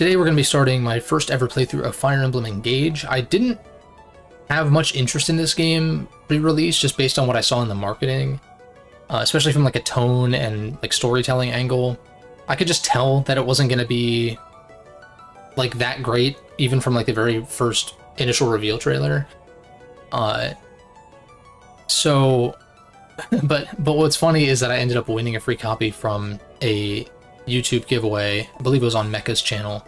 Today we're going to be starting my first ever playthrough of Fire Emblem Engage. I didn't have much interest in this game pre-release just based on what I saw in the marketing, especially from like a tone and like storytelling angle. I could just tell that it wasn't going to be like that great, even from like the very first initial reveal trailer. But what's funny is that I ended up winning a free copy from a YouTube giveaway. I believe it was on Mecha's channel.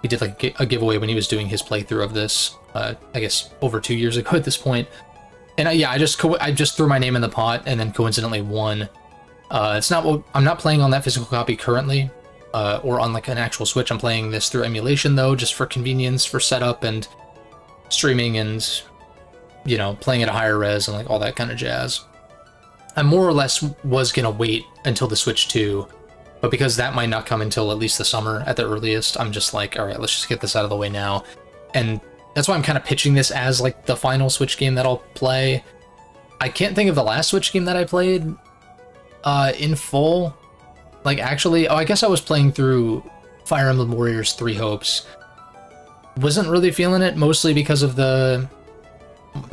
He did like a giveaway when he was doing his playthrough of this, I guess over 2 years ago at this point. And yeah, I just threw my name in the pot and then coincidentally won. I'm not playing on that physical copy currently, or on like an actual Switch. I'm playing this through emulation though, just for convenience, for setup and streaming and, you know, playing at a higher res and like all that kind of jazz. I more or less was gonna wait until the Switch 2, but because that might not come until at least the summer at the earliest, I'm just like, all right, let's just get this out of the way now. And that's why I'm kind of pitching this as like the final Switch game that I'll play. I can't think of the last Switch game that I played in full. Like actually, I guess I was playing through Fire Emblem Warriors 3 Hopes. Wasn't really feeling it, mostly because of the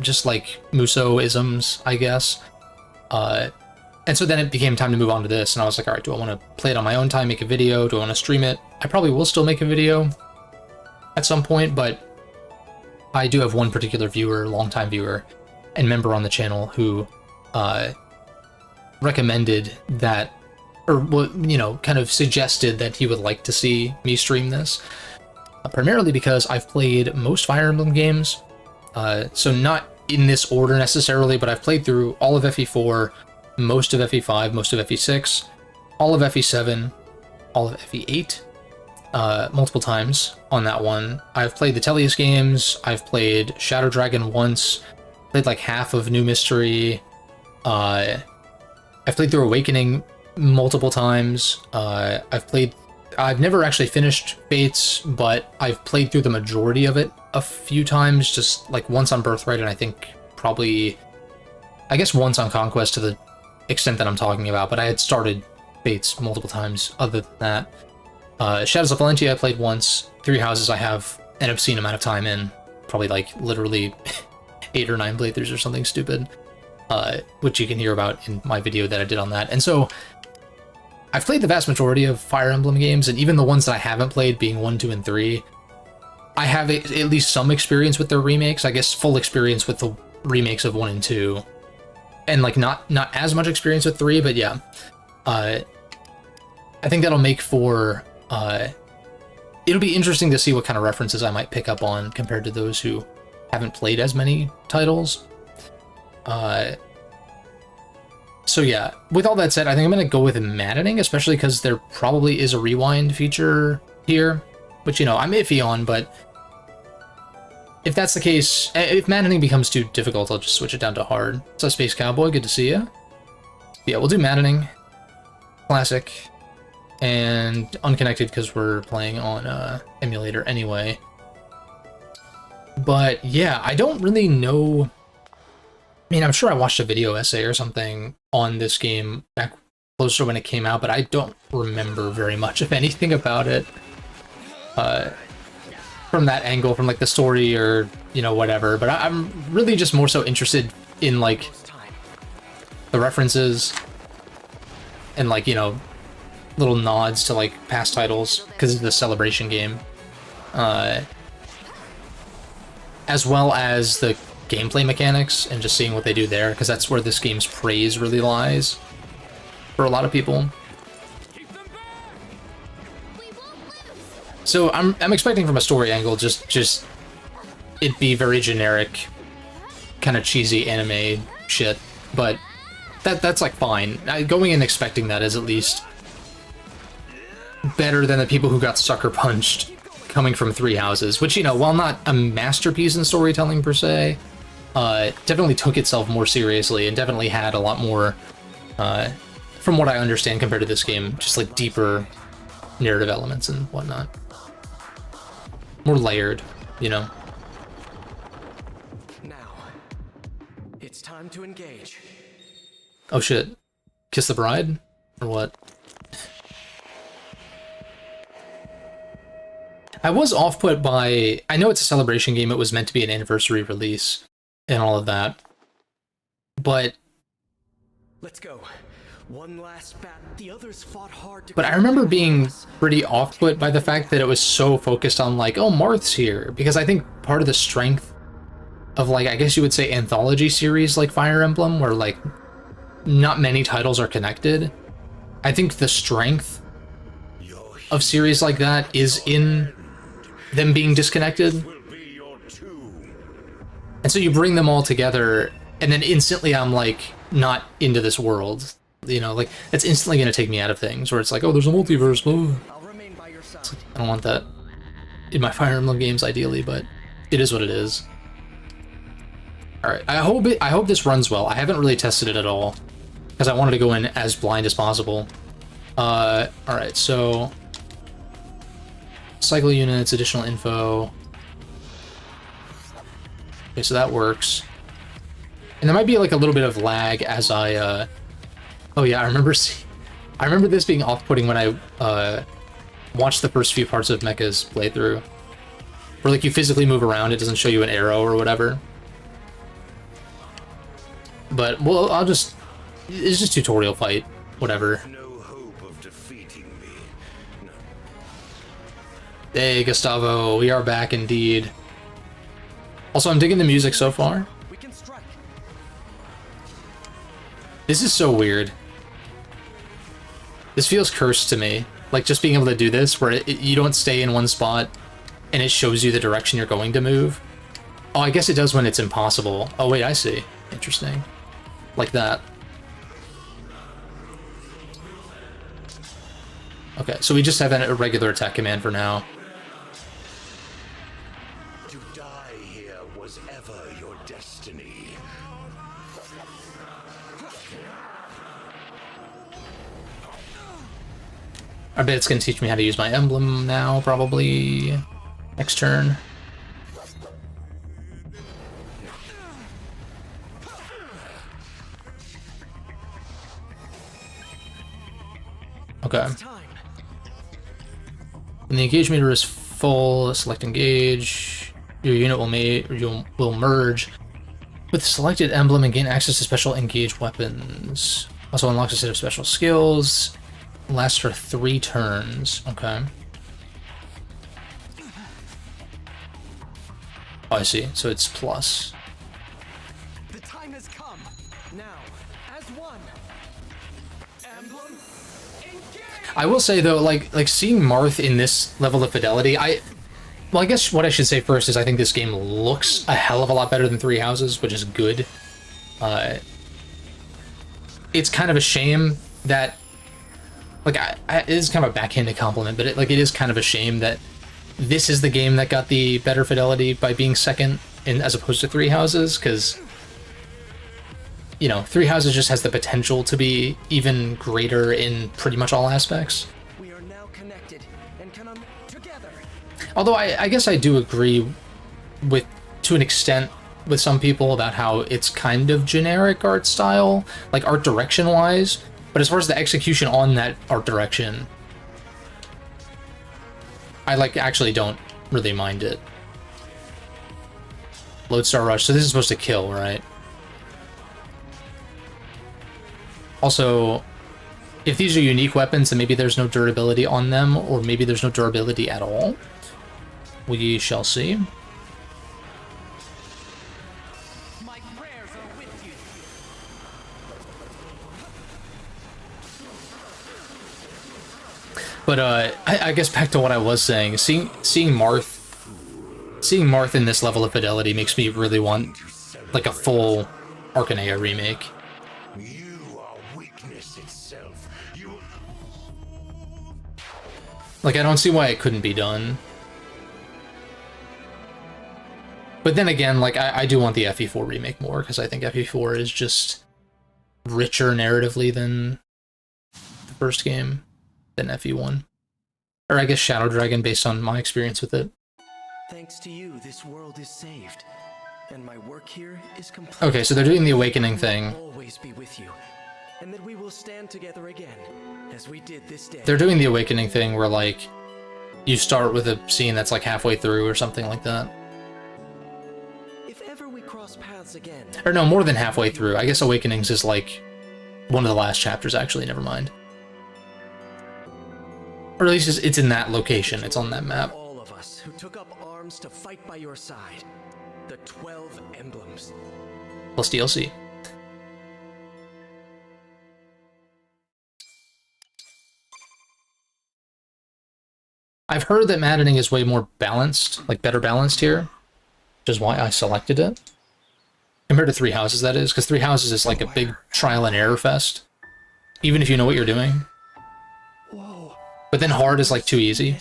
just like Muso-isms, I guess. And so then it became time to move on to this, and I was like, all right, do I want to play it on my own time, make a video? Do I want to stream it? I probably will still make a video at some point, but I do have one particular viewer, longtime viewer, and member on the channel who recommended that, or, you know, kind of suggested that he would like to see me stream this, primarily because I've played most Fire Emblem games, so not in this order necessarily, but I've played through all of FE4, most of FE5, most of FE6, all of FE7, all of FE8, multiple times on that one. I've played the Tellius games, I've played Shadow Dragon once, played like half of New Mystery, I've played through Awakening multiple times, I've never actually finished Fates, but I've played through the majority of it a few times, just like once on Birthright, and I think probably, I guess once on Conquest to the extent that I'm talking about, but I had started Fates multiple times other than that. Shadows of Valentia I played once. Three Houses I have an obscene amount of time in, probably like literally 8 or 9 playthroughs or something stupid, which you can hear about in my video that I did on that. And so I've played the vast majority of Fire Emblem games, and even the ones that I haven't played, being 1, 2, and 3, I have at least some experience with their remakes. I guess full experience with the remakes of 1 and 2, and like not as much experience with 3, but yeah. I think that'll make for, it'll be interesting to see what kind of references I might pick up on compared to those who haven't played as many titles. So yeah, with all that said, I think I'm going to go with maddening, especially because there probably is a rewind feature here, which, you know, I'm iffy on, but if that's the case, if maddening becomes too difficult, I'll just switch it down to hard. So Space Cowboy, good to see ya. Yeah, we'll do maddening, classic, and unconnected because we're playing on emulator anyway. But yeah, I don't really know. I mean, I'm sure I watched a video essay or something on this game back closer when it came out, but I don't remember very much of anything about it from that angle, from like the story or, you know, whatever. But I'm really just more so interested in like the references and like, you know, little nods to like past titles because it's the Celebration game, as well as the gameplay mechanics and just seeing what they do there, because that's where this game's praise really lies for a lot of people. So I'm expecting from a story angle just it be very generic, kind of cheesy anime shit, but that's like fine. Going in expecting that is at least better than the people who got sucker punched coming from Three Houses, which, you know, while not a masterpiece in storytelling per se, definitely took itself more seriously and definitely had a lot more, from what I understand compared to this game, just like deeper narrative elements and whatnot. More layered, you know? Now, it's time to engage. Oh shit. Kiss the Bride? Or what? I was off-put by... I know it's a Celebration game, it was meant to be an anniversary release and all of that. But... Let's go. One last bat. The others fought hard to... But I remember being pretty off-put by the fact that it was so focused on, like, oh, Marth's here. Because I think part of the strength of, like, I guess you would say anthology series like Fire Emblem, where, like, not many titles are connected. I think the strength of series like that is in them being disconnected. And so you bring them all together, and then instantly I'm, like, not into this world. You know, like, it's instantly going to take me out of things, where it's like, oh, there's a multiverse, blah. I'll remain by your side. I don't want that in my Fire Emblem games, ideally, but it is what it is. Alright, I hope this runs well. I haven't really tested it at all, because I wanted to go in as blind as possible. Alright, so... cycle units, additional info... Okay, so that works. And there might be, like, a little bit of lag as I, Oh yeah, I remember this being off-putting when I watched the first few parts of Mecha's playthrough. Where, like, you physically move around, it doesn't show you an arrow or whatever. But, well, it's just tutorial fight, whatever. No hope of defeating me. No. Hey, Gustavo, we are back indeed. Also, I'm digging the music so far. We can strike. This is so weird. This feels cursed to me. Like, just being able to do this, where you don't stay in one spot, and it shows you the direction you're going to move. Oh, I guess it does when it's impossible. Oh, wait, I see. Interesting. Like that. Okay, so we just have a regular attack command for now. To die here was ever your destiny. I bet it's going to teach me how to use my emblem now, probably. Next turn. Okay. When the engage meter is full, select engage. Your unit will merge with the selected emblem and gain access to special engaged weapons. Also unlocks a set of special skills. Lasts for 3 turns. Okay. Oh, I see. So it's plus. The time has come. Now, as one. Emblem, engage! I will say though, like seeing Marth in this level of fidelity, well, I guess what I should say first is I think this game looks a hell of a lot better than Three Houses, which is good. It's kind of a shame that, like, it is kind of a backhanded compliment, but it is kind of a shame that this is the game that got the better fidelity by being second, as opposed to Three Houses, because, you know, Three Houses just has the potential to be even greater in pretty much all aspects. We are now connected and come together. Although I guess I do agree with, to an extent, with some people about how it's kind of generic art style, like art direction wise, but as far as the execution on that art direction, I actually don't really mind it. Lodestar Rush, so this is supposed to kill, right? Also, if these are unique weapons, then maybe there's no durability on them, or maybe there's no durability at all. We shall see. My prayers are with you. But I guess back to what I was saying, seeing Marth in this level of fidelity makes me really want like a full Arcanea remake. You are weakness itself. Like, I don't see why it couldn't be done. But then again, like, I do want the FE4 remake more, because I think FE4 is just richer narratively than the first game, than FE1. Or I guess Shadow Dragon, based on my experience with it. Thanks to you, this world is saved, and my work here is complete. Okay, so they're doing the Awakening thing. I will always be with you, and that we will stand together again, as we did this day. They're doing the Awakening thing where, like, you start with a scene that's like halfway through or something like that. If ever we cross paths again. Or no, more than halfway through. I guess Awakenings is like one of the last chapters, actually, never mind. Or at least it's in that location, it's on that map. All of us who took up arms to fight by your side. The 12 emblems. Plus DLC. I've heard that Maddening is way more balanced, like better balanced here, which is why I selected it. Compared to Three Houses, that is, because Three Houses is like a big trial and error fest, even if you know what you're doing. Whoa. But then hard is like too easy.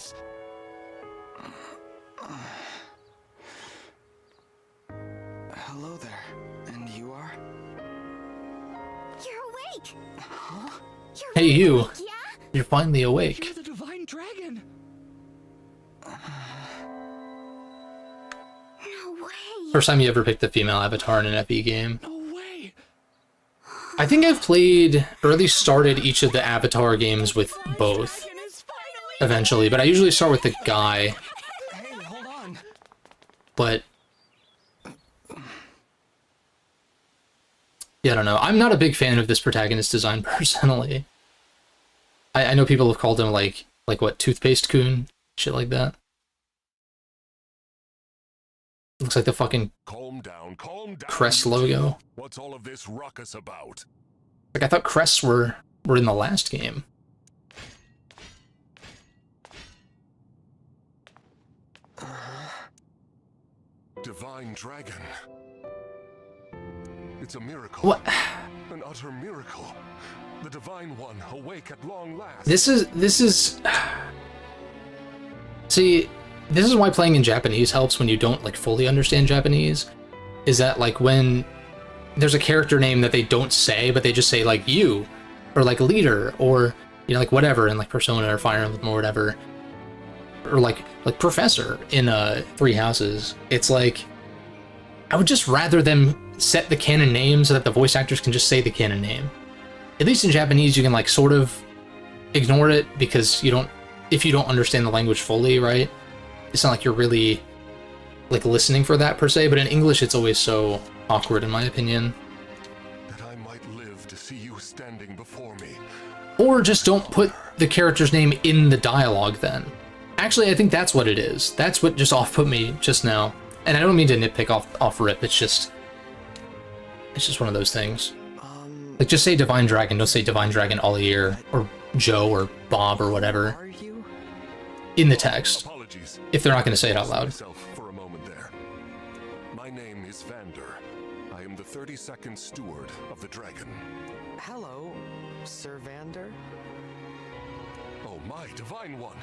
Hello there. And you are? You're awake! Huh? You're Hey, you. awake, yeah? You're finally awake. You're the divine dragon. No way! First time you ever picked a female avatar in an FE game. No way. I think I've played, or at least started each of the Avatar games with both, Dragon is finally. eventually, but I usually start with the guy, Hey, hold on. but... Yeah, I don't know. I'm not a big fan of this protagonist design, personally. I know people have called him, like what, Toothpaste Coon? Shit like that. Looks like the fucking Calm down, Crest you two. logo. What's all of this ruckus about? Like, I thought crests were in the last game. Divine dragon. It's a miracle. What? An utter miracle. The divine one awake at long last. This is... See, this is why playing in Japanese helps when you don't, like, fully understand Japanese. Is that, like, when there's a character name that they don't say, but they just say, like, you, or, like, leader, or, you know, like, whatever, in, like, Persona or Fire Emblem or whatever, or, like Professor in Three Houses. It's like, I would just rather them set the canon name so that the voice actors can just say the canon name. At least in Japanese, you can, like, sort of ignore it, because you don't, if you don't understand the language fully, right? It's not like you're really, like, listening for that per se, but in English it's always so awkward, in my opinion. That I might live to see you standing before me. Or just don't put the character's name in the dialogue then. Actually, I think that's what it is. That's what just off-put me just now. And I don't mean to nitpick off rip, it's just one of those things. Like, just say Divine Dragon, don't say Divine Dragon Ollier, or Joe, or Bob, or whatever, Are you? in the text, Apologies. if they're not going to say it out loud. Myself for a moment there. My name is Vander. I am the 32nd steward of the dragon. Hello, Sir Vander. Oh, my divine one.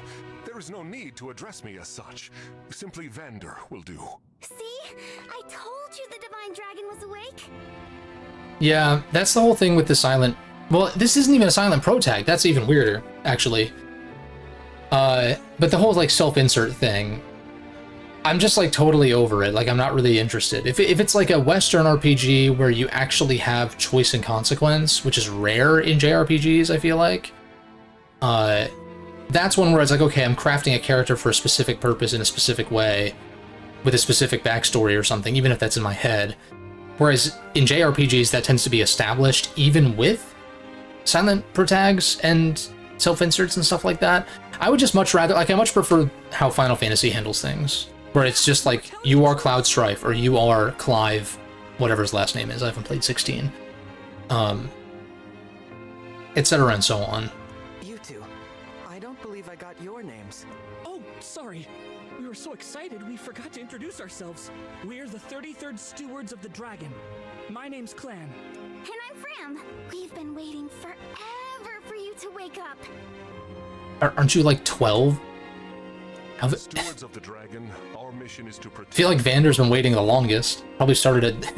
There is no need to address me as such. Simply Vander will do. See? I told you the Divine Dragon was awake. Yeah, that's the whole thing with the silent... Well, this isn't even a silent pro tag. That's even weirder, actually. But the whole, like, self-insert thing, I'm just, like, totally over it. Like, I'm not really interested. If it's, like, a Western RPG where you actually have choice and consequence, which is rare in JRPGs, I feel like, that's one where it's like, okay, I'm crafting a character for a specific purpose in a specific way, with a specific backstory or something, even if that's in my head. Whereas in JRPGs, that tends to be established even with silent protags and self-inserts and stuff like that. I would just much rather, like, I much prefer how Final Fantasy handles things, where it's just like, you are Cloud Strife, or you are Clive, whatever his last name is. I haven't played 16. Etc. and so on. You two. I don't believe I got your names. Oh, sorry. We were so excited we forgot to introduce ourselves. We're the 33rd Stewards of the Dragon. My name's Clan. And I'm Fram. We've been waiting forever for you to wake up. Aren't you like 12? Stewards of the dragon, our mission is to protect... I feel like Vander's been waiting the longest. Probably started at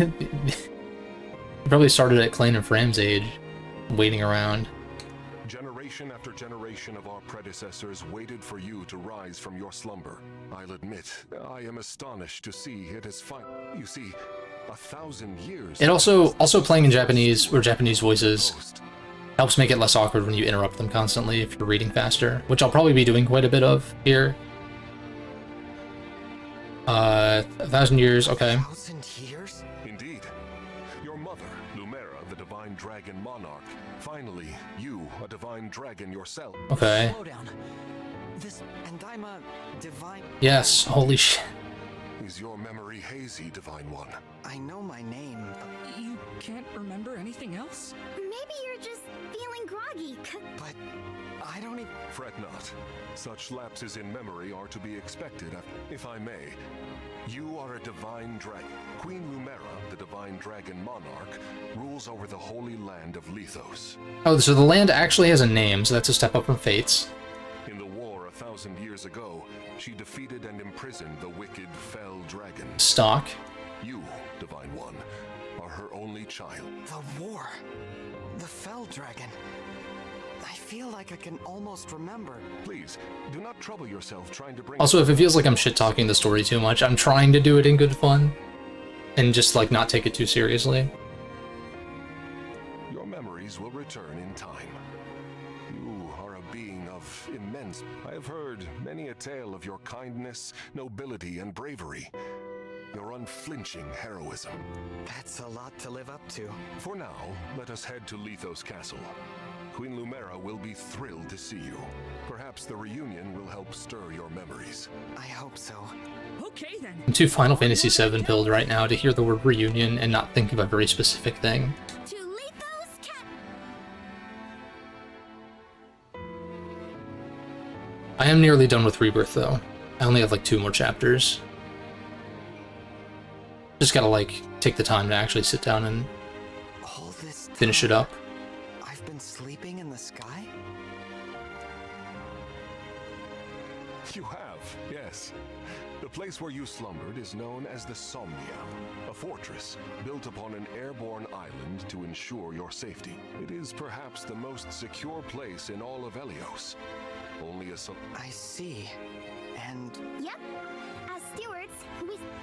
Clan and Fram's age, waiting around. Generation after generation of our predecessors waited for you to rise from your slumber. I'll admit, I am astonished to see it has you see, 1,000 years... It also playing in Japanese, or Japanese voices, helps make it less awkward when you interrupt them constantly if you're reading faster, which I'll probably be doing quite a bit of here. 1,000 years, okay. 1,000 years? Indeed. Your mother, Lumera, the divine dragon monarch. Finally, you, a divine dragon yourself. Okay. Slow down. And I'm a divine... Yes, holy shit. Is your memory hazy, divine one? I know my name, but... You can't remember anything else? Maybe you're just feeling groggy. But I don't even... Fret not. Such lapses in memory are to be expected. If I may, you are a divine dragon. Queen Lumera, the divine dragon monarch, rules over the holy land of Lethos. Oh, so the land actually has a name, so that's a step up from Fates. In the war 1,000 years ago, she defeated and imprisoned the wicked fell dragon. Stock. You, divine one, are her only child. The war. The Fell Dragon. I feel like I can almost remember. Please, do not trouble yourself trying to bring... Also, if it feels like I'm shit-talking the story too much, I'm trying to do it in good fun. And just, like, not take it too seriously. Your memories will return in time. You are a being of immense... I have heard many a tale of your kindness, nobility, and bravery. Your unflinching heroism. That's a lot to live up to. For now, let us head to Lethos Castle. Queen Lumera will be thrilled to see you. Perhaps the reunion will help stir your memories. I hope so. Okay then. I'm too Final Fantasy VII pilled right now to hear the word reunion and not think of a very specific thing. To Lethos Cat. I am nearly done with Rebirth, though. I only have, like, 2 more chapters. Just gotta, like, take the time to actually sit down and All this time, finish it up. I've been sleeping in the sky? You have, yes. The place where you slumbered is known as the Somnia, a fortress built upon an airborne island to ensure your safety. It is perhaps the most secure place in all of Elios. Only a... I see. And Yep. As stewards,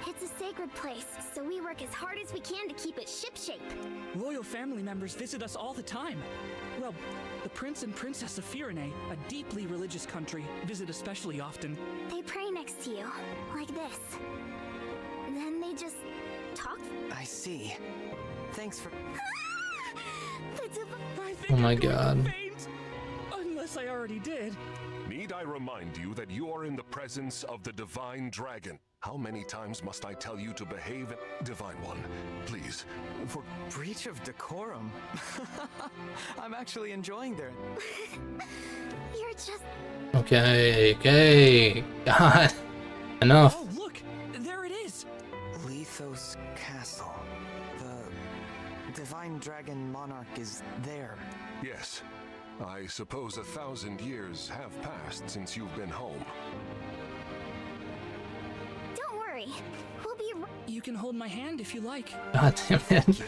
it's a sacred place, so we work as hard as we can to keep it shipshape. Royal family members visit us all the time. Well, the Prince and Princess of Firene, a deeply religious country, visit especially often. They pray next to you, like this. Then they just talk. I see. Thanks for... The div- I think Oh my I'm going to God. faint. Unless I already did. Need I remind you that you are in the presence of the Divine Dragon? How many times must I tell you to behave? Divine One, please, for... Breach of decorum. I'm actually enjoying their... You're just... Okay, okay. God. Enough. Oh, look! There it is! Lethos Castle. The Divine Dragon Monarch is there. Yes. I suppose 1,000 years have passed since you've been home. Don't worry. We'll be... You can hold my hand if you like. God damn it.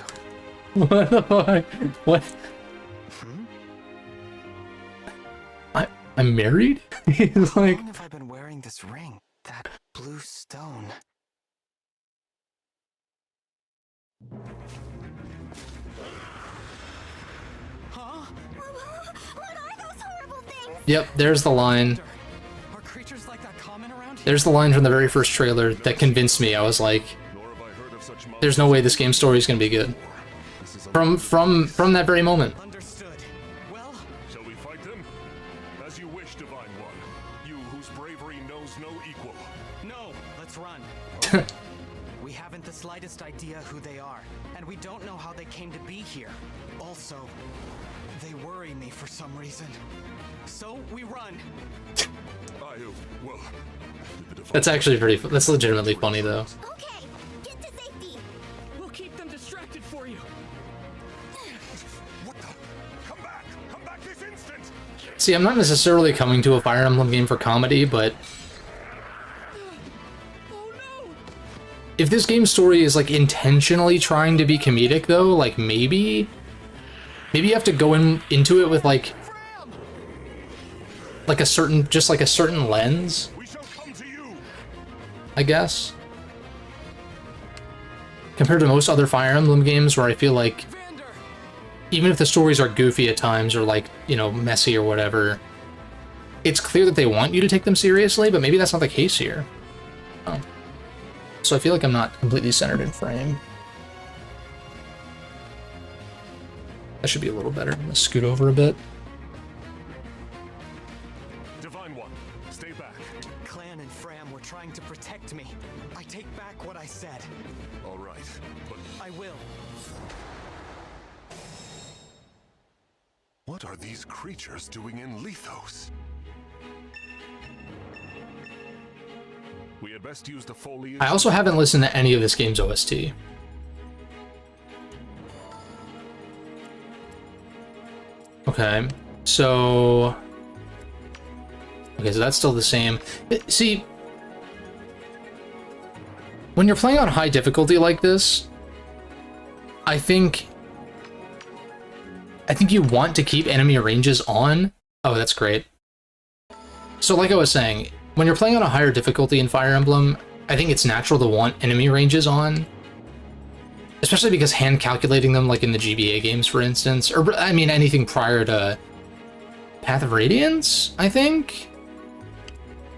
What the fuck? What? I'm married? He's How like... long have I been wearing this ring? That blue stone. Huh? What are those horrible things? Yep, there's the line. Are creatures like that common around here? There's the line from the very first trailer that convinced me. I was like, Nor have I heard of such there's no way this game's story is gonna be good. This is a... From that very moment. Understood. Well, Shall we fight them? As you wish, Divine One. You whose bravery knows no equal. no. Let's run. We haven't the slightest idea who they are, and we don't know how they came to be here. Also, they worry me for some reason. So we run. Well... the Divine... That's actually that's legitimately funny though. Okay, get to safety. We'll keep them distracted for you. What the... Come back! Come back this instant! See, I'm not necessarily coming to a Fire Emblem game for comedy, but Oh no! if this game's story is like intentionally trying to be comedic though, like maybe you have to go into it with like a certain lens, We shall come to you! I guess. Compared to most other Fire Emblem games where I feel like Vander! even if the stories are goofy at times or like, you know, messy or whatever, it's clear that they want you to take them seriously, but maybe that's not the case here. Oh. So I feel like I'm not completely centered in frame. That should be a little better. I'm gonna scoot over a bit. Divine One, stay back. Clan and Fram were trying to protect me. I take back what I said. All right, but I will. what are these creatures doing in Lethos? We had best use the foliage. I also haven't listened to any of this game's OST. Okay, so... Okay, so that's still the same. See, when you're playing on high difficulty like this, I think you want to keep enemy ranges on. Oh, that's great. So like I was saying, when you're playing on a higher difficulty in Fire Emblem, I think it's natural to want enemy ranges on. Especially because hand calculating them, like in the GBA games, for instance, or I mean anything prior to Path of Radiance, I think,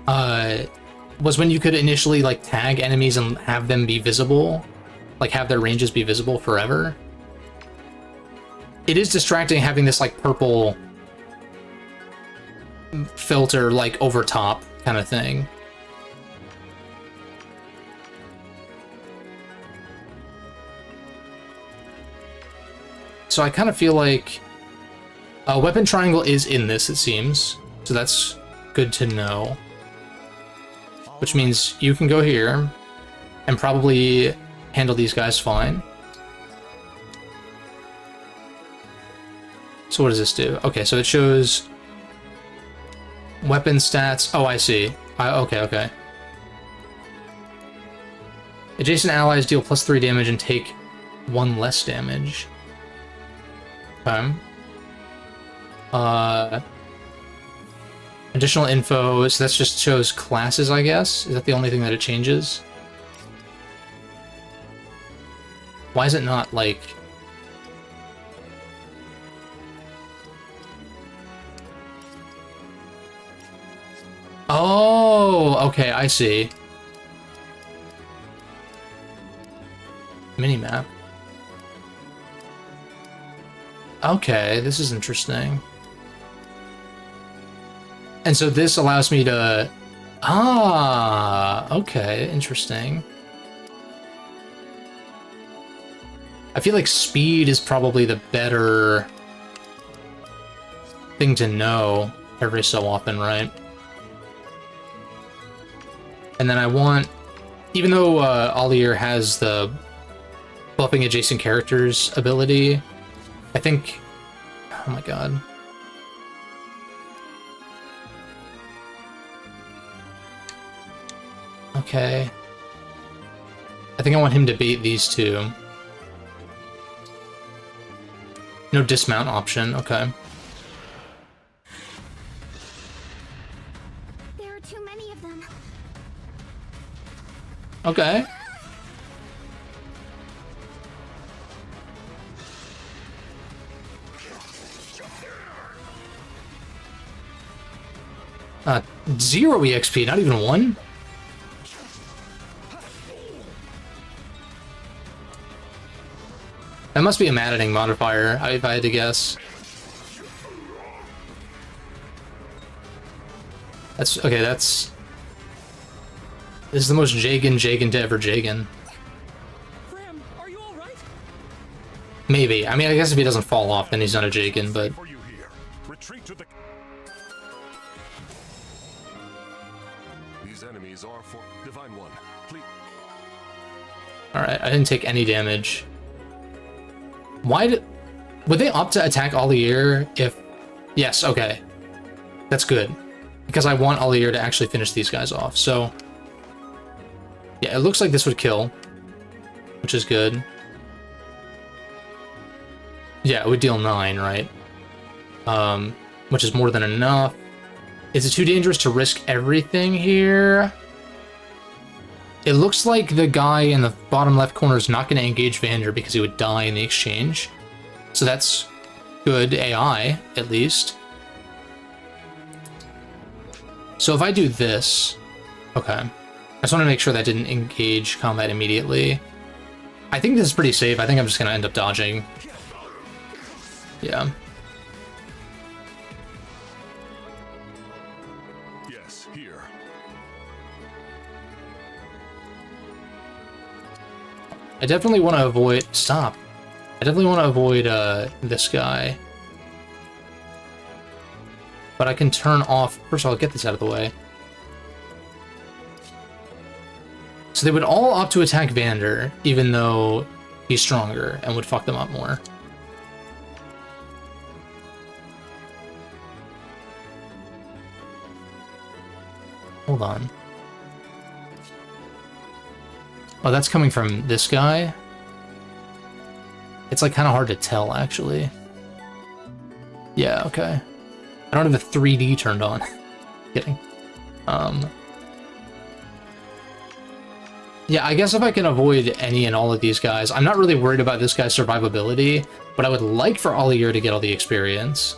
was when you could initially like tag enemies and have them be visible, like have their ranges be visible forever. It is distracting having this like purple filter like over top kind of thing. So I kind of feel like weapon triangle is in this, it seems. So that's good to know. Which means you can go here and probably handle these guys fine. So what does this do? Okay, so it shows weapon stats. Oh, I see. Okay. Adjacent allies deal +3 damage and take 1 less damage. Okay. Additional info, so that just shows classes, I guess? Is that the only thing that it changes? Why is it not, like... Oh, okay, I see. Minimap. Okay, this is interesting. And so this allows me to... Ah, okay, interesting. I feel like speed is probably the better thing to know every so often, right? And then I want... Even though Allier has the buffing adjacent characters ability, I think... Oh my god. Okay. I think I want him to bait these two. No dismount option, okay. There are too many of them. Okay. Zero EXP, not even one? That must be a maddening modifier, if I had to guess. That's... Okay, that's... This is the most Jagan to ever Jagan. Fram, are you all right? Maybe. I mean, I guess if he doesn't fall off, then he's not a Jagan, but... For you here. Retreat to the... These enemies are for Divine One. Please. Alright, I didn't take any damage. Why did... Would they opt to attack Allier if... Yes, okay. That's good. Because I want Allier to actually finish these guys off, so... Yeah, it looks like this would kill. Which is good. Yeah, it would deal 9, right? Which is more than enough. Is it too dangerous to risk everything here? It looks like the guy in the bottom left corner is not going to engage Vander because he would die in the exchange. So that's good AI, at least. So if I do this... Okay. just want to make sure that didn't engage combat immediately. I think this is pretty safe. I think I'm just going to end up dodging. Yeah. Yes, here. I definitely want to avoid... Stop. I definitely want to avoid this guy. But I can turn off... First of all, get this out of the way. So they would all opt to attack Vander, even though he's stronger, and would fuck them up more. Hold on. Oh, that's coming from this guy? It's like kind of hard to tell, actually. Yeah, okay. I don't have the 3D turned on. Kidding. Yeah, I guess if I can avoid any and all of these guys, I'm not really worried about this guy's survivability, but I would like for Olier to get all the experience.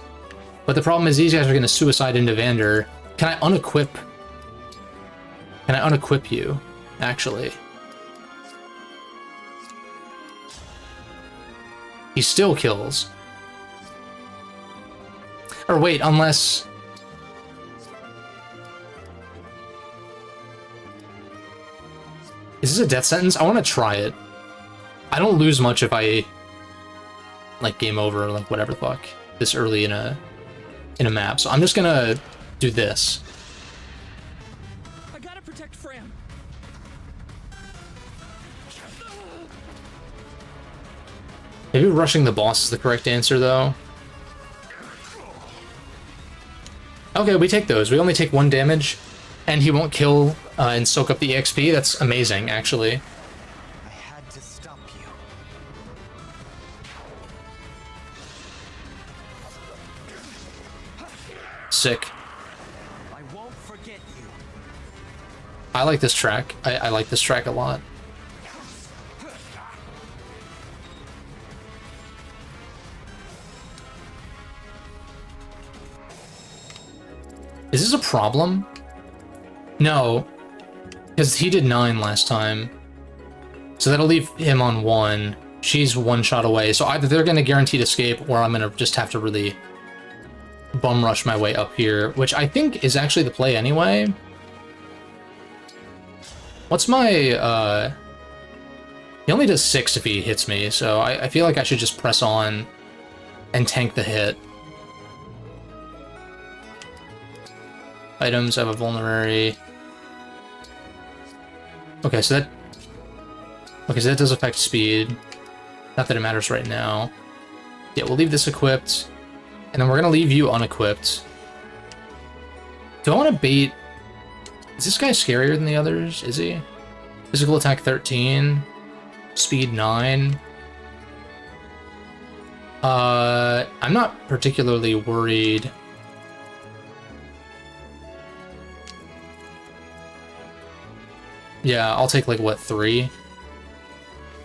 But the problem is these guys are going to suicide into Vander. Can I unequip? Can I unequip you, actually? He still kills. Or wait, unless... Is this a death sentence? I want to try it. I don't lose much if I... like, game over, or like, whatever the fuck. This early in a map. So I'm just gonna do this. I gotta protect Fram. Maybe rushing the boss is the correct answer, though. Okay, we take those. We only take 1 damage, and he won't kill and soak up the EXP. That's amazing, actually. I had to stop you. Sick. I won't forget you. I like this track. I like this track a lot. Is this a problem? No. Because he did 9 last time. So that'll leave him on 1. She's 1 shot away. So either they're going to guaranteed escape, or I'm going to just have to really bum rush my way up here, which I think is actually the play anyway. What's my... He only does 6 if he hits me, so I feel like I should just press on and tank the hit. Items have a vulnerary. Okay, so that... Okay, so that does affect speed. Not that it matters right now. Yeah, we'll leave this equipped. And then we're gonna leave you unequipped. Do I want to bait... Is this guy scarier than the others? Is he? Physical attack 13. Speed 9. I'm not particularly worried. Yeah, I'll take, like, what, 3?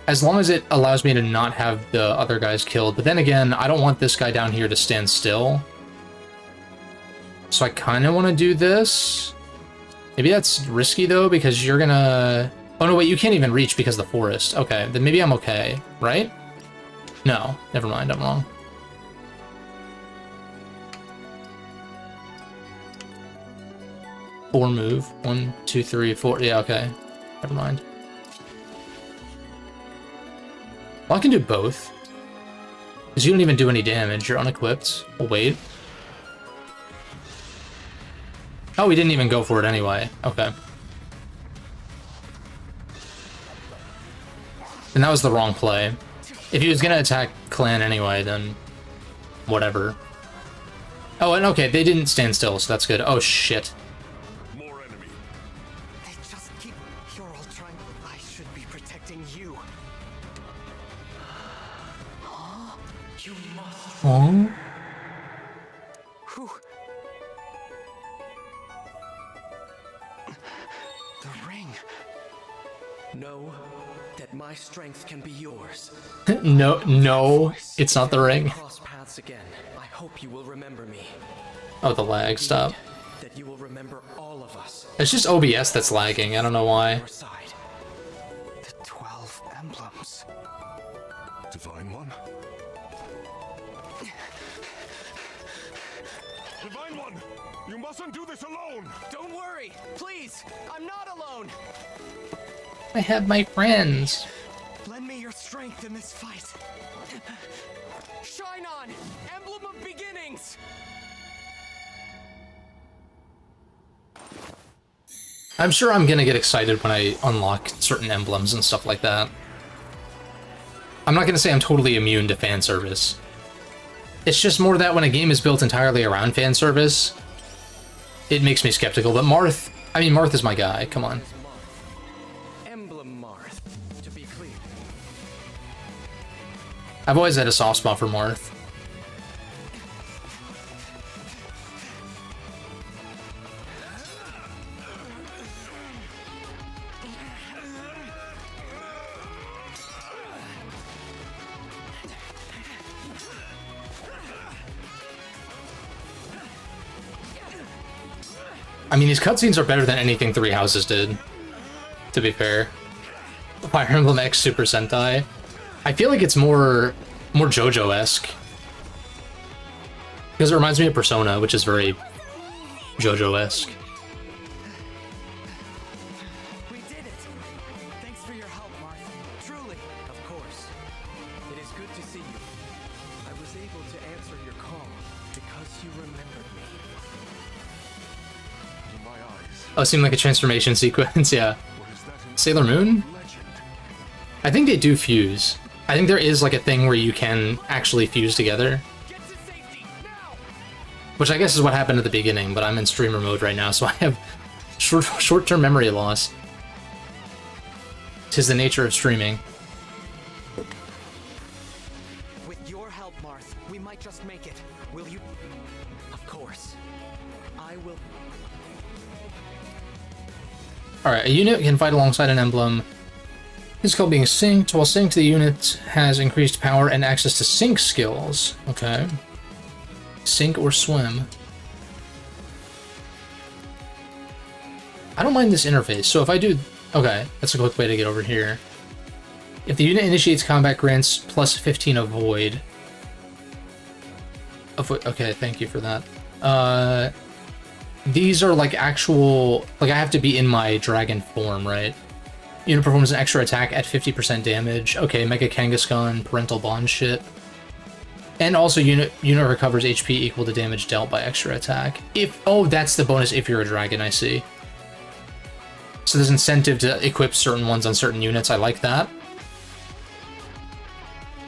As long as it allows me to not have the other guys killed. But then again, I don't want this guy down here to stand still. So I kind of want to do this. Maybe that's risky, though, because you're gonna... Oh, no, wait, you can't even reach because of the forest. Okay, then maybe I'm okay, right? No, never mind, I'm wrong. Four move. 1, 2, 3, 4. Yeah, okay. Never mind. Well, I can do both. Because you don't even do any damage. You're unequipped. We'll wait. Oh, we didn't even go for it anyway. Okay. And that was the wrong play. If he was going to attack Clan anyway, then whatever. Oh, and okay, they didn't stand still, so that's good. Oh, shit. More enemy. They just keep... You're all trying... I should be protecting you. Huh? You must... Oh? Whew. The ring. Know that my strength can be yours. No, it's not the ring. Cross paths again. I hope you will remember me. Oh, the lag, stop. that you will remember all of us. It's just OBS that's lagging. I don't know why. Your side. The 12 emblems. Divine One? Divine One! You mustn't do this alone! Don't worry, please. I'm not alone. I have my friends. Lend me your strength in this fight. Shine on, emblem of beginnings. I'm sure I'm gonna get excited when I unlock certain emblems and stuff like that. I'm not gonna say I'm totally immune to fan service. It's just more that when a game is built entirely around fan service, it makes me skeptical. But Marth, I mean, Marth is my guy. Come on. Emblem Marth, to be clear. I've always had a soft spot for Marth. I mean, these cutscenes are better than anything Three Houses did, to be fair. Fire Emblem X Super Sentai. I feel like it's more JoJo-esque. Because it reminds me of Persona, which is very JoJo-esque. We did it. Thanks for your help, Marth. Truly. Of course. It is good to see you. I was able to answer your call because you remembered me. In my eyes, Oh, it seemed like a transformation sequence, yeah. what is that in Sailor Moon? legend? I think they do fuse. I think there is like a thing where you can actually fuse together. Get to safety now. Which I guess is what happened at the beginning, but I'm in streamer mode right now, so I have short-term memory loss. 'Tis the nature of streaming. With your help, Marth, we might just make it. Will you? Of course. I will. Alright, a unit can fight alongside an emblem. It's called being synced. While synced, the unit has increased power and access to sync skills. Okay. Sink or swim. I don't mind this interface, so if I do... Okay, that's a quick way to get over here. If the unit initiates combat, grants plus 15 avoid. Okay, thank you for that. These are like actual... Like, I have to be in my dragon form, right? Unit performs an extra attack at 50% damage. Okay, Mega Kangaskhan, Parental Bond shit. And also unit recovers HP equal to damage dealt by extra attack. Oh, that's the bonus if you're a dragon, I see. So there's incentive to equip certain ones on certain units. I like that.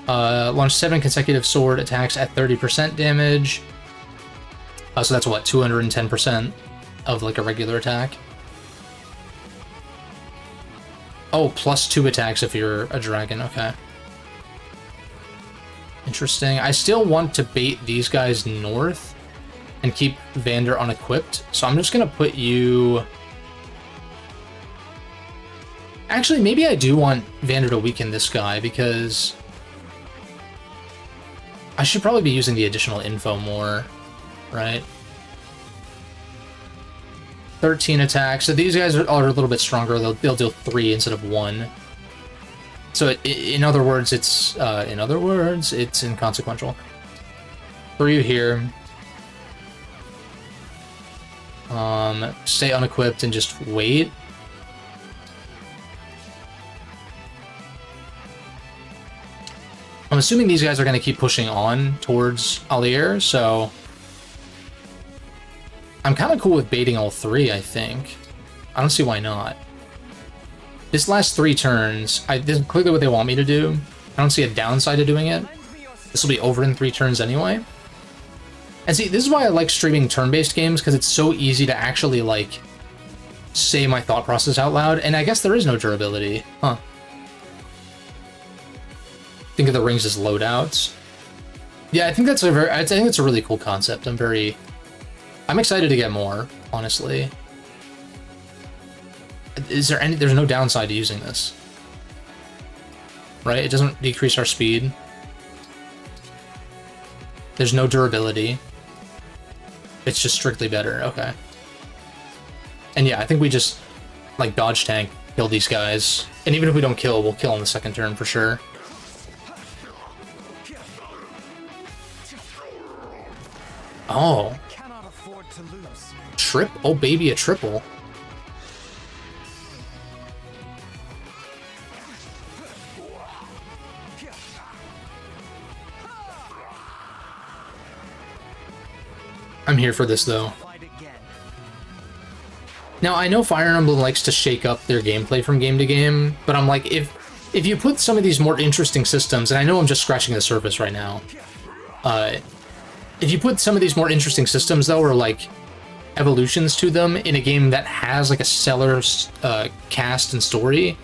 Launch 7 consecutive sword attacks at 30% damage. So that's what, 210% of like a regular attack. Oh, plus 2 attacks if you're a dragon, okay. Interesting. I still want to bait these guys north and keep Vander unequipped, so I'm just gonna put you... Actually, maybe I do want Vander to weaken this guy, because I should probably be using the additional info more, right? 13 attacks. So these guys are a little bit stronger. They'll deal 3 instead of 1. So in other words, it's inconsequential. For you here, stay unequipped and just wait. I'm assuming these guys are going to keep pushing on towards Allier, so I'm kind of cool with baiting all 3, I think. I don't see why not. This last 3 turns, this is clearly what they want me to do. I don't see a downside to doing it. This will be over in 3 turns anyway. And see, this is why I like streaming turn-based games, because it's so easy to actually, like, say my thought process out loud. And I guess there is no durability. Huh. Think of the rings as loadouts. Yeah, I think that's I think it's a really cool concept. I'm excited to get more, honestly. There's no downside to using this. Right? It doesn't decrease our speed. There's no durability. It's just strictly better. Okay. And yeah, I think we just, like, dodge tank, kill these guys. And even if we don't kill, we'll kill on the second turn for sure. Oh. Cannot afford to lose. Oh, baby, a triple. I'm here for this, though. Fight again. Now, I know Fire Emblem likes to shake up their gameplay from game to game, but I'm like, if you put some of these more interesting systems, and I know I'm just scratching the surface right now, if you put some of these more interesting systems, though, or, like, evolutions to them in a game that has, like, a stellar cast and story,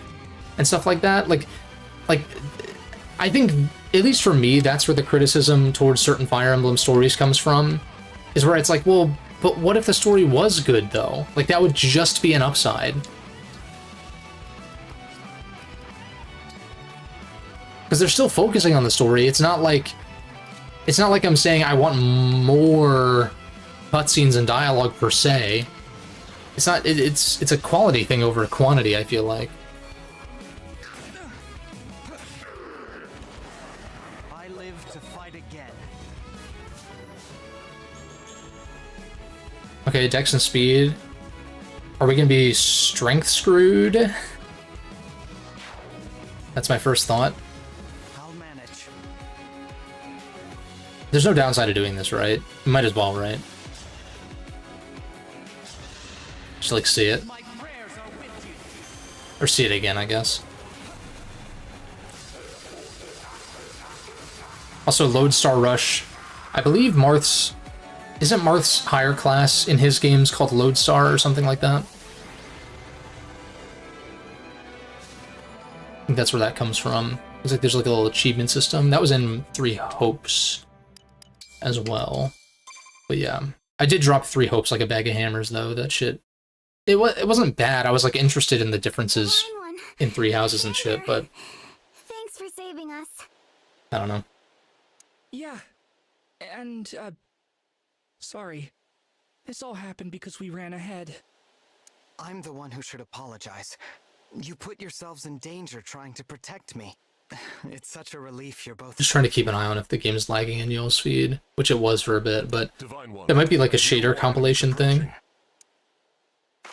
and stuff like that, like, I think, at least for me, that's where the criticism towards certain Fire Emblem stories comes from, is where it's like, well, but what if the story was good, though? Like, that would just be an upside. Because they're still focusing on the story. It's not like I'm saying I want more cutscenes and dialogue per se. It's not. It's a quality thing over a quantity, I feel like. I live to fight again. Okay, dex and speed. Are we gonna be strength screwed? That's my first thought. I'll manage. There's no downside to doing this, right? Might as well, right? Just like see it. My prayers are with you. Or see it again, I guess. Also, Lodestar Rush. I believe Marth's... Isn't Marth's higher class in his games called Lodestar or something like that? I think that's where that comes from. It's like there's like a little achievement system. That was in 3 Hopes as well. But yeah. I did drop 3 Hopes like a bag of hammers, though. That shit... It wasn't bad. I was like interested in the differences in 3 Houses and shit, but... Thanks for saving us. I don't know. Yeah. And, sorry. This all happened because we ran ahead. I'm the one who should apologize. You put yourselves in danger trying to protect me. It's such a relief you're both... Just trying to keep an eye on if the game's lagging in y'all's feed, which it was for a bit, but Divine One, it might be like a shader compilation thing.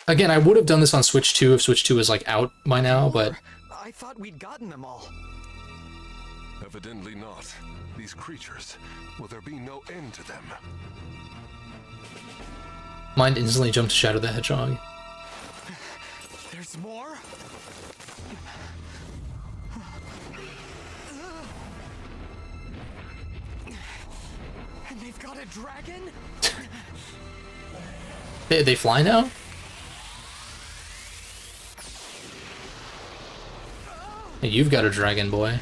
Again, I would have done this on Switch 2 if Switch 2 was like out by now, but... I thought we'd gotten them all. Evidently not. These creatures, will there be no end to them? Mind instantly jumped to Shadow the Hedgehog. There's more? And they've got a dragon? They fly now? Hey, you've got a dragon, boy.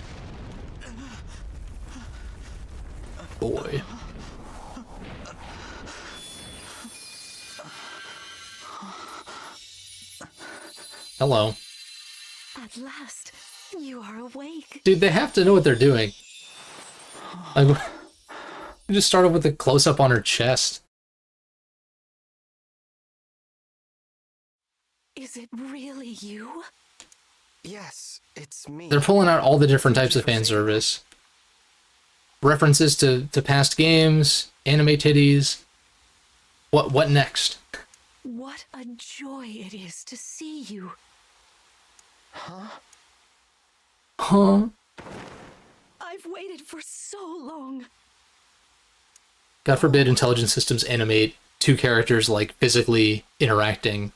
Boy. Hello. At last, you are awake. Dude, they have to know what they're doing. Like, we just started with a close-up on her chest. Is it really you? Yes, it's me. They're pulling out all the different types of fan service. References to past games, anime titties. What next? What a joy it is to see you. Huh? Huh? I've waited for so long. God forbid intelligent systems animate 2 characters like physically interacting,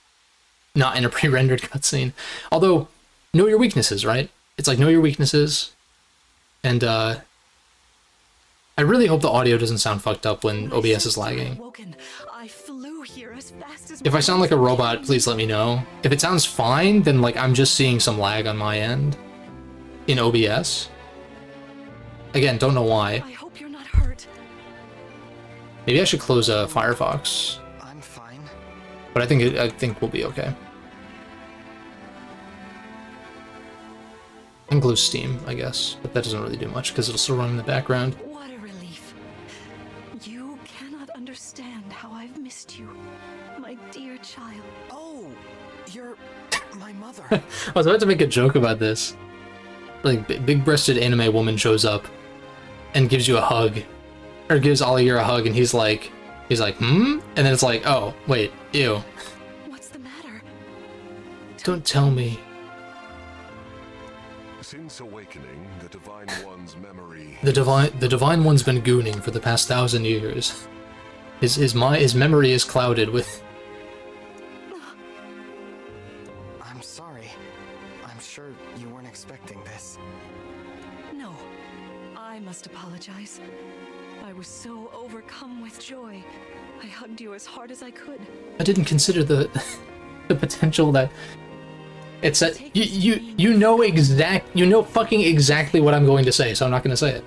not in a pre-rendered cutscene. Although, know your weaknesses, right? It's like, know your weaknesses. And, I really hope the audio doesn't sound fucked up when OBS is lagging. I flew here as fast as If I sound like a robot, please let me know. If it sounds fine, then like I'm just seeing some lag on my end in OBS. Again, don't know why. I hope you're not hurt. Maybe I should close Firefox, I'm fine. but I think we'll be okay. I can close Steam, I guess, but that doesn't really do much because it'll still run in the background. What a relief. You cannot understand how I've missed you, my dear child. Oh, was about to make a joke about this. Like, big-breasted anime woman shows up and gives you a hug. Or gives Alligator a hug, and he's like, hmm? And then it's like, oh, wait, ew. What's the matter? Don't tell me. Since awakening, the Divine One's memory... The Divine One's been gooning for the past 1,000 years. His memory is clouded with... I'm sorry. I'm sure you weren't expecting this. No, I must apologize. I was so overcome with joy. I hugged you as hard as I could. I didn't consider the potential that... It's that you know fucking exactly what I'm going to say, so I'm not going to say it.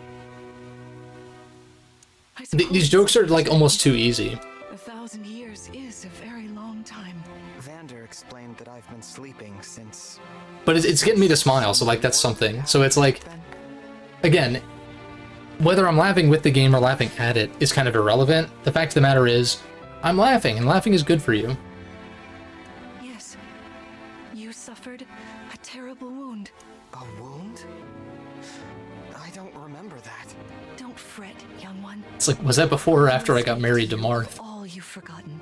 These jokes are like almost too easy. 1,000 years is a very long time. Vander explained that I've been sleeping since... But it's getting me to smile, so like that's something. So it's like, again, whether I'm laughing with the game or laughing at it is kind of irrelevant. The fact of the matter is, I'm laughing, and laughing is good for you. Yes, you suffered a terrible wound. A wound? I don't remember that. Don't fret, young one. It's like, was that before or after I got married to Marth? All you've forgotten.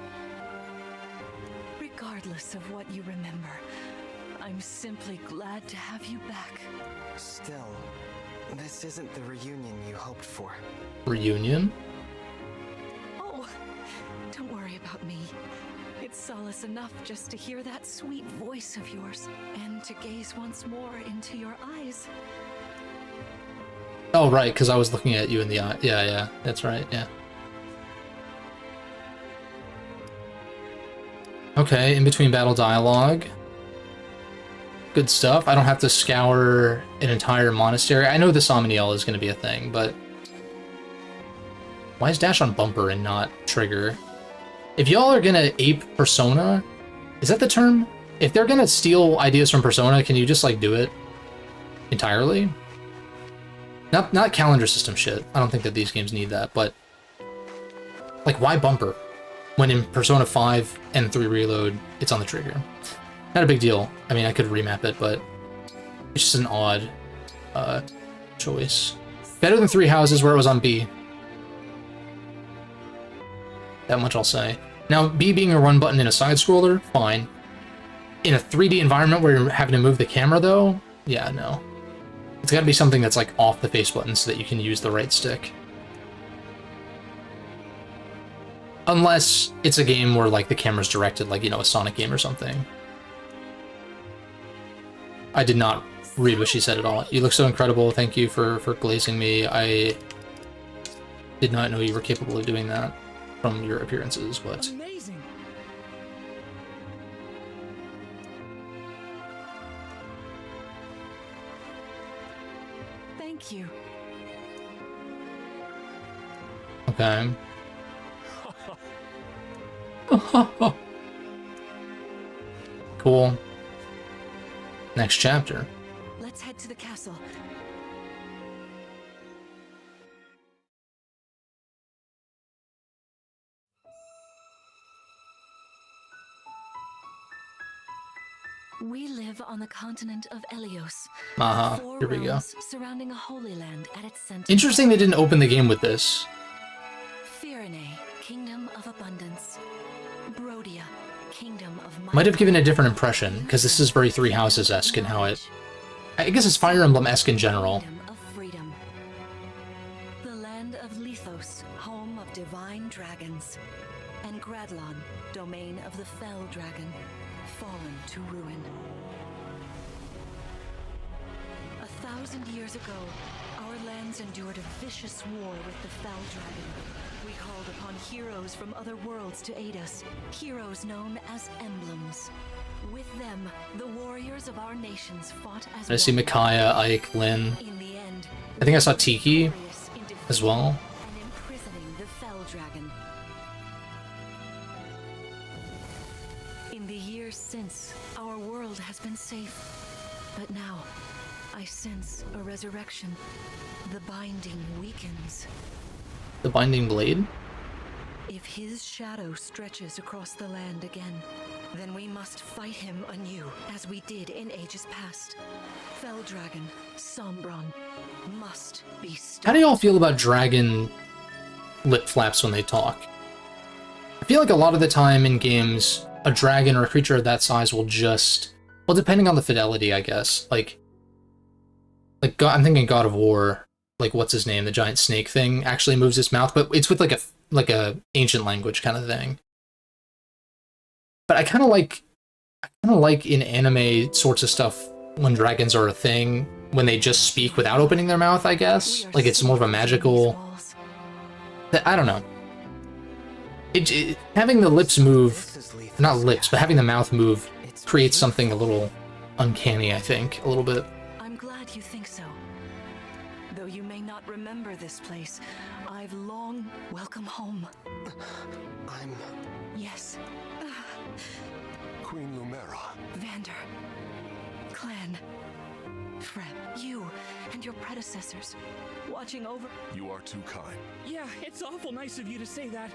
Regardless of what you remember, I'm simply glad to have you back. Still, this isn't the reunion you hoped for. Reunion? Oh, don't worry about me. It's solace enough just to hear that sweet voice of yours and to gaze once more into your eyes. Oh, right, because I was looking at you in the eye. Yeah, that's right, yeah. Okay, in between battle dialogue. Good stuff. I don't have to scour an entire monastery. I know the Somniel is going to be a thing, but... Why is dash on bumper and not trigger? If y'all are going to ape Persona... Is that the term? If they're going to steal ideas from Persona, can you just, like, do it entirely? Not calendar system shit. I don't think that these games need that, but... Like, why bumper? When in Persona 5 and 3 Reload, it's on the trigger. Not a big deal. I mean, I could remap it, but... It's just an odd choice. Better than Three Houses, where it was on B. That much I'll say. Now, B being a run button in a side-scroller, fine. In a 3D environment where you're having to move the camera, though? Yeah, no. It's gotta be something that's, like, off the face button so that you can use the right stick. Unless it's a game where, like, the camera's directed, like, you know, a Sonic game or something. I did not read what she said at all. You look so incredible. Thank you for glazing me. I did not know you were capable of doing that from your appearances, but... Amazing. Thank you. Okay. Cool. Next chapter. Let's head to the castle. We live on the continent of Elios. Here we go. Surrounding a holy land at its center. Interesting they didn't open the game with this. Firene, kingdom of abundance. Brodia, kingdom of Might have given a different impression, because this is very Three Houses-esque in how it... I guess it's Fire Emblem-esque in general. Kingdom of freedom. The land of Lithos, home of divine dragons. And Gradlon, domain of the fell dragon, fallen to ruin. 1,000 years ago, our lands endured a vicious war with the fell dragon. We called upon heroes from other worlds to aid us, heroes known as emblems. With them, the warriors of our nations fought as I see one. Micaiah, Ike, Lynn. In the end, I think I saw Tiki victorious in defeating as well. and imprisoning the fell dragon. In the years since, our world has been safe. But now, I sense a resurrection. The binding weakens. The Binding Blade? If his shadow stretches across the land again, then we must fight him anew, as we did in ages past. Fell Dragon, Sombron, must be stopped. How do y'all feel about dragon lip flaps when they talk? I feel like a lot of the time in games, a dragon or a creature of that size will just, well, depending on the fidelity, I guess. Like God, I'm thinking God of War, like what's his name, the giant snake thing, actually moves its mouth, but it's with like a ancient language kind of thing. But I kind of like in anime sorts of stuff when dragons are a thing, when they just speak without opening their mouth, I guess. Like it's more of a magical. I don't know. Having the lips move, not lips, but having the mouth move creates something a little uncanny, I think, a little bit. I'm glad you think so. Though you may not remember this place, I've long welcome home. I'm... Yes, Queen Lumera. Vander, Clan, Frem, you and your predecessors, watching over. You are too kind. Yeah, it's awful nice of you to say that.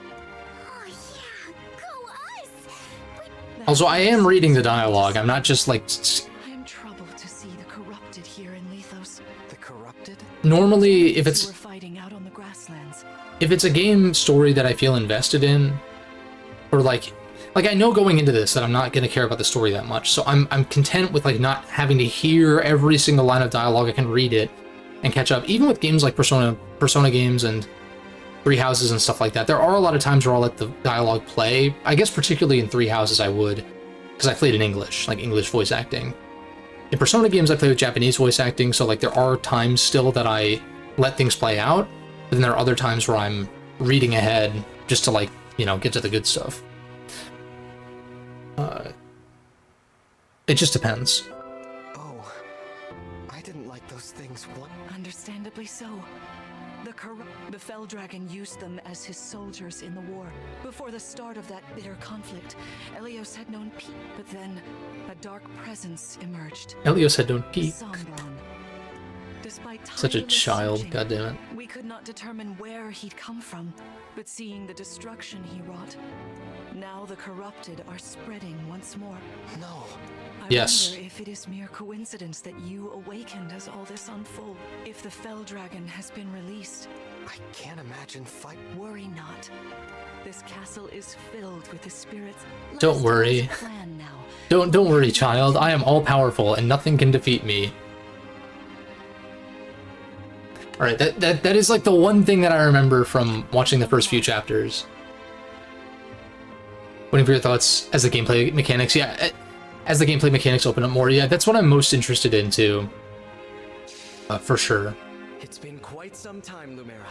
Oh yeah, go us! Also, I am reading the dialogue. I'm not just like... I am troubled to see the corrupted here in Lethos. the corrupted? Normally, if Who it's... were fighting out on the grasslands. If it's a game story that I feel invested in, or like I know going into this that I'm not gonna care about the story that much, so I'm content with like not having to hear every single line of dialogue. I can read it and catch up. Even with games like Persona games and Three Houses and stuff like that, there are a lot of times where I'll let the dialogue play. I guess particularly in Three Houses I would, because I played in English, like English voice acting. In Persona games I play with Japanese voice acting, so like there are times still that I let things play out. But then there are other times where I'm reading ahead just to, like, you know, get to the good stuff. It just depends. Oh, I didn't like those things one... Understandably so. The Fell Dragon used them as his soldiers in the war. Before the start of that bitter conflict, Elios had known peace, but then a dark presence emerged. Elios had known peak. Sombron. Despite Such a tireless child, searching, goddammit. we could not determine where he'd come from, but seeing the destruction he wrought, now the corrupted are spreading once more. No. I Yes. wonder if it is mere coincidence that you awakened as all this unfolds. If the Fell Dragon has been released, I can't imagine fight... worry not. This castle is filled with the spirits. Don't worry. Clan now. Don't worry, child. I am all powerful and nothing can defeat me. Alright, that is like the one thing that I remember from watching the first few chapters. What are your thoughts as the gameplay mechanics? Yeah, as the gameplay mechanics open up more, yeah, that's what I'm most interested in too. For sure. It's been quite some time, Lumera.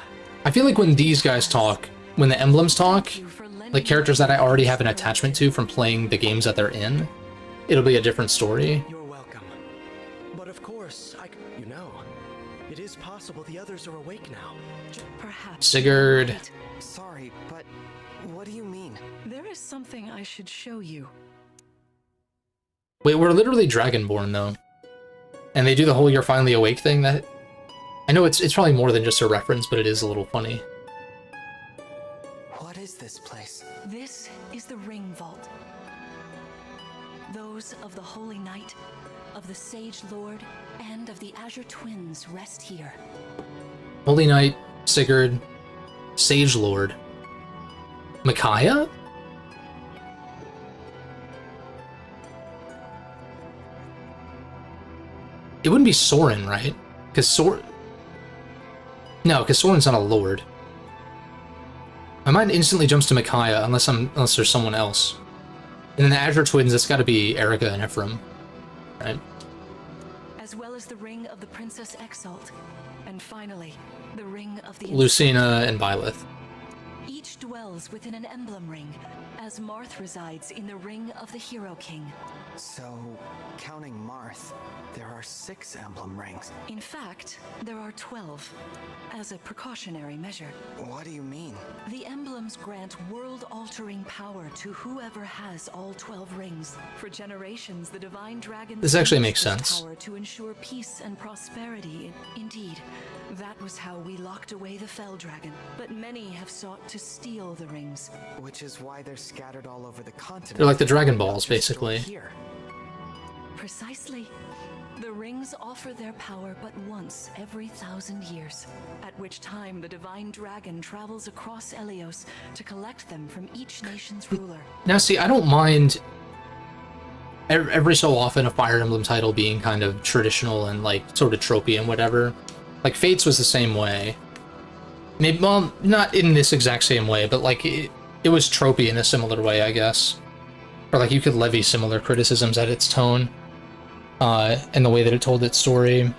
I feel like when these guys talk, when the emblems talk, Thank you for lending like characters that I already have an me attachment to from playing the games that they're in, it'll be a different story. You're welcome. But of course, you know, it is possible the others are awake now. Perhaps. Sigurd. Wait, Sorry, but what do you mean? there is something I should show you. Wait, we're literally Dragonborn though. And they do the whole "you're finally awake" thing. That I know it's probably more than just a reference, but it is a little funny. What is this place? This is the Ring Vault. Those of the Holy Knight, of the Sage Lord, and of the Azure Twins rest here. Holy Knight, Sigurd, Sage Lord, Micaiah? It wouldn't be Soren, right? Because No, because Soren's not a lord. My mind instantly jumps to Micaiah, unless there's someone else. And then the Azure Twins, it's got to be Erica and Ephraim, right? As well as the Ring of the Princess Exalt. And finally, the Ring of the... Lucina and Byleth. Each dwells within an emblem ring, as Marth resides in the Ring of the Hero King. So, counting Marth, there are 6 emblem rings. In fact, there are 12, as a precautionary measure. What do you mean? The emblems grant world-altering power to whoever has all 12 rings. For generations, the Divine Dragon This actually makes used this sense. power to ensure peace and prosperity. Indeed, that was how we locked away the Fell Dragon. But many have sought to steal the rings. Which is why they're scattered all over the continent. They're like the Dragon Not Balls, just stored basically. Here. Precisely. The rings offer their power but once every 1,000 years, at which time the Divine Dragon travels across Elios to collect them from each nation's ruler. Now, see, I don't mind every so often a Fire Emblem title being kind of traditional and like sort of tropey and whatever. Like Fates was the same way. Maybe, well, not in this exact same way, but like it was tropey in a similar way, I guess. Or like you could levy similar criticisms at its tone. And the way that it told its story.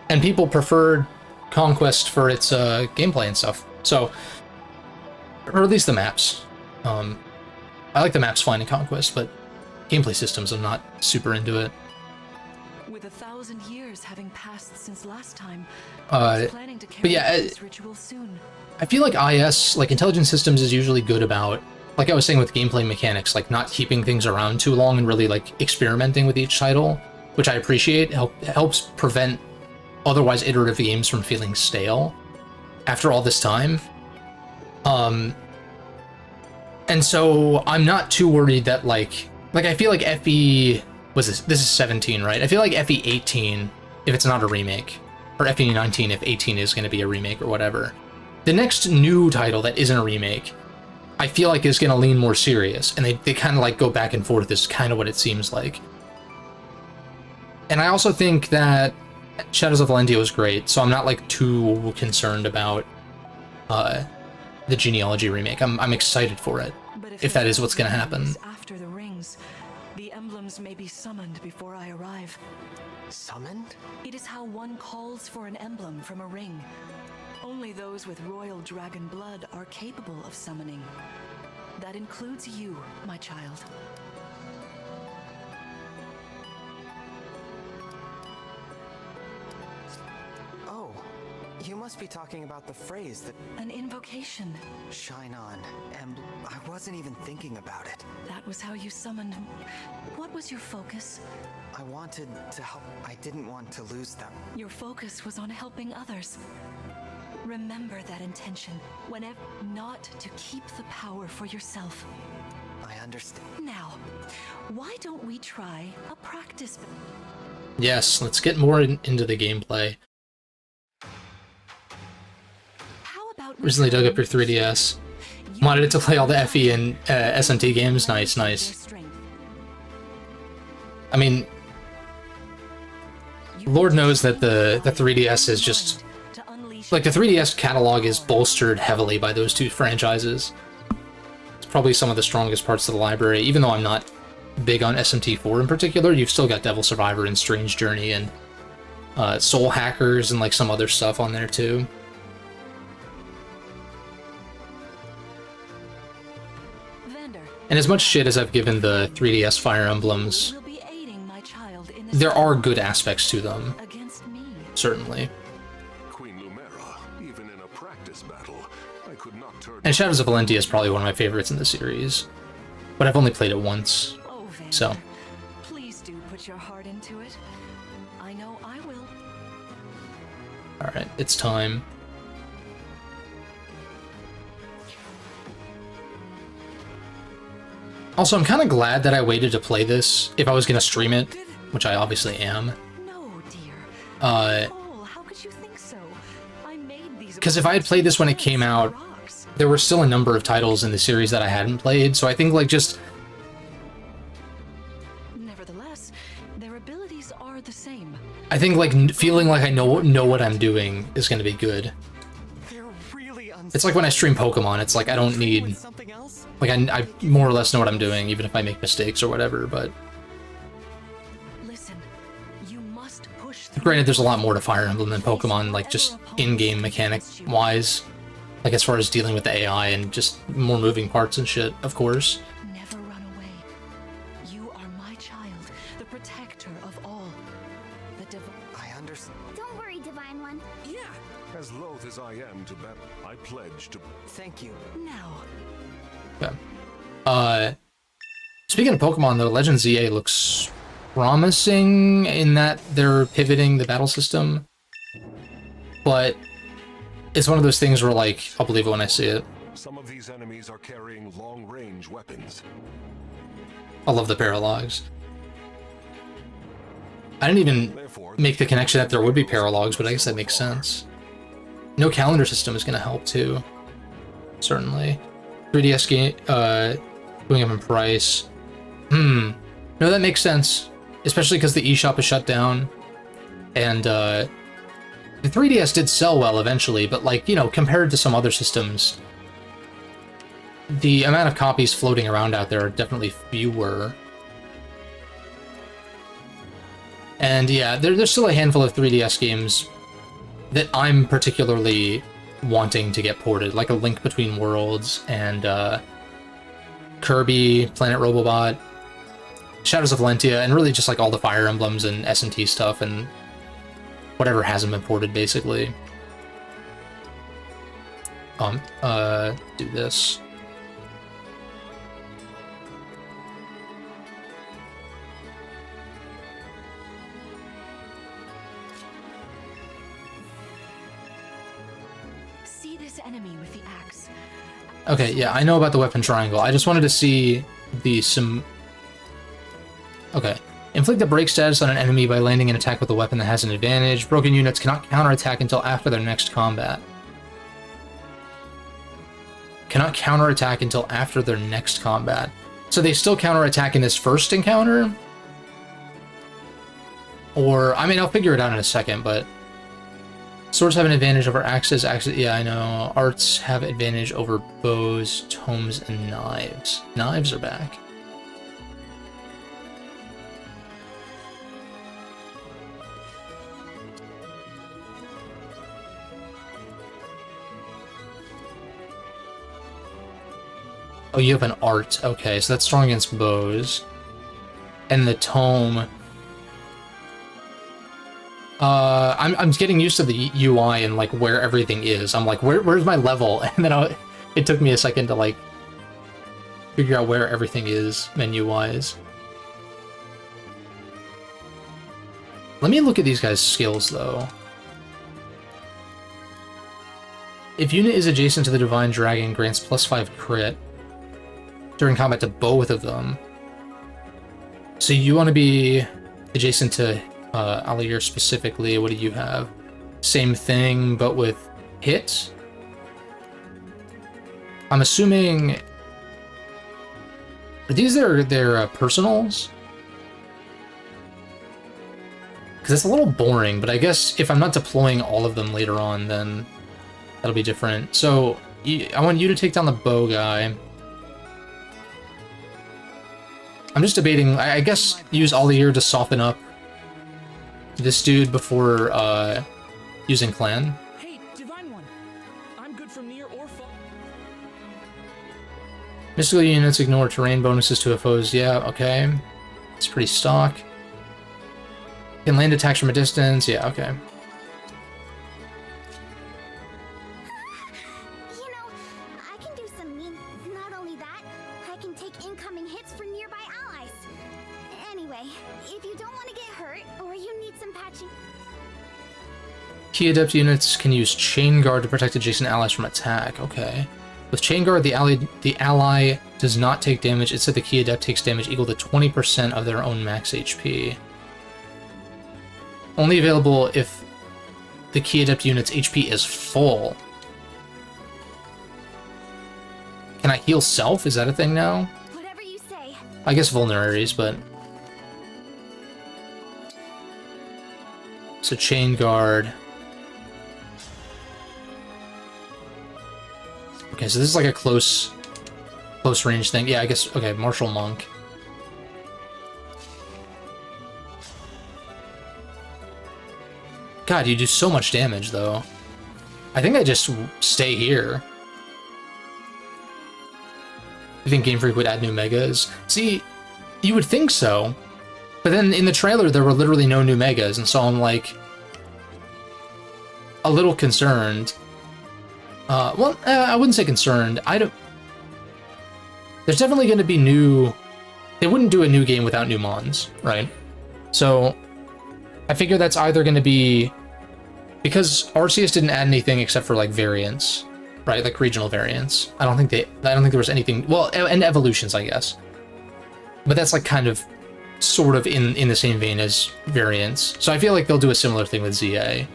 And people preferred Conquest for its gameplay and stuff. So, or at least the maps. I like the maps fine in Conquest, but gameplay systems, I'm not super into it. With 1,000 years having passed since last time, Uh, I was planning to but carry yeah, out this ritual soon. I feel like IS, like Intelligent Systems, is usually good about, like I was saying with gameplay mechanics, like not keeping things around too long and really like experimenting with each title, which I appreciate. Helps prevent otherwise iterative games from feeling stale after all this time. And so I'm not too worried that like I feel like FE was this is 17, right? I feel like FE 18, if it's not a remake, or FE 19 if 18 is going to be a remake or whatever. The next new title that isn't a remake, I feel like is going to lean more serious, and they kind of like go back and forth is kind of what it seems like. And I also think that Shadows of Valentia was great, so I'm not like too concerned about the Genealogy remake. I'm excited for it, But if that is what's going to happen. After the rings, the emblems may be summoned before I arrive. Summoned? It is how one calls for an emblem from a ring. Only those with royal dragon blood are capable of summoning. That includes you, my child. Oh, you must be talking about the phrase that An invocation. shine on. And I wasn't even thinking about it. That was how you summoned. What was your focus? I wanted to help. I didn't want to lose them. Your focus was on helping others. Remember that intention, whenever not to keep the power for yourself. I understand. Now, why don't we try a practice? Yes, let's get more into the gameplay. How about Recently dug up your 3DS. Wanted it to play all the FE and SMT games. Nice, nice. I mean, Lord knows that the 3DS is just like the 3DS catalog is bolstered heavily by those two franchises. It's probably some of the strongest parts of the library, even though I'm not big on SMT4 in particular. You've still got Devil Survivor and Strange Journey and Soul Hackers and like some other stuff on there too. And as much shit as I've given the 3DS Fire Emblems, there are good aspects to them, certainly. Queen Lumera, even in a practice battle, I could not turn. And Shadows of Valentia is probably one of my favorites in the series, but I've only played it once, so. Please do put your heart into it. I know I will. Alright, it's time. Also, I'm kind of glad that I waited to play this if I was going to stream it, which I obviously am. No, dear. How could you think so? I made these because if I had played this when it came out, there were still a number of titles in the series that I hadn't played, so I think like just... Nevertheless, their abilities are the same. I think like feeling like I know what I'm doing is going to be good. They're really It's like when I stream Pokemon, it's like I don't need... something else? Like I more or less know what I'm doing, even if I make mistakes or whatever, but... Listen, you must push Granted, there's a lot more to Fire Emblem than Pokemon, like just in-game mechanic-wise. Like as far as dealing with the AI and just more moving parts and shit, of course. Never run away. You are my child, I understand. Don't worry, Divine One. Yeah. As loath as I am to bet, I pledge to... Thank you. Now, Okay. Speaking of Pokemon, though, Legend ZA looks promising in that they're pivoting the battle system. But it's one of those things where, like, I'll believe it when I see it. Some of these enemies are carrying long-range weapons. I love the paralogs. I didn't even Therefore, make the connection that there would be paralogs, but I guess that makes sense. No calendar system is going to help, too. Certainly. 3DS game, going up in price. No, that makes sense. Especially because the eShop is shut down. And, the 3DS did sell well eventually, but, like, you know, compared to some other systems, the amount of copies floating around out there are definitely fewer. And yeah, there's still a handful of 3DS games that I'm particularly wanting to get ported, like A Link Between Worlds and Kirby, Planet Robobot, Shadows of Valentia, and really just like all the Fire Emblems and S&T stuff and whatever hasn't been ported, basically. Do this. see this enemy with the axe. Okay, yeah, I know about the weapon triangle. I just wanted to see the Okay. Inflict a break status on an enemy by landing an attack with a weapon that has an advantage. Broken units cannot counterattack until after their next combat. Cannot counterattack until after their next combat. So they still counterattack in this first encounter? Or, I mean, I'll figure it out in a second, but... Swords have an advantage over axes. Yeah, I know. Arts have advantage over bows, tomes, and knives. Knives are back. Oh, you have an art. Okay, so that's strong against bows. And the tome... I'm getting used to the UI and, like, where everything is. I'm like, where's my level? And then it took me a second to, like, figure out where everything is, menu-wise. Let me look at these guys' skills, though. If unit is adjacent to the Divine Dragon, grants +5 crit during combat to both of them. So you want to be adjacent to Allier specifically. What do you have? Same thing, but with hit? I'm assuming... Are these their personals? Because it's a little boring, but I guess if I'm not deploying all of them later on, then that'll be different. So, I want you to take down the bow guy. I'm just debating, I guess use Allier to soften up this dude before using Clan. Hey, Divine One. I'm good from near or far. Mystical units ignore terrain bonuses to foes. Yeah, okay. It's pretty stock. Can land attacks from a distance. Yeah, okay. You know, I can do some mean... Not only that, I can take incoming hits for nearby allies. Anyway, if you don't want to get hurt, or you need some patching... Key Adept units can use Chain Guard to protect adjacent allies from attack. Okay. With Chain Guard, the ally does not take damage. Instead, the Key Adept takes damage equal to 20% of their own max HP. Only available if the Key Adept unit's HP is full. Can I heal self? Is that a thing now? Whatever you say. I guess vulneraries, but... So Chain Guard... Okay, so this is like a close range thing. Yeah, I guess, okay, Martial Monk. God, you do so much damage, though. I think I just stay here. You think Game Freak would add new megas? See, you would think so, But then in the trailer, there were literally no new megas, and so I'm like a little concerned. Well, I wouldn't say concerned. There's definitely going to be new. They wouldn't do a new game without new mons, right? So I figure that's either going to be because Arceus didn't add anything except for like variants, right? Like regional variants. I don't think there was anything. Well, and evolutions, I guess. But that's like kind of, sort of in the same vein as variants. So I feel like they'll do a similar thing with ZA.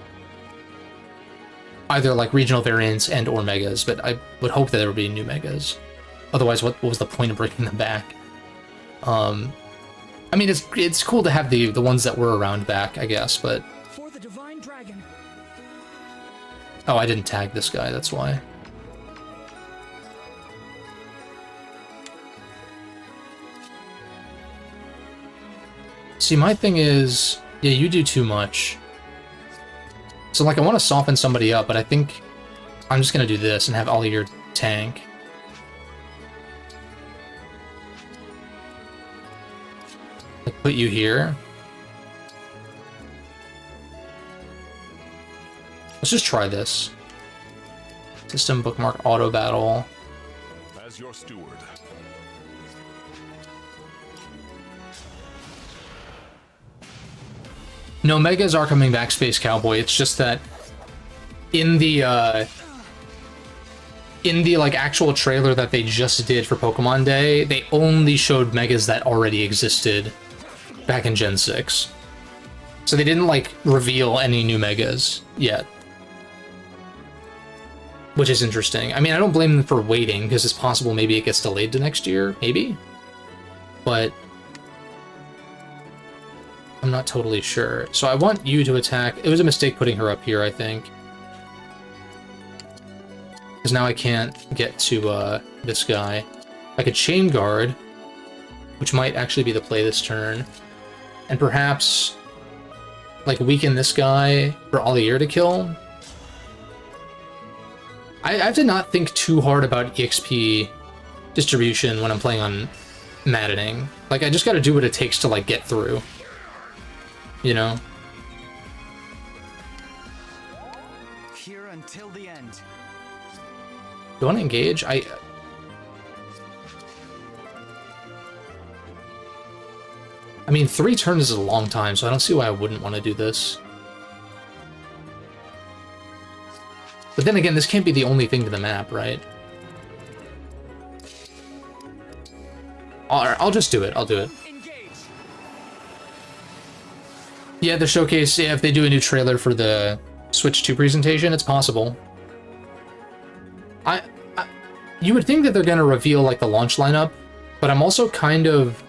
Either like regional variants and or megas, but I would hope that there would be new megas. Otherwise, what was the point of bringing them back? I mean, it's cool to have the ones that were around back, I guess, but... For the divine dragon. Oh, I didn't tag this guy, that's why. See, my thing is... Yeah, you do too much. So, like, I want to soften somebody up, but I think I'm just going to do this and have all your tank. Like, put you here. Let's just try this. System bookmark auto battle. As your steward. No, megas are coming back, Space Cowboy. It's just that in the like actual trailer that they just did for Pokemon Day, they only showed megas that already existed back in Gen 6. So they didn't like reveal any new megas yet. Which is interesting. I mean, I don't blame them for waiting, because it's possible maybe it gets delayed to next year, maybe? But I'm not totally sure. So I want you to attack. It was a mistake putting her up here, I think. Because now I can't get to this guy. I could Chain Guard, which might actually be the play this turn. And perhaps, like, weaken this guy for Allier to kill. I have to not think too hard about EXP distribution when I'm playing on Maddening. Like, I just gotta do what it takes to, like, get through. You know? Here until the end. Do you want to engage? I mean, 3 turns is a long time, so I don't see why I wouldn't want to do this. But then again, this can't be the only thing to the map, right? I'll just do it. I'll do it. Yeah, the showcase, yeah, if they do a new trailer for the Switch 2 presentation, it's possible. You would think that they're going to reveal, like, the launch lineup, but I'm also kind of...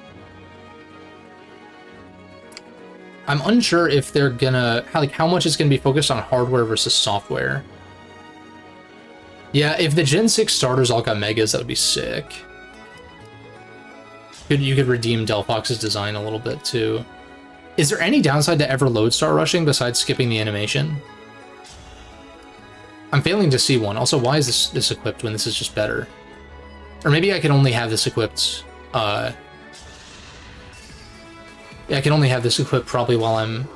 I'm unsure if they're gonna... how much is going to be focused on hardware versus software. Yeah, if the Gen 6 starters all got megas, that would be sick. You could redeem Delphox's design a little bit, too. Is there any downside to ever Lodestar rushing besides skipping the animation? I'm failing to see one. Also, why is this equipped when this is just better? Or maybe I can only have this equipped... Yeah, I can only have this equipped probably while I'm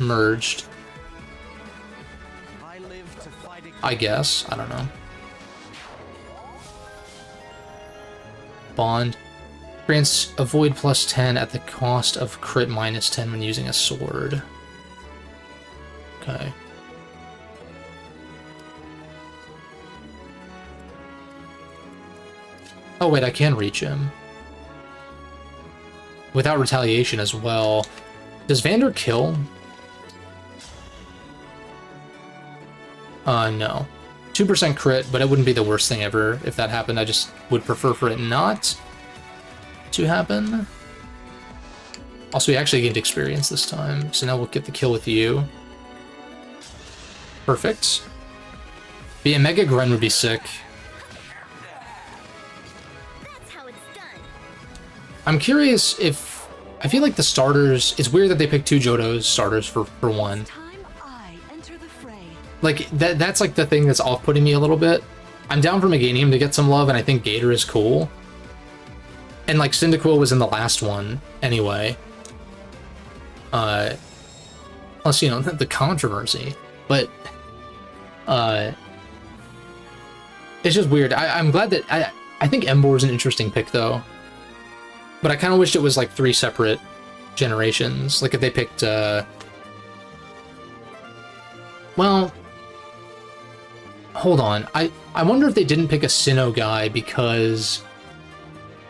merged. I guess. I don't know. Bond. Grants avoid +10 at the cost of crit -10 when using a sword. Okay. Oh wait, I can reach him. Without retaliation as well. Does Vander kill? No. 2% crit, but it wouldn't be the worst thing ever if that happened. I just would prefer for it not to happen. Also, we actually gained experience this time, so now we'll get the kill with you. Perfect. Be a Mega Gren would be sick. That's how it's done. I'm curious if... I feel like the starters... It's weird that they picked 2 Johto's starters for one. Like, that's like the thing that's off-putting me a little bit. I'm down for Meganium to get some love, and I think Gator is cool. And like, Cyndaquil was in the last one, anyway. Plus, you know, the controversy. But it's just weird. I'm glad that I think Embor is an interesting pick though. But I kind of wished it was like 3 separate generations. Like if they picked well, hold on. I wonder if they didn't pick a Sinnoh guy because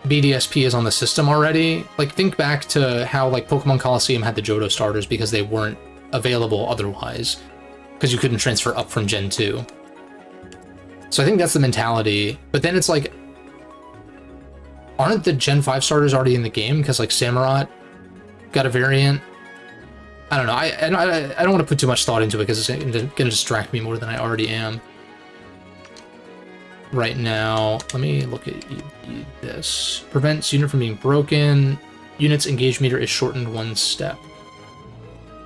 BDSP is on the system already. Like, think back to how, like, Pokemon Coliseum had the Johto starters because they weren't available otherwise. Because you couldn't transfer up from Gen 2. So I think that's the mentality. But then it's like, aren't the Gen 5 starters already in the game? Because, like, Samurott got a variant. I don't know. I don't want to put too much thought into it because it's going to distract me more than I already am. Right now, let me look at this. Prevents unit from being broken. Unit's engage meter is shortened 1 step.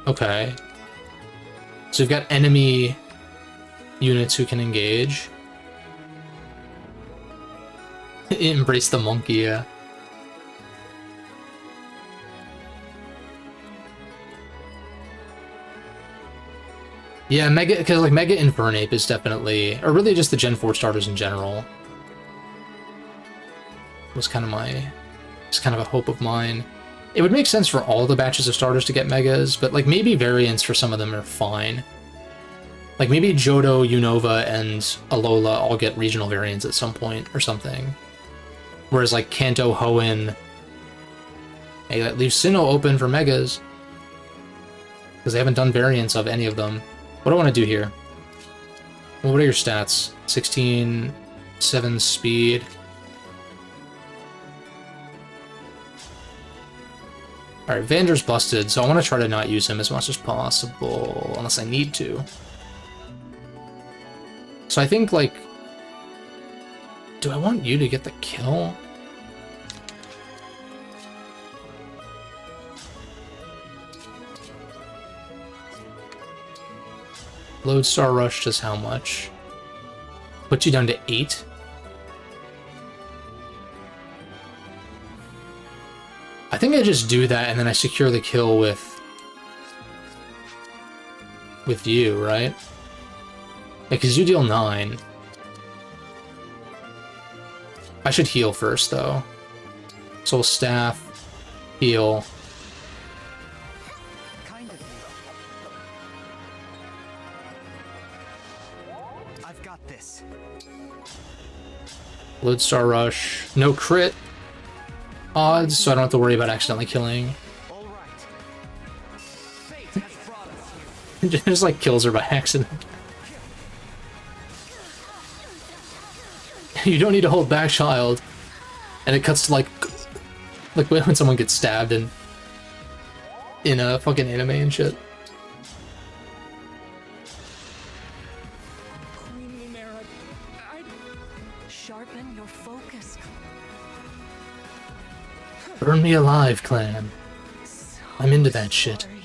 Okay. So you've got enemy units who can engage. Embrace the monkey, yeah. Yeah, Mega, because like Mega Infernape is definitely, or really just the Gen 4 starters in general, was kind of it's kind of a hope of mine. It would make sense for all the batches of starters to get Megas, but like maybe variants for some of them are fine. Like maybe Johto, Unova, and Alola all get regional variants at some point or something. Whereas like Kanto, Hoenn, hey, that leaves Sinnoh open for Megas. Because they haven't done variants of any of them. What do I want to do here? Well, what are your stats? 16, 7 speed. Alright, Vander's busted, so I want to try to not use him as much as possible, unless I need to. So I think, like... Do I want you to get the kill? Lodestar Rush does how much? Put you down to 8? I think I just do that and then I secure the kill with you, right? Because you deal 9. I should heal first, though. Soul Staff, heal. Kind of. I've got this. Lodestar Rush. No crit odds, so I don't have to worry about accidentally killing. All right. Fate has brought us here. Just like kills her by accident. You don't need to hold back, child. And it cuts to like when someone gets stabbed in a fucking anime and shit. Queen Lunera, Sharpen your focus. Burn me alive, clan. I'm into that shit. Sorry.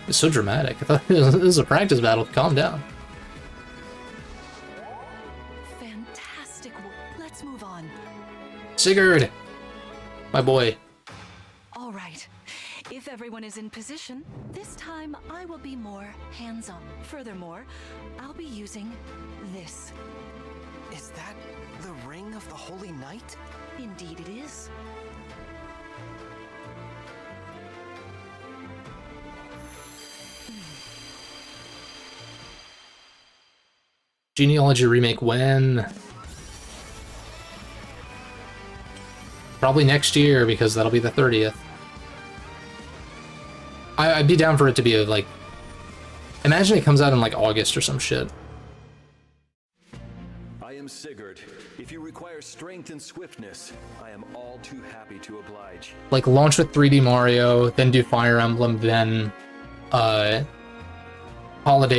It's so dramatic. I thought this was a practice battle. Calm down. Fantastic work. Let's move on. Sigurd! My boy. All right. If everyone is in position, this time I will be more hands-on. Furthermore, I'll be using this. Is that the ring of the Holy Knight? Indeed it is. Genealogy remake when? Probably next year, because that'll be the 30th. I'd be down for it to be like... Imagine it comes out in like August or some shit. I am Sigurd. If you require strength and swiftness, I am all too happy to oblige. Like launch with 3D Mario, then do Fire Emblem, then Holiday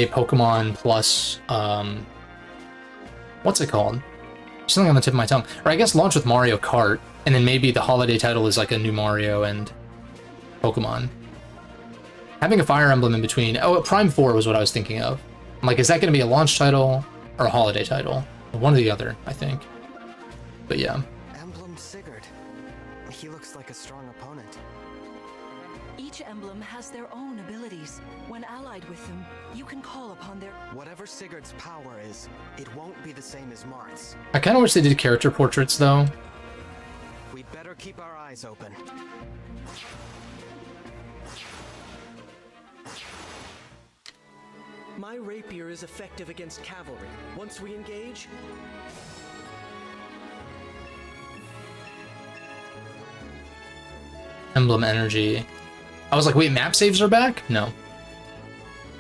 Pokemon plus what's it called? Something on the tip of my tongue. Or I guess launch with Mario Kart, and then maybe the holiday title is like a new Mario and Pokemon. Having a Fire Emblem in between. Oh, Prime 4 was what I was thinking of. I'm like, is that going to be a launch title or a holiday title? One or the other, I think. But yeah. Emblem Sigurd. He looks like a strong opponent. Each emblem has their own abilities. When allied with them, you can call upon their... Whatever Sigurd's power is, it won't be the same as Marth's. I kind of wish they did character portraits, though. We'd better keep our eyes open. My rapier is effective against cavalry. Once we engage, Emblem energy. I was like, wait, map saves are back? No.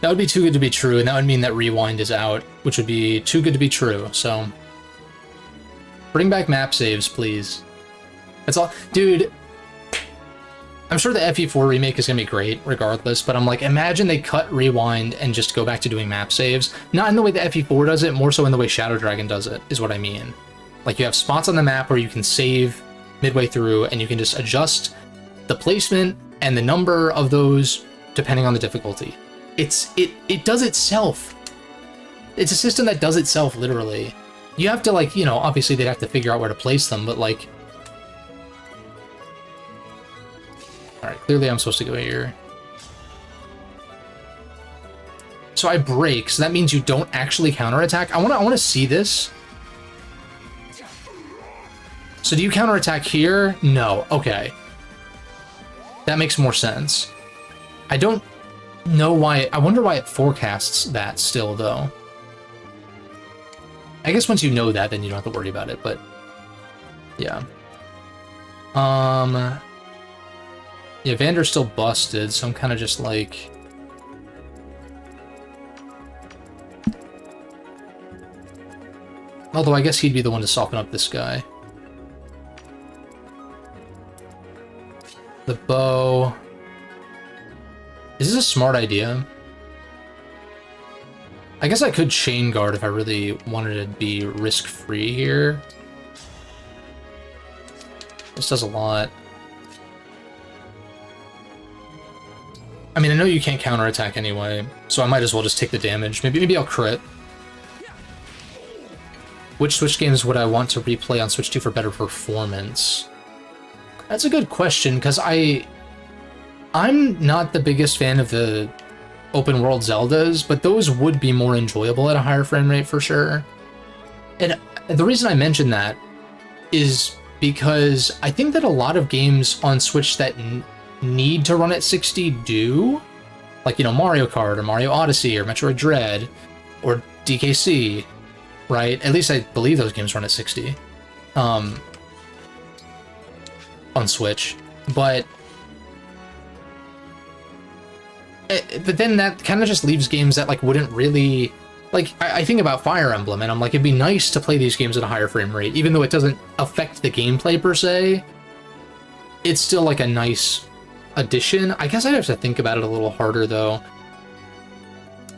That would be too good to be true, and that would mean that rewind is out, which would be too good to be true, so... Bring back map saves, please. That's all. Dude, I'm sure the FE4 remake is going to be great, regardless, but I'm like, imagine they cut rewind and just go back to doing map saves. Not in the way the FE4 does it, more so in the way Shadow Dragon does it, is what I mean. Like, you have spots on the map where you can save midway through, and you can just adjust the placement and the number of those depending on the difficulty. It does itself. It's a system that does itself, literally. You have to, like, you know, obviously they'd have to figure out where to place them, but, like... Alright, clearly I'm supposed to go here. So I break, so that means you don't actually counterattack. I wanna see this. So do you counterattack here? No. Okay. That makes more sense. I don't know why... I wonder why it forecasts that still, though. I guess once you know that, then you don't have to worry about it, but... Yeah. Yeah, Vander's still busted, so I'm kind of just like... Although I guess he'd be the one to soften up this guy. The bow... Is this a smart idea? I guess I could chain guard if I really wanted to be risk-free here. This does a lot. I mean, I know you can't counterattack anyway, so I might as well just take the damage. Maybe I'll crit. Which Switch games would I want to replay on Switch 2 for better performance? That's a good question, because I'm not the biggest fan of the open world Zeldas, but those would be more enjoyable at a higher frame rate for sure. And the reason I mention that is because I think that a lot of games on Switch that need to run at 60 do. Like, you know, Mario Kart or Mario Odyssey or Metroid Dread or DKC, right? At least I believe those games run at 60 on Switch. But then that kind of just leaves games that, like, wouldn't really... Like, I think about Fire Emblem, and I'm like, it'd be nice to play these games at a higher frame rate. Even though it doesn't affect the gameplay per se, it's still, like, a nice addition. I guess I'd have to think about it a little harder, though.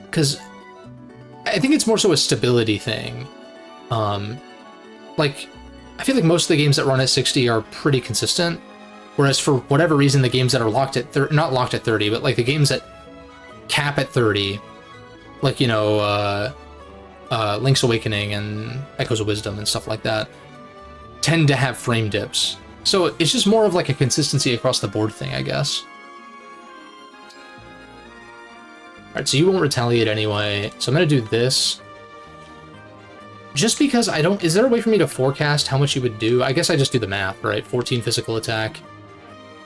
Because I think it's more so a stability thing. Like, I feel like most of the games that run at 60 are pretty consistent. Whereas for whatever reason, the games that are locked at... not locked at 30, but, like, the games that cap at 30... Like, you know, Link's Awakening and Echoes of Wisdom and stuff like that tend to have frame dips. So it's just more of like a consistency across the board thing, I guess. Alright, so you won't retaliate anyway. So I'm going to do this. Just because I don't... Is there a way for me to forecast how much you would do? I guess I just do the math, right? 14 physical attack.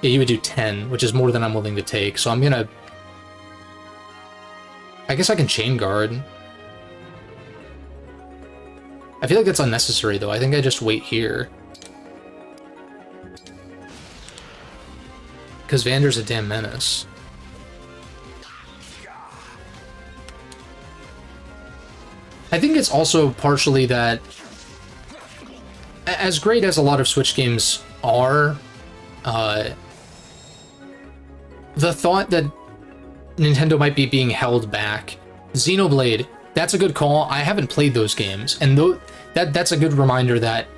Yeah, you would do 10, which is more than I'm willing to take. So I'm going to... I guess I can chain guard. I feel like that's unnecessary, though. I think I just wait here. Because Vander's a damn menace. I think it's also partially that, as great as a lot of Switch games are, the thought that Nintendo might be being held back. Xenoblade, that's a good call. I haven't played those games, and that's a good reminder that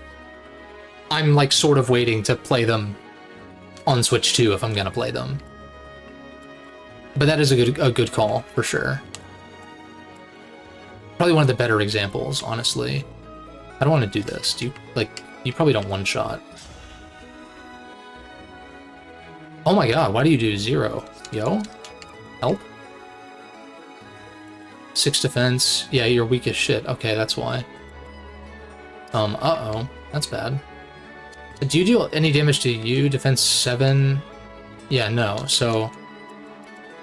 I'm, like, sort of waiting to play them on Switch 2 if I'm gonna play them. But that is a good call, for sure. Probably one of the better examples, honestly. I don't want to do this. You probably don't one-shot. Oh my god, why do you do 0? Yo. Help. 6 defense. Yeah, you're weak as shit. Okay, that's why. Uh-oh. That's bad. Do you deal any damage to you? Defense 7? Yeah, no. So,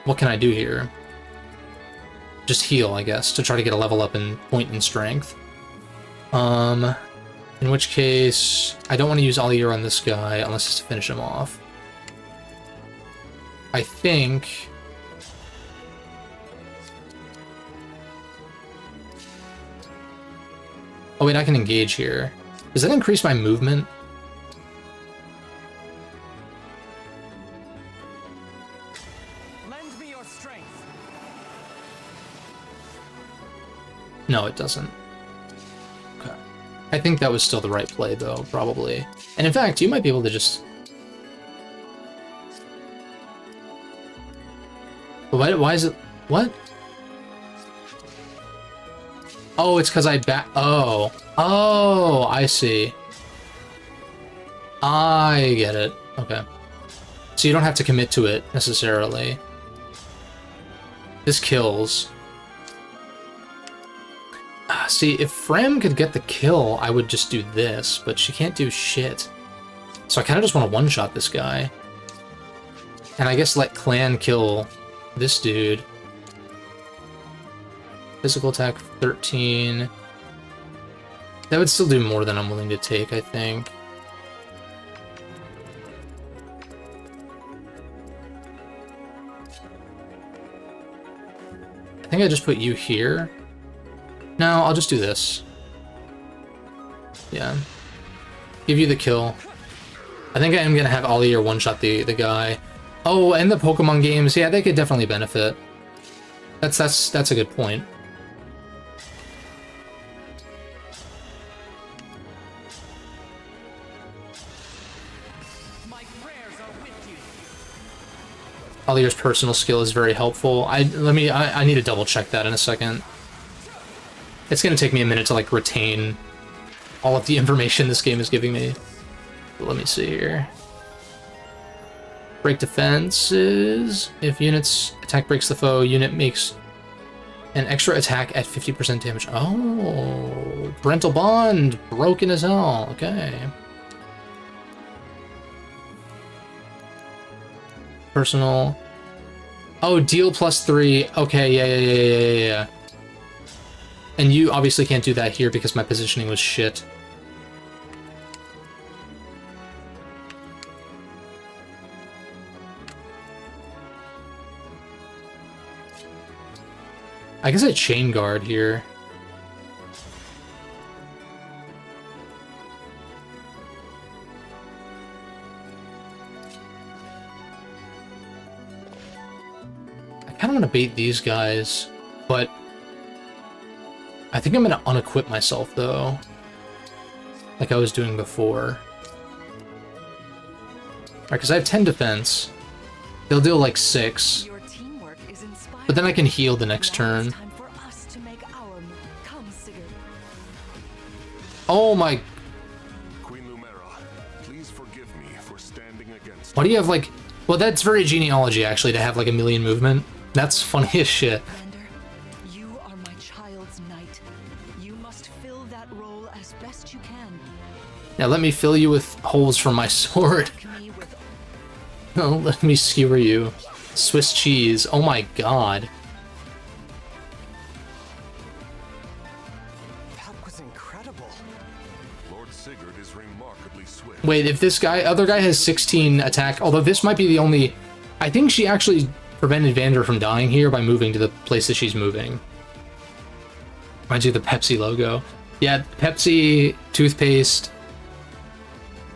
what can I do here? Just heal, I guess, to try to get a level up in point and strength. In which case, I don't want to use all year on this guy unless it's to finish him off. I think... Oh wait, I can engage here. Does that increase my movement? Lend me your strength. No, it doesn't. Okay. I think that was still the right play, though, probably. And in fact, you might be able to just... Why is it... What? Oh, it's because I Oh. Oh, I see. I get it. Okay. So you don't have to commit to it, necessarily. This kills. See, if Frem could get the kill, I would just do this, but she can't do shit. So I kind of just want to one-shot this guy. And I guess let Clan kill this dude. Physical attack 13. That would still do more than I'm willing to take, I think. I think I just put you here. No, I'll just do this. Yeah. Give you the kill. I think I am gonna have Ollie or one-shot the guy. Oh, and the Pokemon games, yeah, they could definitely benefit. That's a good point. Ollier's personal skill is very helpful. I need to double check that in a second. It's gonna take me a minute to like retain all of the information this game is giving me. But let me see here. Break defenses. If units attack breaks the foe, unit makes an extra attack at 50% damage. Oh, parental bond broken as hell. Okay. Personal. Oh, deal +3. Okay, yeah. And you obviously can't do that here because my positioning was shit. I guess I chain guard here. I kind of want to bait these guys, but I think I'm going to unequip myself, though, like I was doing before. Alright, because I have 10 defense. They'll deal like 6. But then I can heal the next turn. Oh my... Queen Lumera, please forgive me for standing against. Why do you have like... Well, that's very genealogy, actually, to have like a million movement. That's funny as shit. You are my child's knight. You must fill that role as best you can. Now let me fill you with holes from my sword. Oh, let me skewer you. Swiss cheese. Oh my god. That was incredible. Lord Sigurd is remarkably swift. Wait, if this other guy has 16 attack, although this might be the only... I think she actually prevented Vander from dying here by moving to the place that she's moving. Reminds you of the Pepsi logo. Yeah, Pepsi, toothpaste.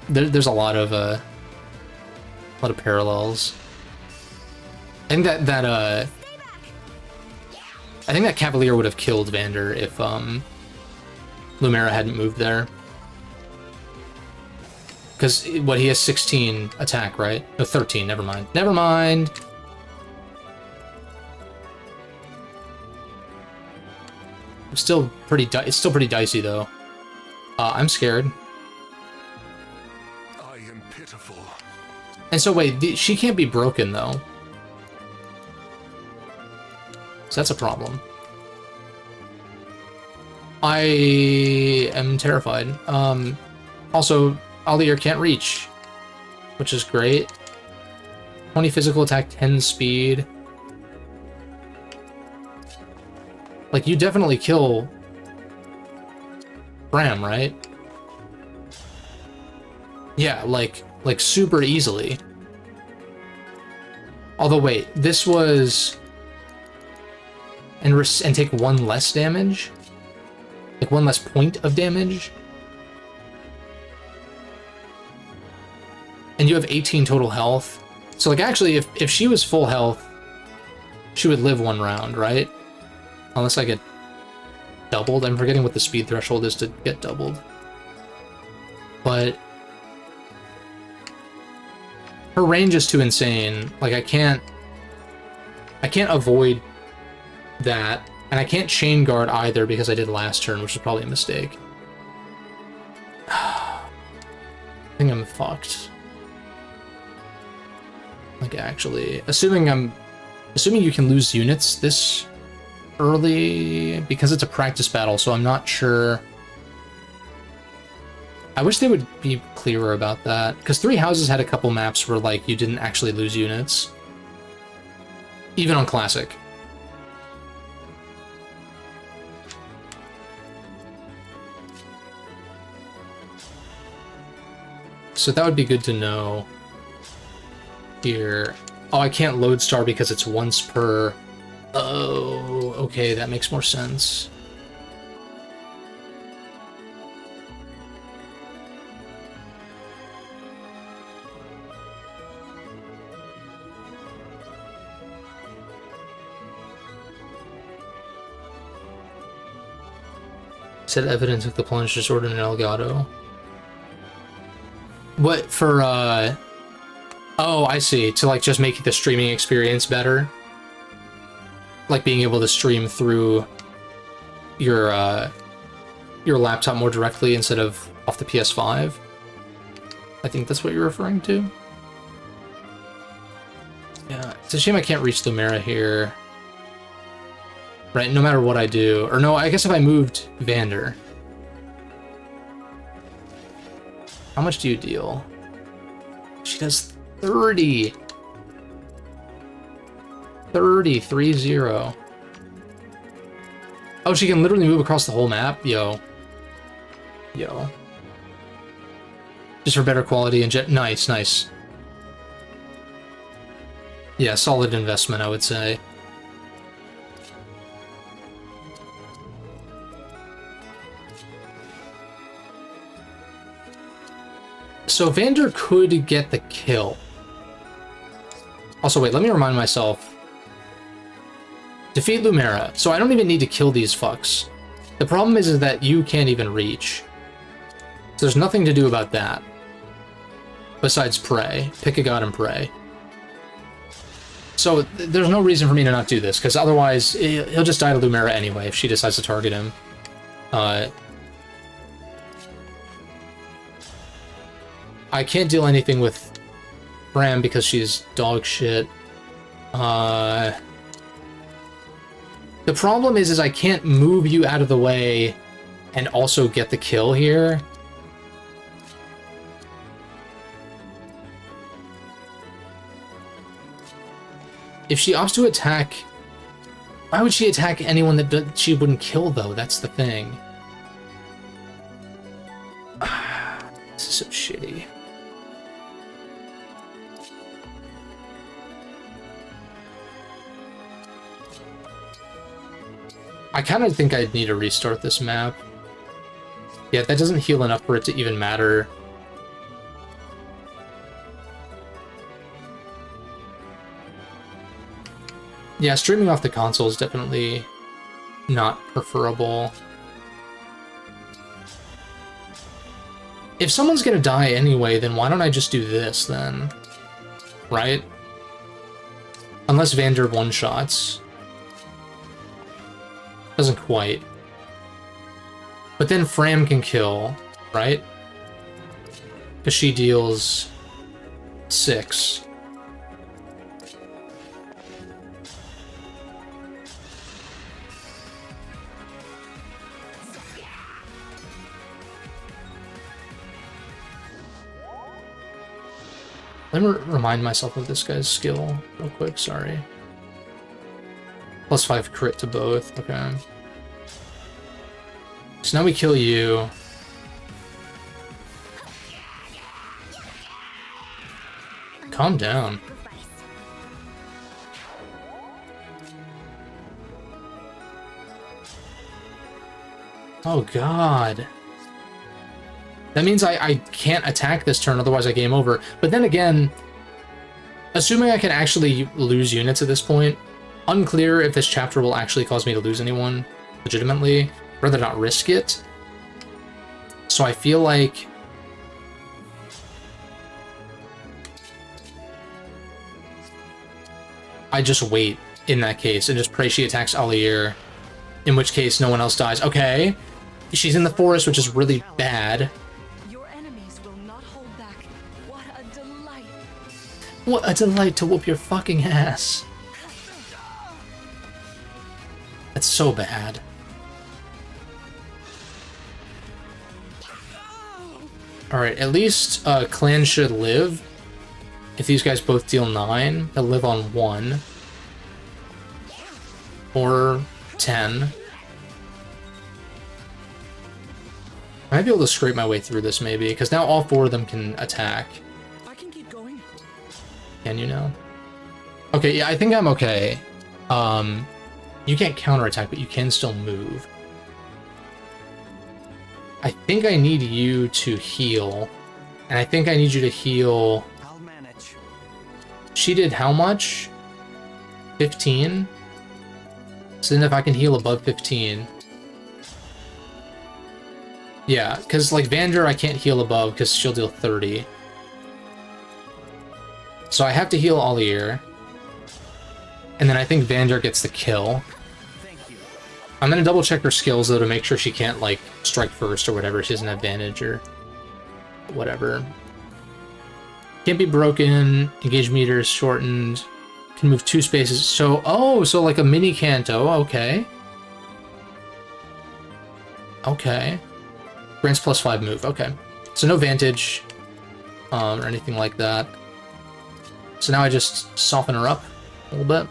There's a lot of parallels. I think that Cavalier would have killed Vander if Lumera hadn't moved there. Because he has 16 attack, right? No, 13. Never mind. Never mind. It's still pretty dicey though. I'm scared. I am pitiful. And so wait, she can't be broken though. So that's a problem. I am terrified. Also, Aldir can't reach, which is great. 20 physical attack, 10 speed. Like, you definitely kill Bram, right? Yeah, like super easily. Although, wait, this was... And take 1 less damage? Like, 1 less point of damage? And you have 18 total health. So, like, actually, if she was full health, she would live 1 round, right? Unless I get doubled. I'm forgetting what the speed threshold is to get doubled. But... her range is too insane. Like, I can't avoid that, and I can't chain guard either because I did last turn, which is probably a mistake. I think I'm fucked. Like, actually, assuming you can lose units this early, because it's a practice battle, so I'm not sure. I wish they would be clearer about that, because 3 Houses had a couple maps where, like, you didn't actually lose units. Even on Classic. So that would be good to know here. Oh, I can't lodestar because it's once per... Oh, okay, that makes more sense. Said evidence of the plunge disorder in Elgato. What, for, oh, I see. To, like, just make the streaming experience better? Like, being able to stream through your laptop more directly instead of off the PS5? I think that's what you're referring to? Yeah, it's a shame I can't reach Lumera here. Right, no matter what I do. Or no, I guess if I moved Vander. How much do you deal? She does 30. 30. Oh, she can literally move across the whole map? Yo. Just for better quality and nice. Yeah, solid investment, I would say. So Vander could get the kill. Also, wait, let me remind myself. Defeat Lumera. So I don't even need to kill these fucks. The problem is that you can't even reach. So there's nothing to do about that. Besides pray. Pick a god and pray. So there's no reason for me to not do this, because otherwise he'll just die to Lumera anyway if she decides to target him. I can't deal anything with Bram because she's dog shit. The problem is I can't move you out of the way and also get the kill here. If she opts to attack... Why would she attack anyone that she wouldn't kill, though? That's the thing. This is so shitty. I kind of think I'd need to restart this map. Yeah, that doesn't heal enough for it to even matter. Yeah, streaming off the console is definitely not preferable. If someone's gonna die anyway, then why don't I just do this, then? Right? Unless Vander one-shots. Doesn't quite. But then Fram can kill, right? Because she deals 6. Let me remind myself of this guy's skill real quick, sorry. +5 crit to both, okay. So now we kill you. Calm down. Oh god. That means I can't attack this turn, otherwise I game over. But then again, assuming I can actually lose units at this point, unclear if this chapter will actually cause me to lose anyone legitimately. Rather not risk it. So I feel like I just wait in that case and just pray she attacks Allier, in which case no one else dies. Okay. She's in the forest, which is really bad. Your enemies will not hold back. What a delight. What a delight to whoop your fucking ass. That's so bad. Alright, at least Clan should live. If these guys both deal 9, they'll live on 1. Or 10. I might be able to scrape my way through this, maybe, because now all 4 of them can attack. I can keep going. Can you now? Okay, yeah, I think I'm okay. You can't counterattack, but you can still move. I think I need you to heal. And I think I need you to heal... I'll manage. She did how much? 15? So then if I can heal above 15... Yeah, because like Vander I can't heal above because she'll deal 30. So I have to heal Allier. And then I think Vander gets the kill. Thank you. I'm gonna double check her skills though to make sure she can't like strike first or whatever. She doesn't have advantage or whatever. Can't be broken. Engage meter is shortened. Can move 2 spaces. So, oh, so like a mini Kanto. Okay. Okay. Grants +5 move. Okay. So no Vantage or anything like that. So now I just soften her up a little bit.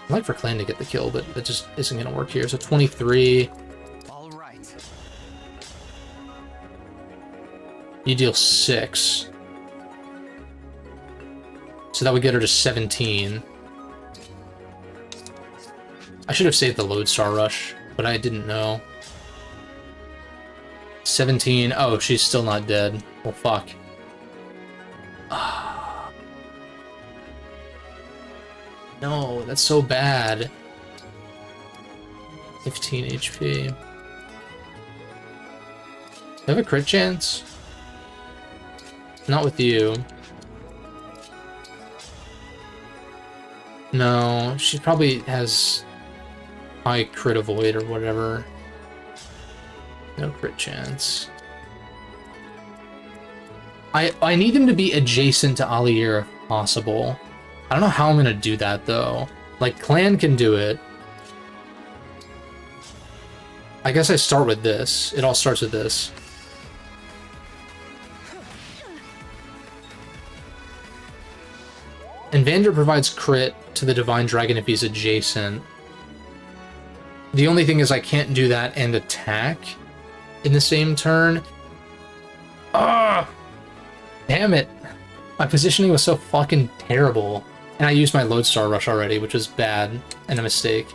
I'd like for Clan to get the kill, but that just isn't going to work here. So 23. All right. You deal 6. So that would get her to 17. I should have saved the Lodestar Rush, but I didn't know. 17. Oh, she's still not dead. Well, fuck. No, that's so bad. 15 HP. Do I have a crit chance? Not with you. No, she probably has high crit avoid or whatever. No crit chance. I need them to be adjacent to Allier if possible. I don't know how I'm gonna do that though. Like, Clan can do it. I guess I start with this. It all starts with this. And Vander provides crit to the Divine Dragon if he's adjacent. The only thing is I can't do that and attack in the same turn. Ah! Damn it. My positioning was so fucking terrible. And I used my Lodestar Rush already, which was bad and a mistake.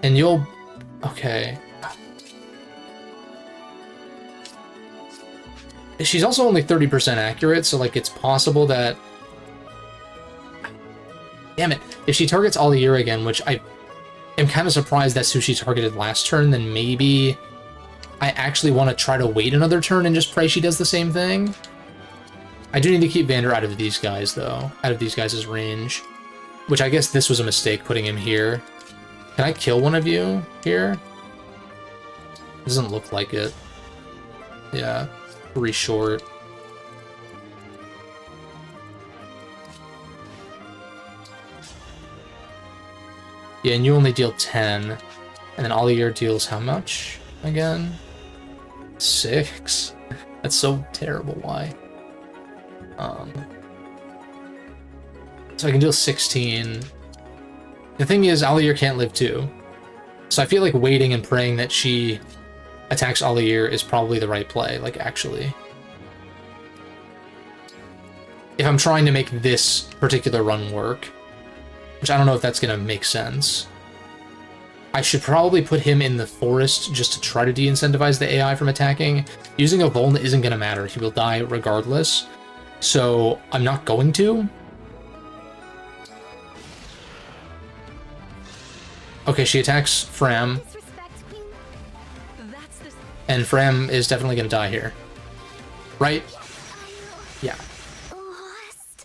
And you'll... Okay. She's also only 30% accurate, so like it's possible that... Damn it. If she targets Allier again, which I am kind of surprised that's who she targeted last turn, then maybe I actually want to try to wait another turn and just pray she does the same thing. I do need to keep Vander out of these guys, though. Out of these guys' range. Which I guess this was a mistake, putting him here. Can I kill one of you here? Doesn't look like it. Yeah. Pretty short. Yeah, and you only deal 10. And then Allier deals how much again? 6? That's so terrible. Why? So I can deal 16. The thing is, Allier can't live too. So I feel like waiting and praying that she attacks Allier is probably the right play, like, actually. If I'm trying to make this particular run work, which I don't know if that's gonna make sense. I should probably put him in the forest just to try to de-incentivize the AI from attacking. Using a Vuln isn't gonna matter, he will die regardless. So I'm not going to. Okay, she attacks Fram, Disrespect, Queen. That's the... and Fram is definitely gonna die here. Right? Yeah. Lost.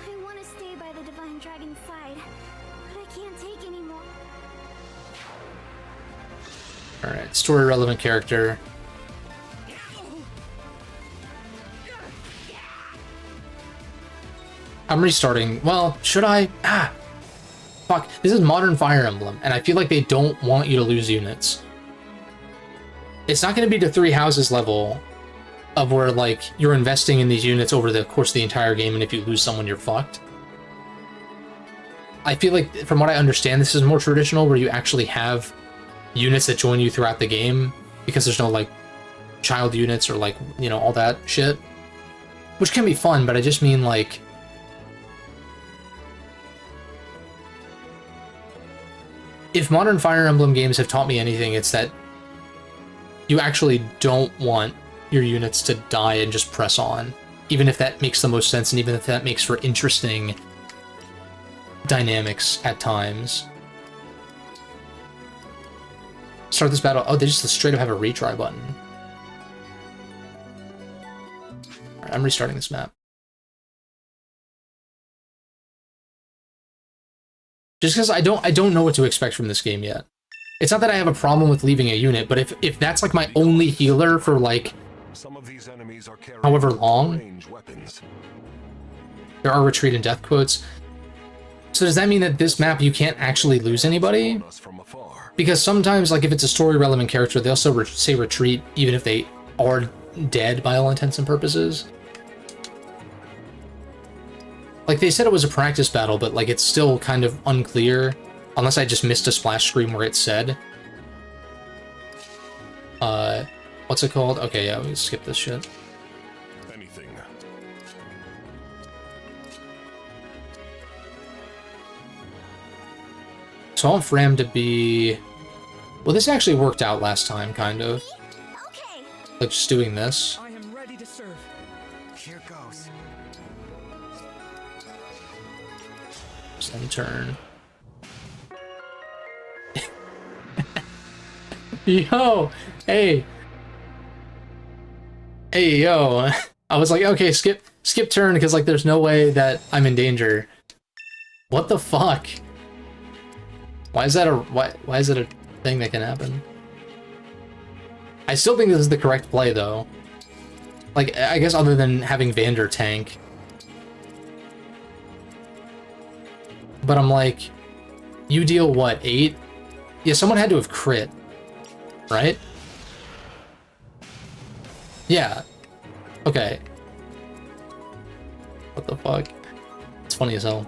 I want to stay by the Divine Dragon's side, but I can't take anymore. Alright, story relevant character. I'm restarting. Well, should I? Ah! Fuck. This is modern Fire Emblem, and I feel like they don't want you to lose units. It's not going to be the 3 houses level of where, like, you're investing in these units over the course of the entire game, and if you lose someone, you're fucked. I feel like, from what I understand, this is more traditional, where you actually have units that join you throughout the game, because there's no, like, child units or, like, you know, all that shit. Which can be fun, but I just mean, like... If modern Fire Emblem games have taught me anything, it's that you actually don't want your units to die and just press on, even if that makes the most sense and even if that makes for interesting dynamics at times. Start this battle. Oh, they just straight up have a retry button. Alright, I'm restarting this map. Just because I don't know what to expect from this game yet. It's not that I have a problem with leaving a unit, but if that's like my only healer for like Some of these enemies are carrying however long, range weapons. there are retreat and death quotes. So does that mean that this map you can't actually lose anybody? Us from afar. Because sometimes, like if it's a story relevant character, they also say retreat even if they are dead by all intents and purposes. Like, they said it was a practice battle, but, like, it's still kind of unclear. Unless I just missed a splash screen where it said. What's it called? Okay, yeah, we skip this shit. Anything. So I want Fram to be... Well, this actually worked out last time, kind of. Okay. Like, just doing this. I am ready to serve. Here goes. Just end turn. Yo! Hey! Hey, yo! I was like, okay, skip turn, because, like, there's no way that I'm in danger. What the fuck? Why is that why is it a thing that can happen? I still think this is the correct play, though. Like, I guess other than having Vander tank. But I'm like, you deal what, 8? Yeah, someone had to have crit, right? Yeah. Okay. What the fuck? It's funny as hell.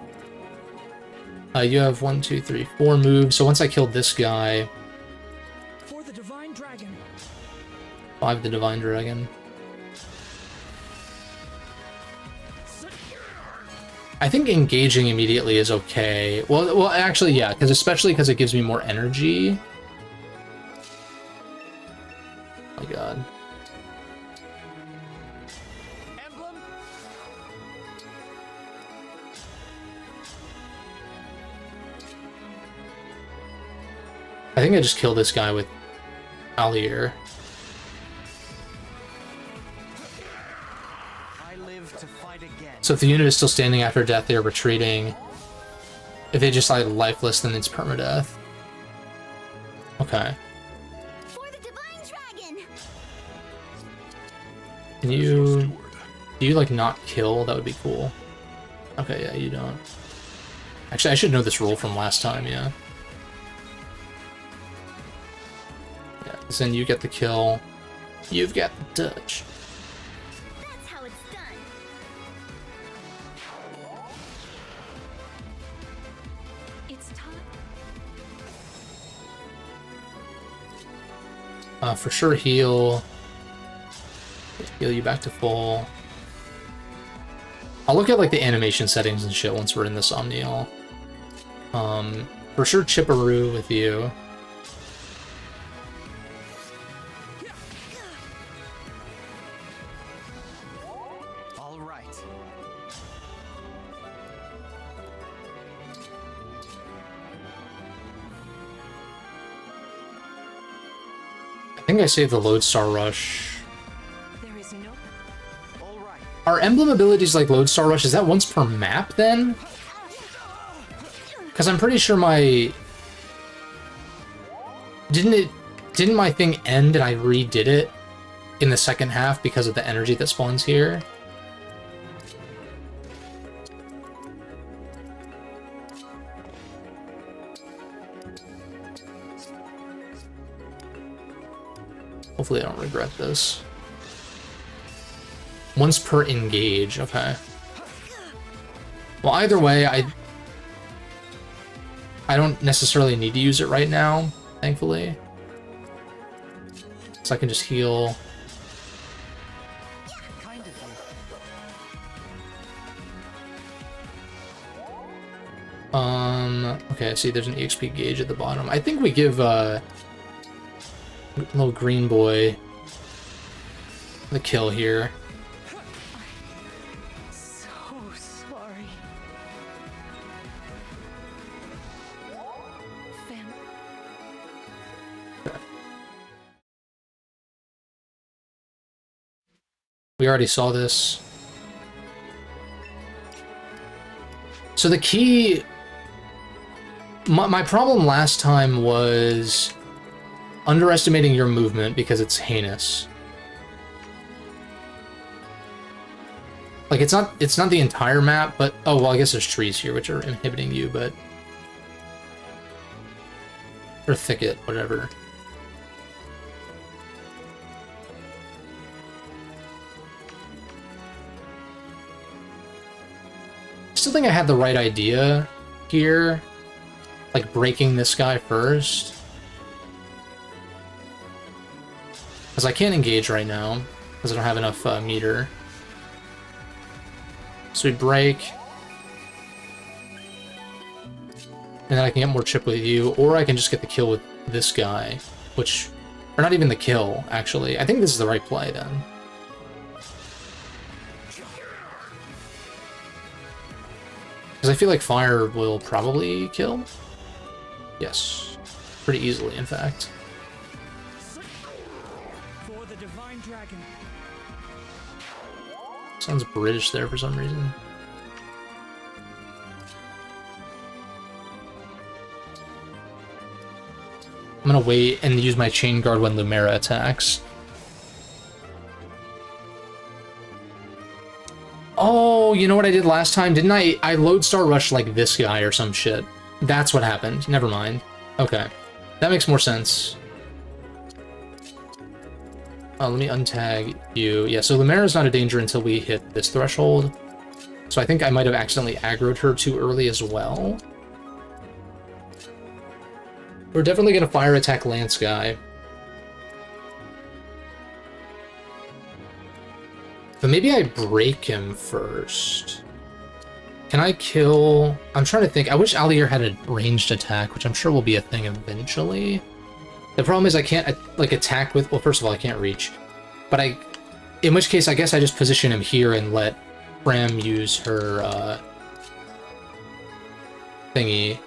You have 1, 2, 3, 4 moves. So once I killed this guy, For the Divine Dragon. 5 the Divine Dragon. I think engaging immediately is okay. Well, actually, yeah, because especially because it gives me more energy. Oh my god. Emblem? I think I just killed this guy with Allier. I live to fight again. So if the unit is still standing after death, they are retreating. If they just lie lifeless, then it's permadeath. Okay. For the Divine Dragon. Can you... Do you, like, not kill? That would be cool. Okay, yeah, you don't. Actually, I should know this rule from last time, yeah. Yeah, then you get the kill. You've got the touch. That's how it's done. It's time. For sure heal. Heal you back to full. I'll look at like the animation settings and shit once we're in this Omnial. For sure Chipperoo with you. All right. I think I saved the Lodestar Rush. There is no. All right. Are emblem abilities like Lodestar Rush, is that once per map then? Because I'm pretty sure my... Didn't my thing end and I redid it in the second half because of the energy that spawns here? Hopefully I don't regret this. Once per engage, okay. Well, either way, I don't necessarily need to use it right now, thankfully. So I can just heal. Kind of you. Okay, see, there's an EXP gauge at the bottom. I think we give, little green boy the kill here. So sorry. Fam. We already saw this. So the key... My problem last time was underestimating your movement because it's heinous. Like, it's not the entire map, but... Oh, well, I guess there's trees here, which are inhibiting you, but... Or thicket, whatever. I still think I had the right idea here. Like, breaking this guy first. Because I can't engage right now, because I don't have enough meter. So we break. And then I can get more chip with you, or I can just get the kill with this guy. Which... Or not even the kill, actually. I think this is the right play, then. Because I feel like fire will probably kill. Yes. Pretty easily, in fact. For the divine dragon. Sounds British there for some reason. I'm gonna wait and use my chain guard when Lumera attacks. Oh, you know what I did last time? Didn't I? I Lodestar Rush like this guy or some shit. That's what happened. Never mind. Okay. That makes more sense. Let me untag you. Yeah, so Lumera's not a danger until we hit this threshold. So I think I might have accidentally aggroed her too early as well. We're definitely gonna fire attack Lance guy. But maybe I break him first. Can I kill... I'm trying to think. I wish Allier had a ranged attack, which I'm sure will be a thing eventually. The problem is I can't, like, attack with... Well, first of all, I can't reach. But I... In which case, I guess I just position him here and let Fram use her, thingy.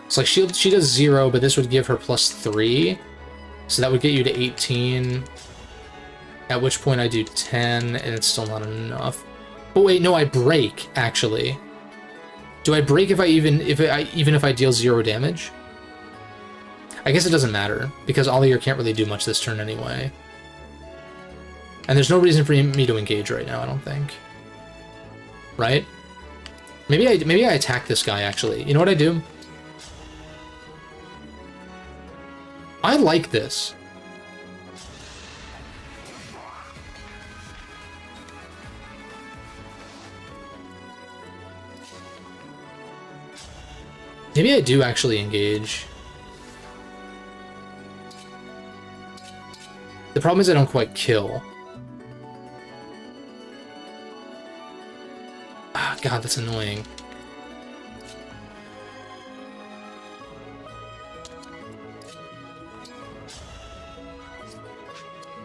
It's like, she does 0, but this would give her +3. So that would get you to 18. At which point I do 10, and it's still not enough. Oh wait, no, I break, actually. Do I break if I even if I deal 0 damage? I guess it doesn't matter, because Allier can't really do much this turn anyway. And there's no reason for me to engage right now, I don't think. Right? Maybe I attack this guy, actually. You know what I do? I like this. Maybe I do actually engage. The problem is I don't quite kill. Ah, God, that's annoying.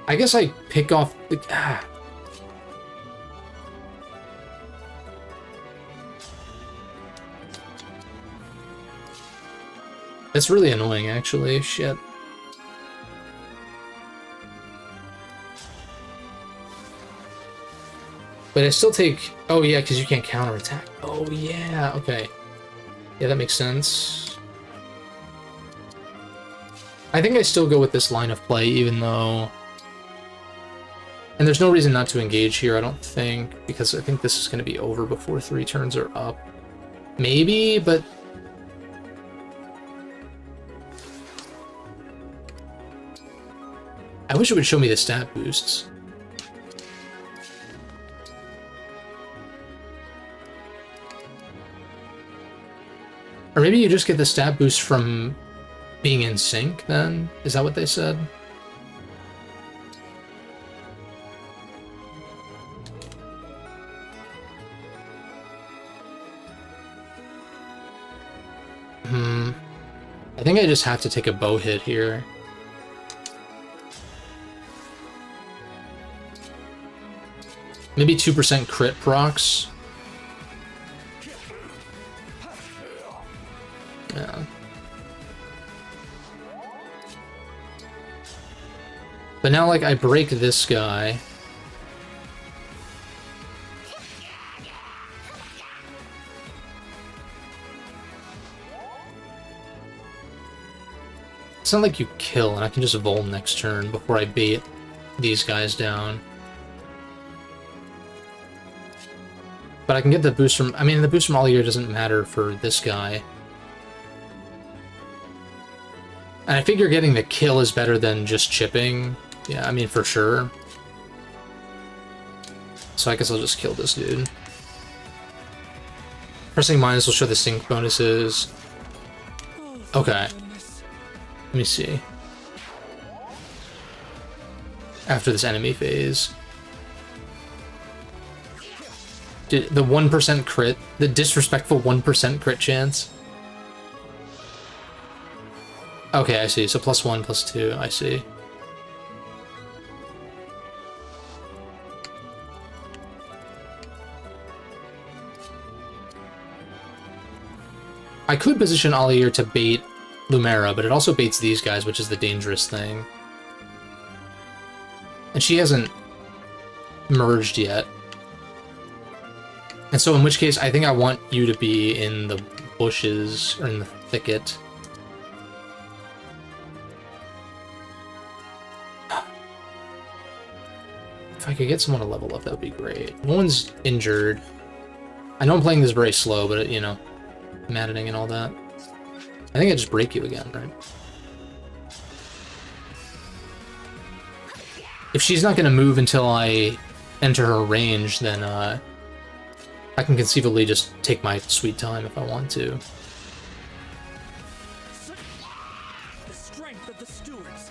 I guess I pick off the... Ah. That's really annoying, actually. Shit. But I still take... Oh, yeah, because you can't counterattack. Oh, yeah. Okay. Yeah, that makes sense. I think I still go with this line of play, even though... And there's no reason not to engage here, I don't think, because I think this is going to be over before 3 turns are up. Maybe, but... I wish it would show me the stat boosts. Or maybe you just get the stat boost from being in sync, then? Is that what they said? I think I just have to take a bow hit here. Maybe 2% crit procs. Yeah. But now, like, I break this guy. It's not like you kill, and I can just Vol next turn before I bait these guys down. But I can get the boost from... I mean, the boost from all year doesn't matter for this guy. And I figure getting the kill is better than just chipping. Yeah, I mean, for sure. So I guess I'll just kill this dude. Pressing minus will show the sync bonuses. Okay. Let me see. After this enemy phase. Did the 1% crit, the disrespectful 1% crit chance. Okay, I see. So +1, +2, I see. I could position Allier to bait Lumera, but it also baits these guys, which is the dangerous thing. And she hasn't merged yet. And so in which case, I think I want you to be in the bushes, or in the thicket. If I could get someone to level up, that would be great. No one's injured. I know I'm playing this very slow, but, you know, maddening and all that. I think I just break you again, right? If she's not going to move until I enter her range, then I can conceivably just take my sweet time if I want to. The strength of the stewards.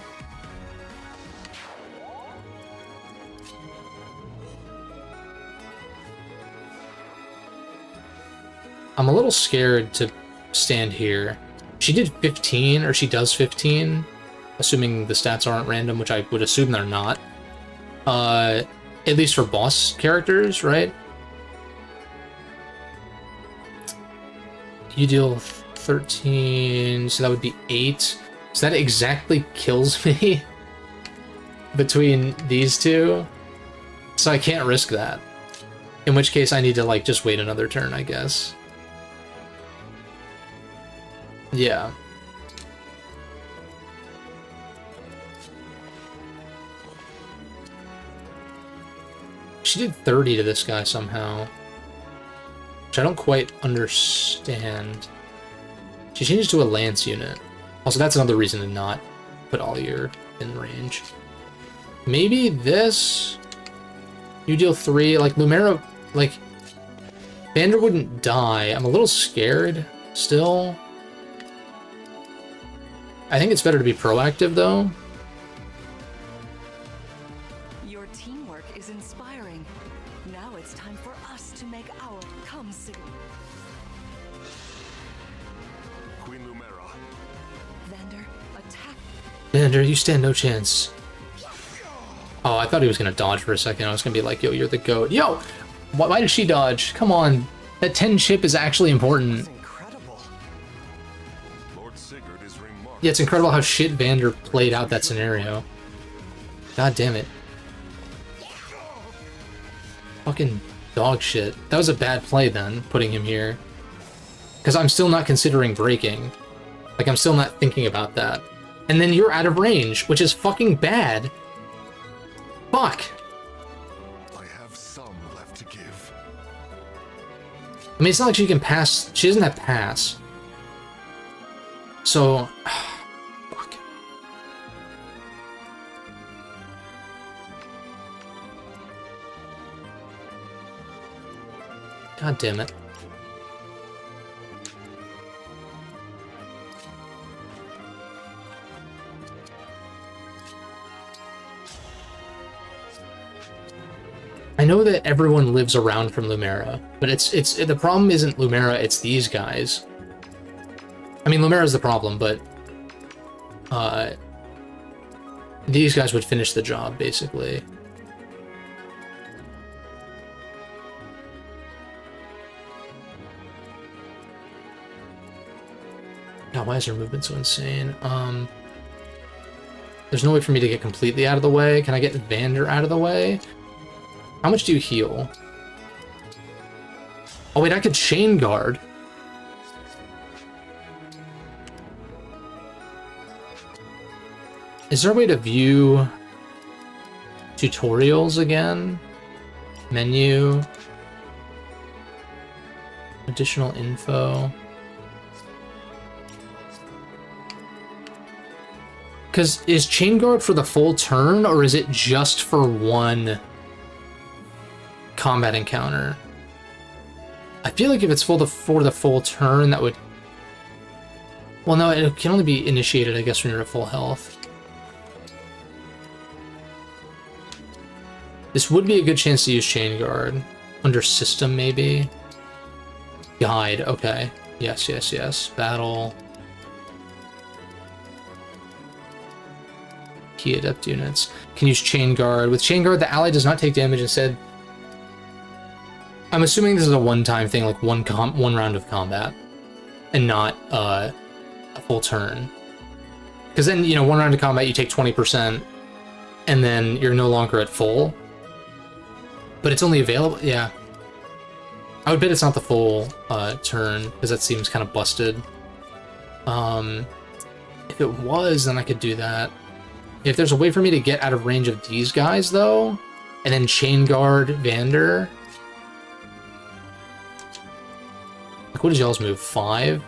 I'm a little scared to stand here. She did 15, or she does 15, assuming the stats aren't random, which I would assume they're not. At least for boss characters, right? You deal 13, so that would be 8. So that exactly kills me between these two. So I can't risk that. In which case I need to, like, just wait another turn, I guess. Yeah. She did 30 to this guy somehow. Which I don't quite understand. She changed to a lance unit. Also, that's another reason to not put Allier in range. Maybe this? You deal 3. Like, Lumera... Like, Vander wouldn't die. I'm a little scared still. I think it's better to be proactive, though. Your teamwork is inspiring. Now it's time for us to make our come see. Queen Lumera. Vander, attack. Vander, you stand no chance. Oh, I thought he was gonna dodge for a second. I was gonna be like, yo, you're the GOAT. Yo! Why did she dodge? Come on. That 10 chip is actually important. It's incredible. Lord Sigurd is remarkable. Yeah, it's incredible how shit Vander played out that scenario. God damn it. Fucking dog shit. That was a bad play then, putting him here. Because I'm still not considering breaking. Like, I'm still not thinking about that. And then you're out of range, which is fucking bad. Fuck! I have some left to give. I mean, it's not like she can pass. She doesn't have pass. So... fuck. God damn it. I know that everyone lives around from Lumera, but it's the problem isn't Lumera, it's these guys. I mean, Lumera's the problem, but these guys would finish the job, basically. God, why is her movement so insane? There's no way for me to get completely out of the way. Can I get Vander out of the way? How much do you heal? Oh wait, I could chain guard. Is there a way to view tutorials again? Menu. Additional info. Because is chain guard for the full turn, or is it just for one combat encounter? I feel like if it's for the full turn, that would... Well, no, it can only be initiated, I guess, when you're at full health. This would be a good chance to use chain guard. Under system, maybe? Guide, okay. Yes, yes, yes. Battle. Key adept units. Can use chain guard. With chain guard, the ally does not take damage. Instead, I'm assuming this is a one-time thing, like one round of combat, and not a full turn. Because then, you know, one round of combat, you take 20%, and then you're no longer at full. But it's only available, yeah. I would bet it's not the full turn, because that seems kind of busted. If it was, then I could do that. If there's a way for me to get out of range of these guys, though, and then chain guard Vander. Like, what is y'all's move? 5?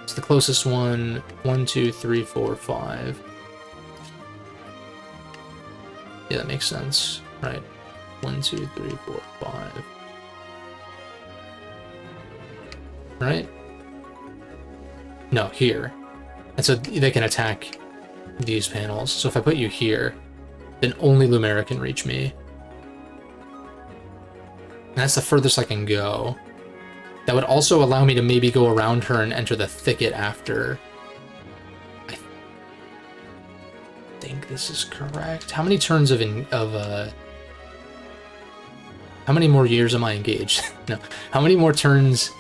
It's the closest one. 1, 2, 3, 4, 5. Yeah, that makes sense. Right. 1, 2, 3, 4, 5. Right? No, here. And so they can attack these panels. So if I put you here, then only Lumera can reach me. And that's the furthest I can go. That would also allow me to maybe go around her and enter the thicket after. I think this is correct. How many turns of how many more years am I engaged? No. How many more turns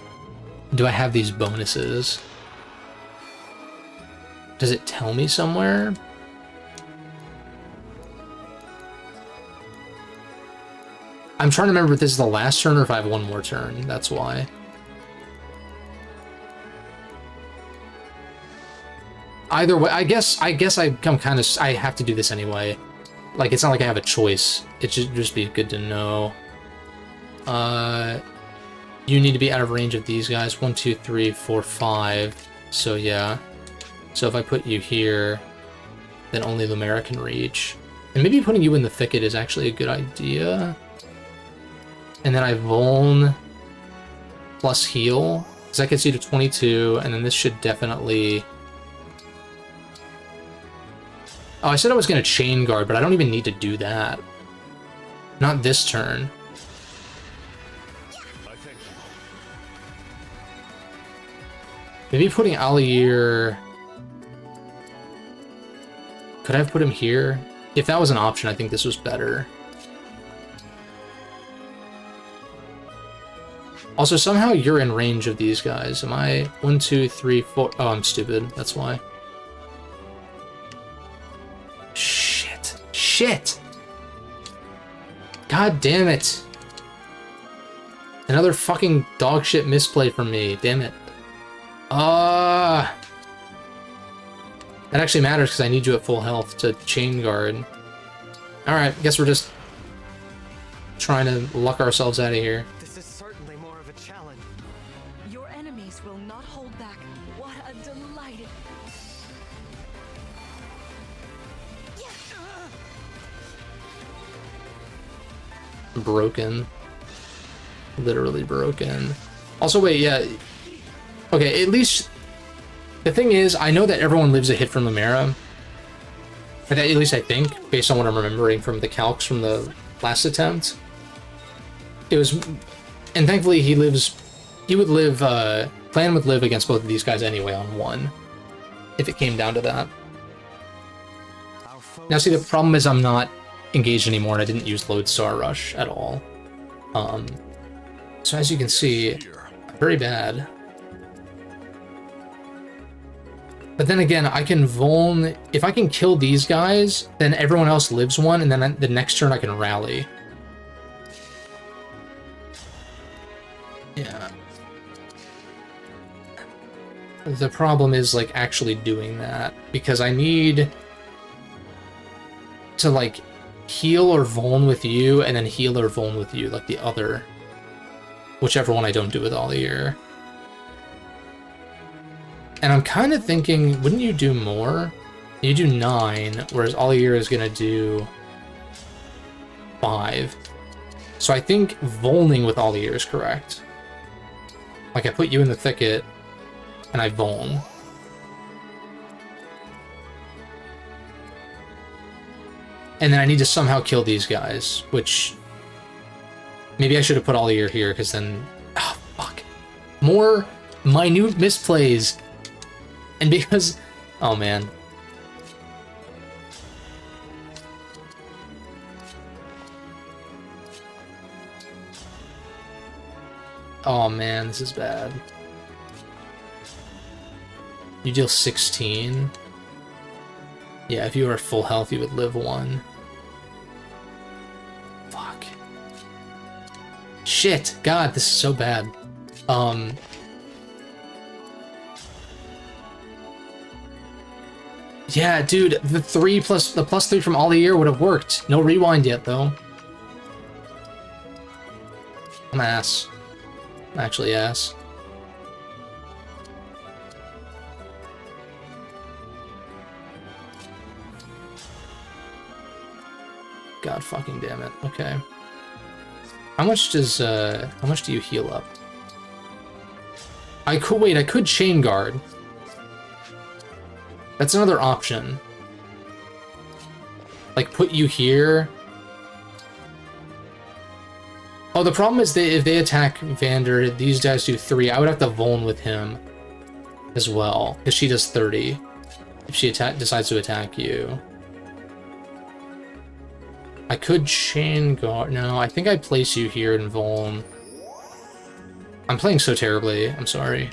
do I have these bonuses? Does it tell me somewhere? I'm trying to remember if this is the last turn or if I have one more turn. That's why. Either way, I guess I'm kind of... I have to do this anyway. Like, it's not like I have a choice. It should just be good to know. You need to be out of range of these guys. 1, 2, 3, 4, 5. So, yeah. So if I put you here, then only Lumera can reach. And maybe putting you in the thicket is actually a good idea. And then I Vuln plus heal. Because that gets you to 22, and then this should definitely Oh, I said I was going to chain guard, but I don't even need to do that. Not this turn. Maybe putting Altair... Could I have put him here? If that was an option, I think this was better. Also, somehow you're in range of these guys. Am I? 1, 2, 3, 4... Oh, I'm stupid. That's why. Shit. Shit! God damn it! Another fucking dog shit misplay from me. Damn it. That actually matters because I need you at full health to chain guard. Alright, guess we're just trying to luck ourselves out of here. This is certainly more of a challenge. Your enemies will not hold back. What a delight! Broken. Literally broken. Also, wait, yeah. Okay, at least... The thing is, I know that everyone lives a hit from Lumera. At least I think, based on what I'm remembering from the calcs from the last attempt. It was... And thankfully he lives... He would live... Clan would live against both of these guys anyway on 1. If it came down to that. Now see, the problem is I'm not engaged anymore and I didn't use Lodestar Rush at all. So as you can see, I'm very bad. But then again, I can Vuln... If I can kill these guys, then everyone else lives 1, and then the next turn I can rally. Yeah. The problem is, like, actually doing that. Because I need to, like, heal or Vuln with you, and then heal or Vuln with you, like the other. Whichever one I don't do with Altair. And I'm kind of thinking, wouldn't you do more? You do 9, whereas Altair is going to do 5. So I think Vulning with Altair is correct. Like, I put you in the thicket, and I Vuln. And then I need to somehow kill these guys, which... Maybe I should have put Altair here, because then... Oh, fuck. More minute misplays. And because... Oh, man. Oh, man, this is bad. You deal 16. Yeah, if you were at full health, you would live 1. Fuck. Shit! God, this is so bad. Yeah, dude, the +3 from Altair would have worked. No rewind yet, though. I'm ass. I'm actually ass. God fucking damn it. Okay. How much does, how much do you heal up? I could chain guard. That's another option. Like, put you here. Oh, the problem is if they attack Vander, these guys do 3. I would have to Vuln with him as well, because she does 30 if she decides to attack you. I could chain guard. No, I think I place you here in Vuln. I'm playing so terribly. I'm sorry.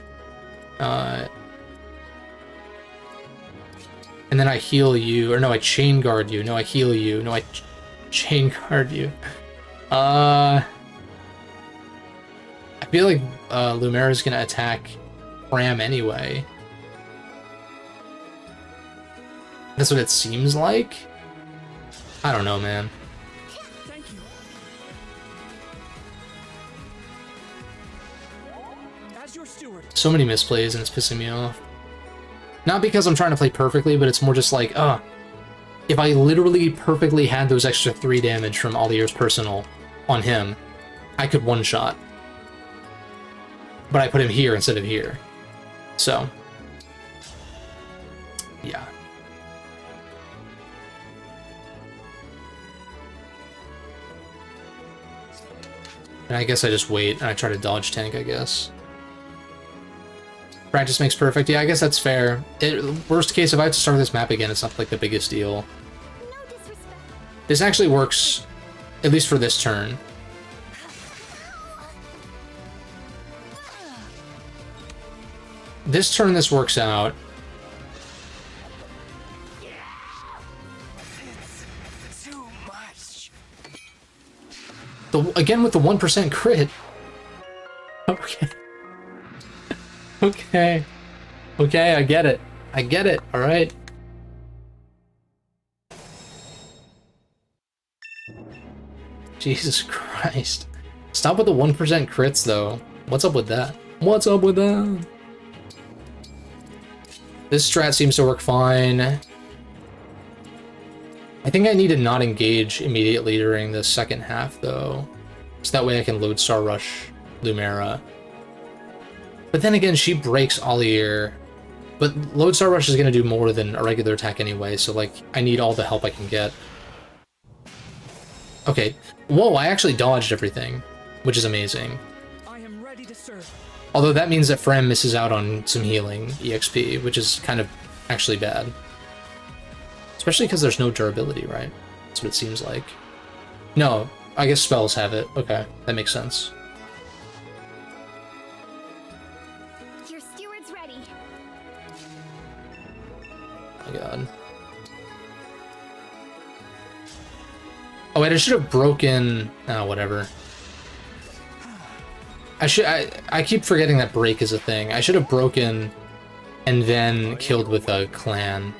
And then I heal you, or no, I chain guard you. No, I heal you. No, I chain guard you. I feel like Lumera's gonna attack Pram anyway. That's what it seems like. I don't know, man. Thank you. As your steward. So many misplays and it's pissing me off. Not because I'm trying to play perfectly, but it's more just like, if I literally perfectly had those extra 3 damage from Altair's personal on him, I could one-shot. But I put him here instead of here. So, yeah. And I guess I just wait and I try to dodge tank, I guess. Practice makes perfect. Yeah, I guess that's fair. Worst case, if I have to start this map again, it's not like the biggest deal. No disrespect. This actually works, at least for this turn. This turn, this works out. Too much. Again with the 1% crit. Okay. Okay. Okay, I get it. I get it, alright. Jesus Christ. Stop with the 1% crits, though. What's up with that? What's up with that? This strat seems to work fine. I think I need to not engage immediately during the second half, though. So that way I can Lodestar Rush Lumera. But then again, she breaks Allier. But Lodestar Rush is going to do more than a regular attack anyway, so like, I need all the help I can get. Okay. Whoa, I actually dodged everything, which is amazing. I am ready to serve. Although that means that Frem misses out on some healing EXP, which is kind of actually bad. Especially because there's no durability, right? That's what it seems like. No, I guess spells have it. Okay, that makes sense. Your steward's ready. Oh my god. Oh wait, I should have broken... Oh, whatever. I keep forgetting that break is a thing. I should have broken and then killed with a clan.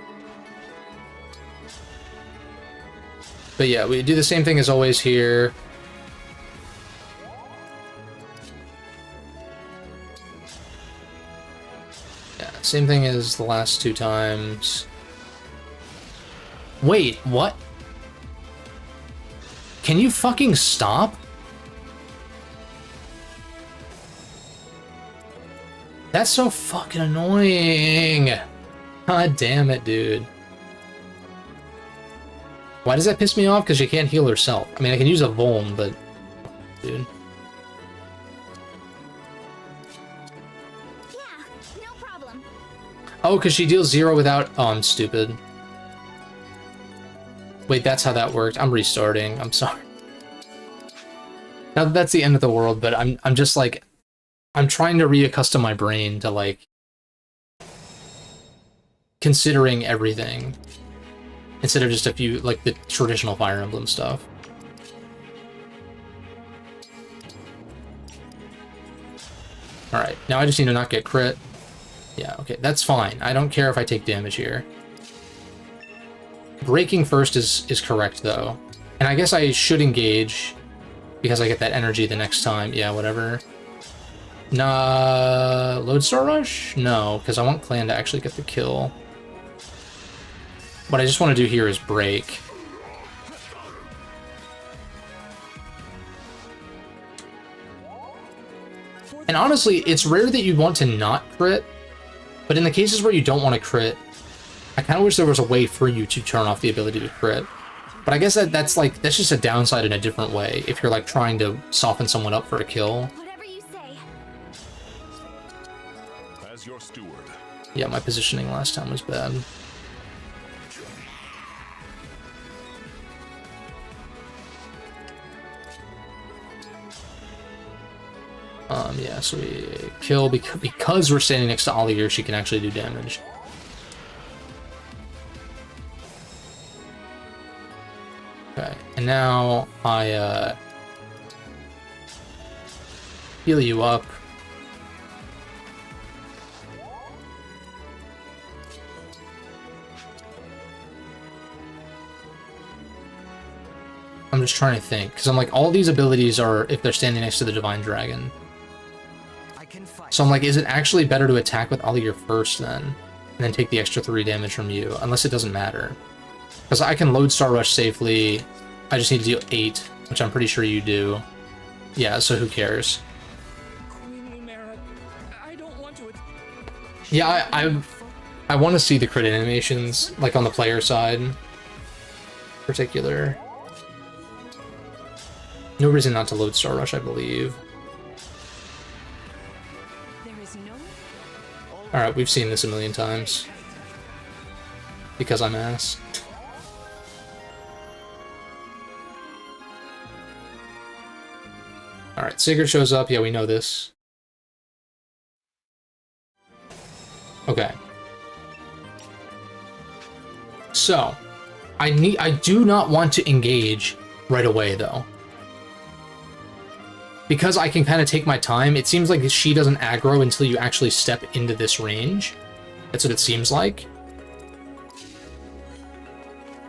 But yeah, we do the same thing as always here. Yeah, same thing as the last two times. Wait, what? Can you fucking stop? That's so fucking annoying. God damn it, dude. Why does that piss me off? Because she can't heal herself. I mean, I can use a Vuln, but... Dude. Yeah, no problem. Oh, because she deals 0 without... Oh, I'm stupid. Wait, that's how that worked. I'm restarting. I'm sorry. Now that's the end of the world, but I'm just like... I'm trying to reaccustom my brain to, like... considering everything. Instead of just a few, like, the traditional Fire Emblem stuff. Alright, now I just need to not get crit. Yeah, okay, that's fine. I don't care if I take damage here. Breaking first is correct, though. And I guess I should engage, because I get that energy the next time. Yeah, whatever. Nah, Lodestar Rush? No, because I want Clan to actually get the kill. What I just want to do here is break. And honestly, it's rare that you want to not crit, but in the cases where you don't want to crit, I kind of wish there was a way for you to turn off the ability to crit. But I guess that's just a downside in a different way, if you're like trying to soften someone up for a kill. Whatever you say. As your steward. Yeah, my positioning last time was bad. Yeah, so we kill because we're standing next to Allier, she can actually do damage. Okay, and now I heal you up. I'm just trying to think, because I'm like, all these abilities are if they're standing next to the Divine Dragon. So I'm like, is it actually better to attack with Allier first then? And then take the extra 3 damage from you, unless it doesn't matter. Because I can Lodestar Rush safely, I just need to deal 8, which I'm pretty sure you do. Yeah, so who cares? Queen Lumera, I don't want to... Yeah, I want to see the crit animations, like on the player side in particular. No reason not to load Star Rush, I believe. There is no Alright, we've seen this a million times. Because I'm ass. Alright, Sigurd shows up. Yeah, we know this. Okay. So, I do not want to engage right away, though. Because I can kind of take my time, it seems like she doesn't aggro until you actually step into this range. That's what it seems like.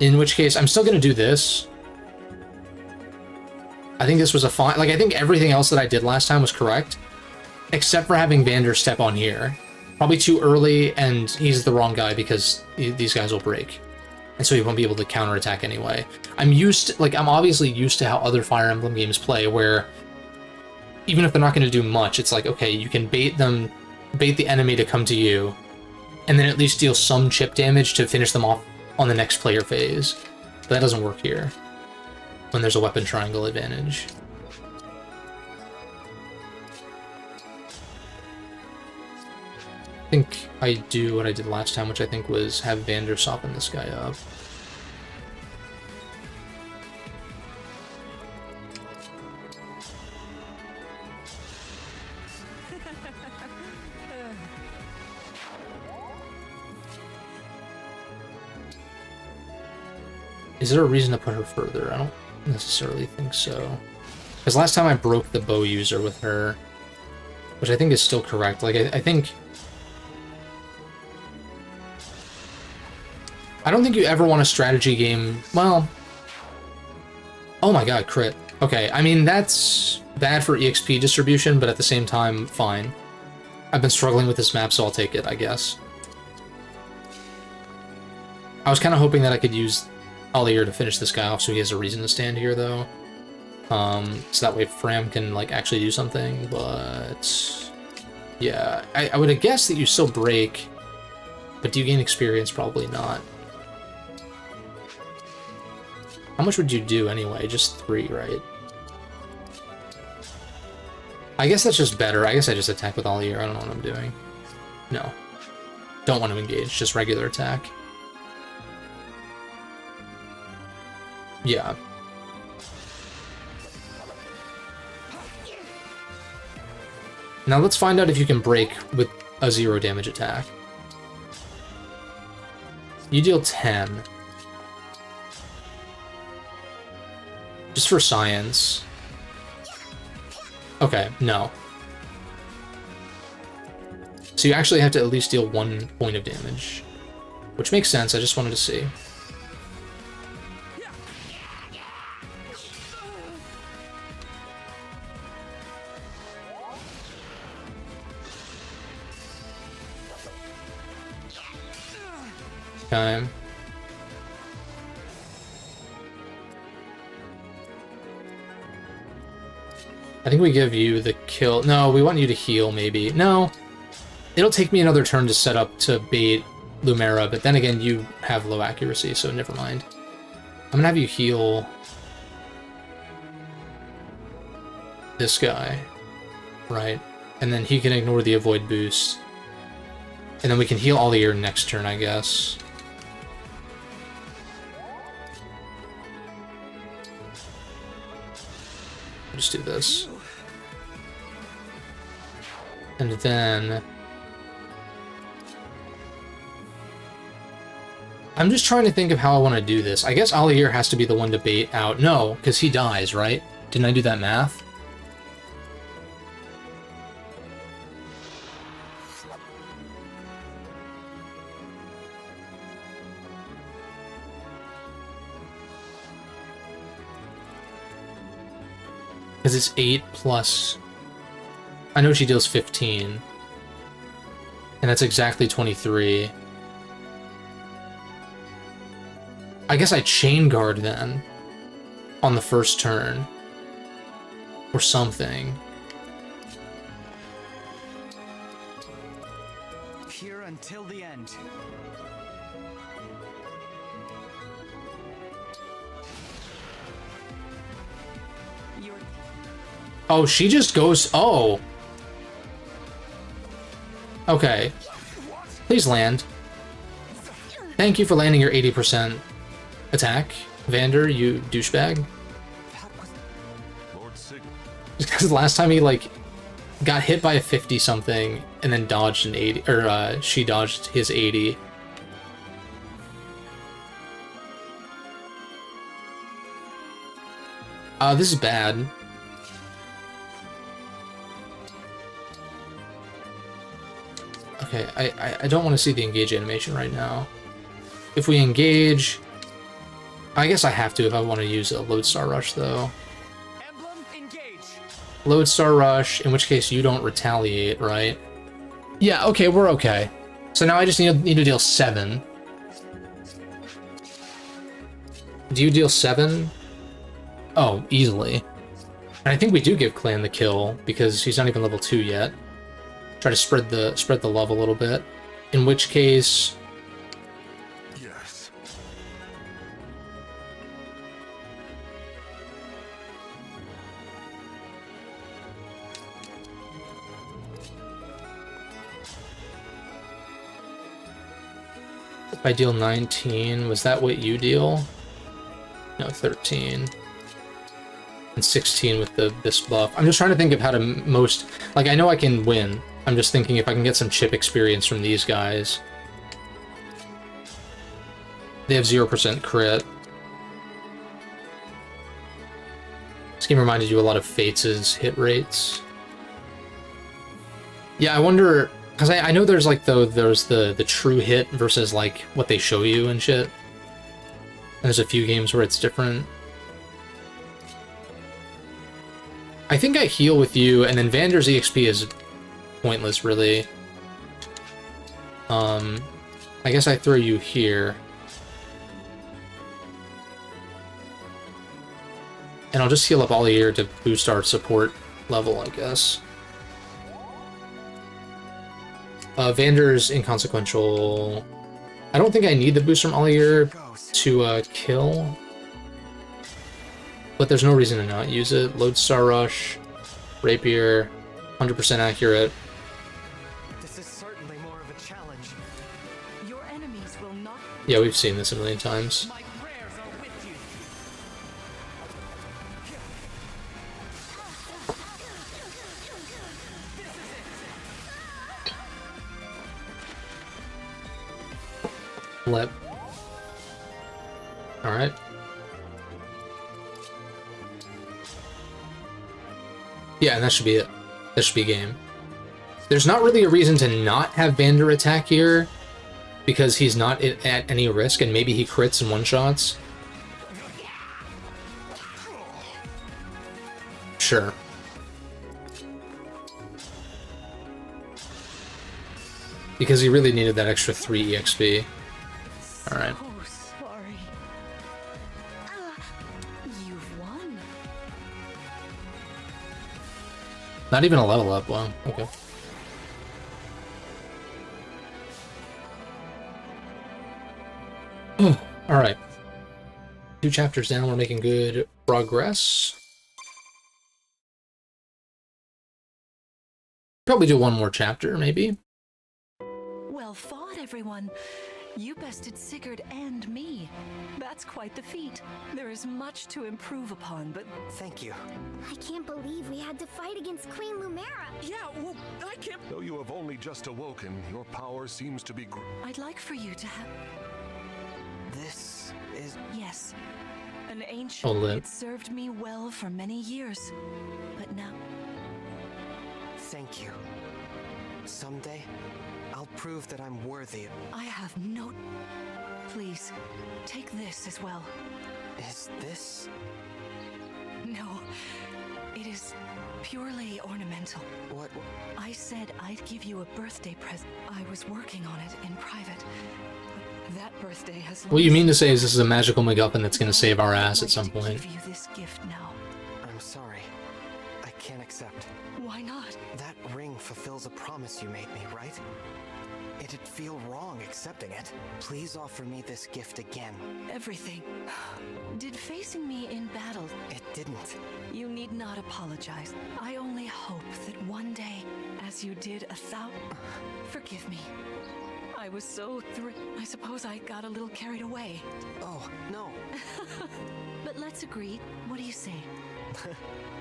In which case, I'm still going to do this. I think this was a fine... Like, I think everything else that I did last time was correct. Except for having Vander step on here. Probably too early, and he's the wrong guy because these guys will break. And so he won't be able to counterattack anyway. I'm obviously used to how other Fire Emblem games play, where even if they're not going to do much, it's like, okay, you can bait the enemy to come to you, and then at least deal some chip damage to finish them off on the next player phase. But that doesn't work here, when there's a weapon triangle advantage. I think I do what I did last time, which I think was have Vander soften this guy up. Is there a reason to put her further? I don't necessarily think so. Because last time I broke the bow user with her, which I think is still correct. Like, I think... I don't think you ever want a strategy game... Well... Oh my god, crit. Okay, I mean, that's bad for EXP distribution, but at the same time, fine. I've been struggling with this map, so I'll take it, I guess. I was kind of hoping that I could use Allier to finish this guy off so he has a reason to stand here, though. So that way Fram can, like, actually do something, but... Yeah, I would have guessed that you still break, but do you gain experience? Probably not. How much would you do anyway? Just 3, right? I guess that's just better. I guess I just attack with Allier. I don't know what I'm doing. No. Don't want to engage, just regular attack. Yeah. Now let's find out if you can break with a 0 damage attack. You deal 10. Just for science. Okay, no. So you actually have to at least deal 1 point of damage. Which makes sense, I just wanted to see. Okay. I think we give you the kill. No, we want you to heal, maybe. No. It'll take me another turn to set up to bait Lumera, but then again, you have low accuracy, so never mind. I'm gonna have you heal this guy, right? And then he can ignore the avoid boost. And then we can heal Allier next turn, I guess. Just do this. And then... I'm just trying to think of how I want to do this. I guess Allier has to be the one to bait out. No, because he dies, right? Didn't I do that math? Because it's 8 plus... I know she deals 15. And that's exactly 23. I guess I chain guard then. On the first turn. Or something. Here until the end. Your Oh, she just goes... Oh. Okay. Please land. Thank you for landing your 80% attack, Vander, you douchebag. Lord Sigurd. Just because last time he, like, got hit by a 50-something and then dodged an 80... Or, she dodged his 80. This is bad. Okay, I don't want to see the engage animation right now. If we engage... I guess I have to if I want to use a Lodestar Rush, though. Emblem, engage. Lodestar Rush, in which case you don't retaliate, right? Yeah, okay, we're okay. So now I just need to deal 7. Do you deal 7? Oh, easily. And I think we do give Clan the kill, because he's not even level 2 yet. Try to spread the love a little bit. In which case... Yes. If I deal 19, was that what you deal? No, 13. And 16 with this buff. I'm just trying to think of how to most... Like, I know I can win. I'm just thinking if I can get some chip experience from these guys. They have 0% crit. This game reminded you a lot of Fates' hit rates. Yeah, I wonder... Because I know there's, like, there's the true hit versus, like, what they show you and shit. And there's a few games where it's different. I think I heal with you, and then Vander's EXP is pointless, really. I guess I throw you here. And I'll just heal up all year to boost our support level, I guess. Vander's inconsequential. I don't think I need the boost from Allier to kill. But there's no reason to not use it. Lodestar Rush, Rapier, 100% accurate. This is certainly more of a challenge. Your enemies will not. Yeah, we've seen this a million times. My prayers are with you. Lip. Alright. Yeah, and that should be it. That should be game. There's not really a reason to not have Vander attack here, because he's not at any risk, and maybe he crits and one-shots. Sure. Because he really needed that extra 3 EXP. Alright. Oh, sorry. You've won. Not even a level up, wow, okay. Alright. 2 chapters down, we're making good progress. Probably do 1 more chapter, maybe. Well fought, everyone. You bested Sigurd and me. That's quite the feat. There is much to improve upon, but Thank you. I can't believe we had to fight against Queen Lumera. Yeah, well, I can't. Though you have only just awoken, your power seems to be I'd like for you to have... This is... Yes, an ancient... Oh, lit. It served me well for many years. But now... Thank you. Someday, I'll prove that I'm worthy. I have no... Please, take this as well. Is this... No, it is purely ornamental. What... I said I'd give you a birthday present. I was working on it in private. That birthday has... What you mean to say is this is a magical MacGuffin that's gonna save our ass I'd at some like to point. give you this gift now. I'm sorry. I can't accept. Why not? That ring fulfills a promise you made me, right? It'd feel wrong accepting it. Please offer me this gift again. Everything. Did facing me in battle... It didn't. You need not apologize. I only hope that one day, as you did 1,000... Forgive me. I was so I suppose I got a little carried away. Oh, no. But let's agree. What do you say?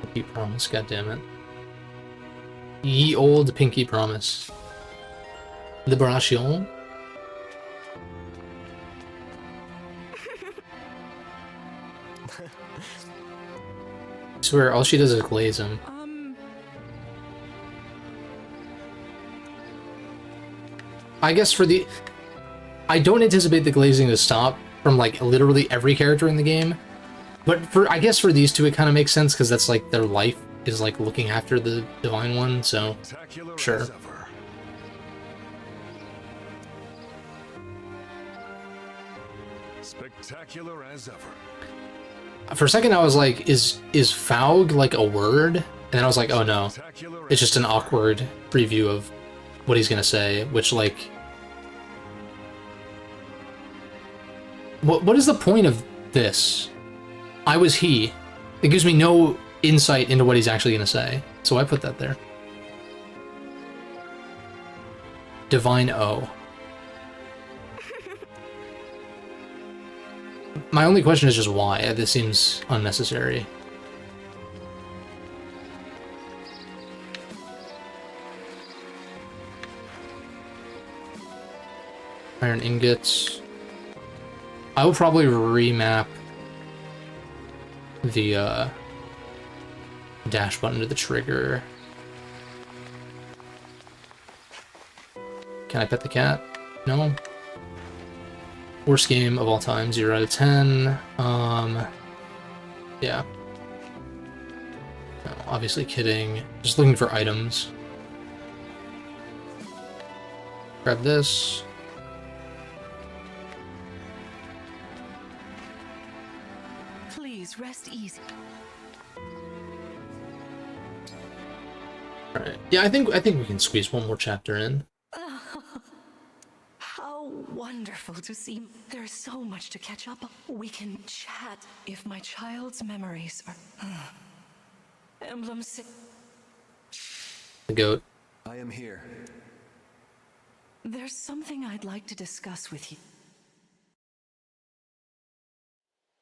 Pinky promise, goddammit. Ye old pinky promise. Liberation? I swear, all she does is glaze him. I guess for the... I don't anticipate the glazing to stop from, like, literally every character in the game. But I guess for these two it kind of makes sense, because that's, like, their life is, like, looking after the Divine One, so... Sure. Spectacular as ever. For a second I was like, is Faug, like, a word? And then I was like, oh no. It's just an awkward preview of what he's gonna say, which, like... What is the point of this? I was he. It gives me no insight into what he's actually gonna say, so I put that there. Divine O. My only question is just why. This seems unnecessary. Iron ingots. I will probably remap the dash button to the trigger. Can I pet the cat? No. Worst game of all time, 0 out of 10. Yeah. No, obviously kidding. Just looking for items. Grab this. Please rest easy. Alright. Yeah, I think we can squeeze one more chapter in. How wonderful to see. There's so much to catch up on. We can chat if my child's memories are... Emblem The goat. I am here. There's something I'd like to discuss with you.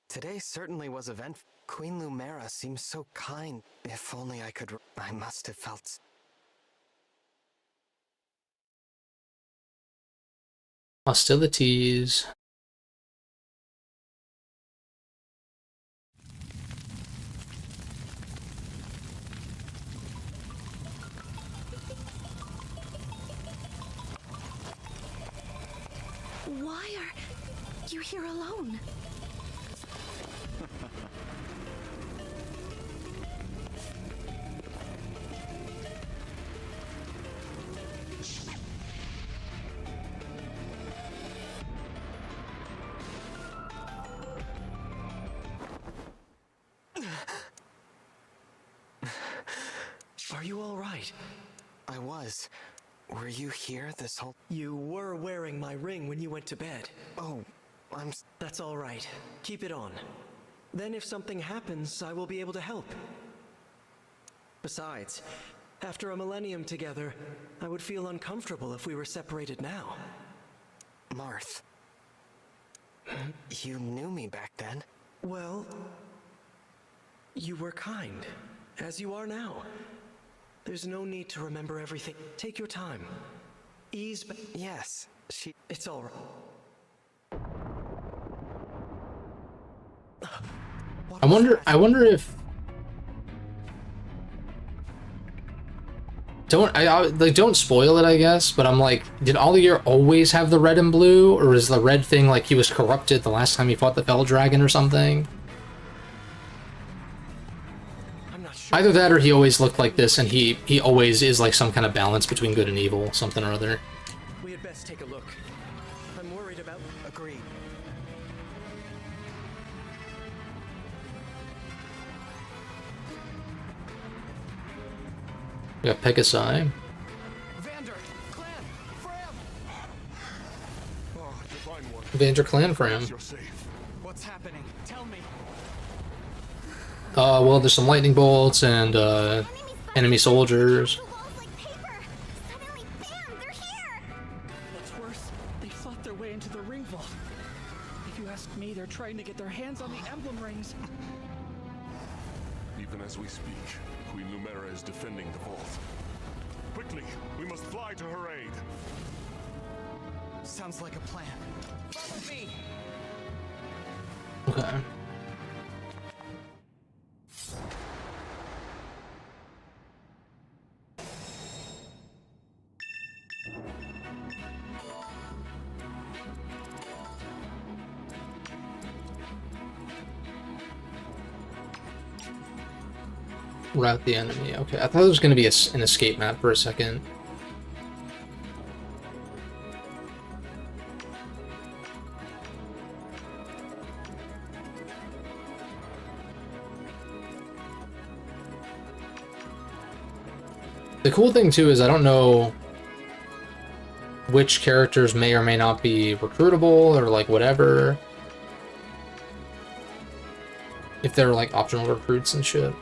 Today certainly was eventful. Queen Lumera seems so kind. If only I could... I must have felt... Hostilities. Why are you here alone? Are you all right? I was. Were you here this whole... You were wearing my ring when you went to bed. Oh, That's all right. Keep it on. Then if something happens, I will be able to help. Besides, after a millennium together, I would feel uncomfortable if we were separated now. Marth. You knew me back then? Well, you were kind, as you are now. There's no need to remember everything. Take your time. Ease back. Yes, It's all right. I wonder if... Don't spoil it, I guess, but I'm like, did Allier always have the red and blue, or is the red thing like he was corrupted the last time he fought the Fell Dragon or something? I'm not sure. Either that or he always looked like this and he always is like some kind of balance between good and evil, something or other. We had best take a look. I'm worried about... agreed. We got Pegasi. Vander, Clan, Fram! Vander Clan for him. You're safe. What's happening? Tell me. Well, there's some lightning bolts and enemy soldiers. The walls like paper. Suddenly, bam, they're here. What's worse, they fought their way into the ring vault. If you ask me, they're trying to get their hands on the emblem rings. Even as we speak, Queen Lumera is defending the vault. Quickly, we must fly to her aid. Sounds like a plan. Follow me. Okay. Route the enemy. Okay, I thought it was going to be an escape map for a second. The cool thing too is I don't know which characters may or may not be recruitable or like whatever. If they're like optional recruits and shit.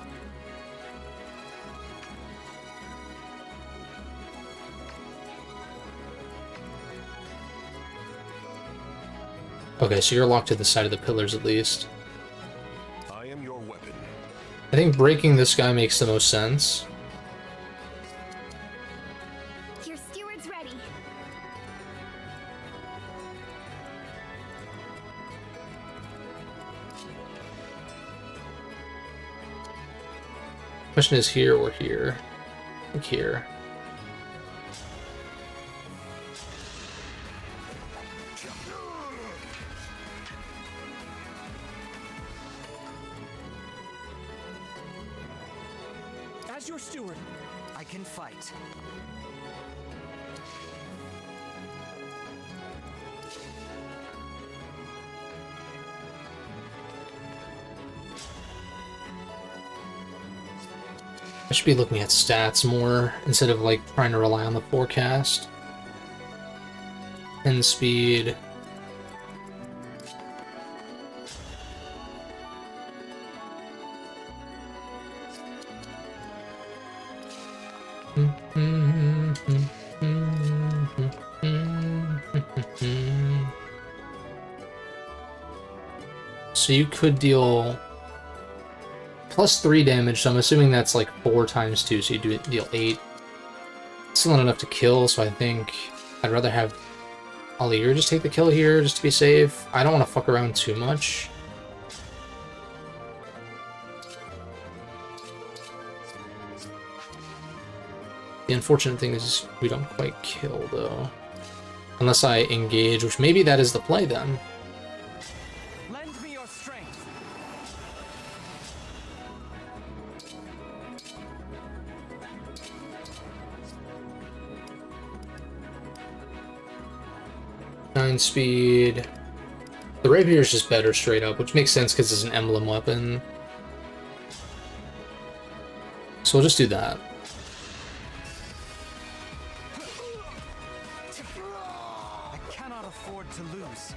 Okay, so you're locked to the side of the pillars at least. I am your weapon. I think breaking this guy makes the most sense. Your steward's ready. Question is here or here? I think here. As your steward, I can fight. I should be looking at stats more instead of like trying to rely on the forecast. And speed. So you could deal +3 damage, so I'm assuming that's like 4 times 2, so you deal 8. Still not enough to kill, so I think I'd rather have Alir just take the kill here, just to be safe. I don't want to fuck around too much. The unfortunate thing is we don't quite kill, though. Unless I engage, which maybe that is the play, then. Lend me your strength. Nine speed. The rapier is just better straight up, which makes sense because it's an emblem weapon. So we'll just do that. I cannot afford to lose.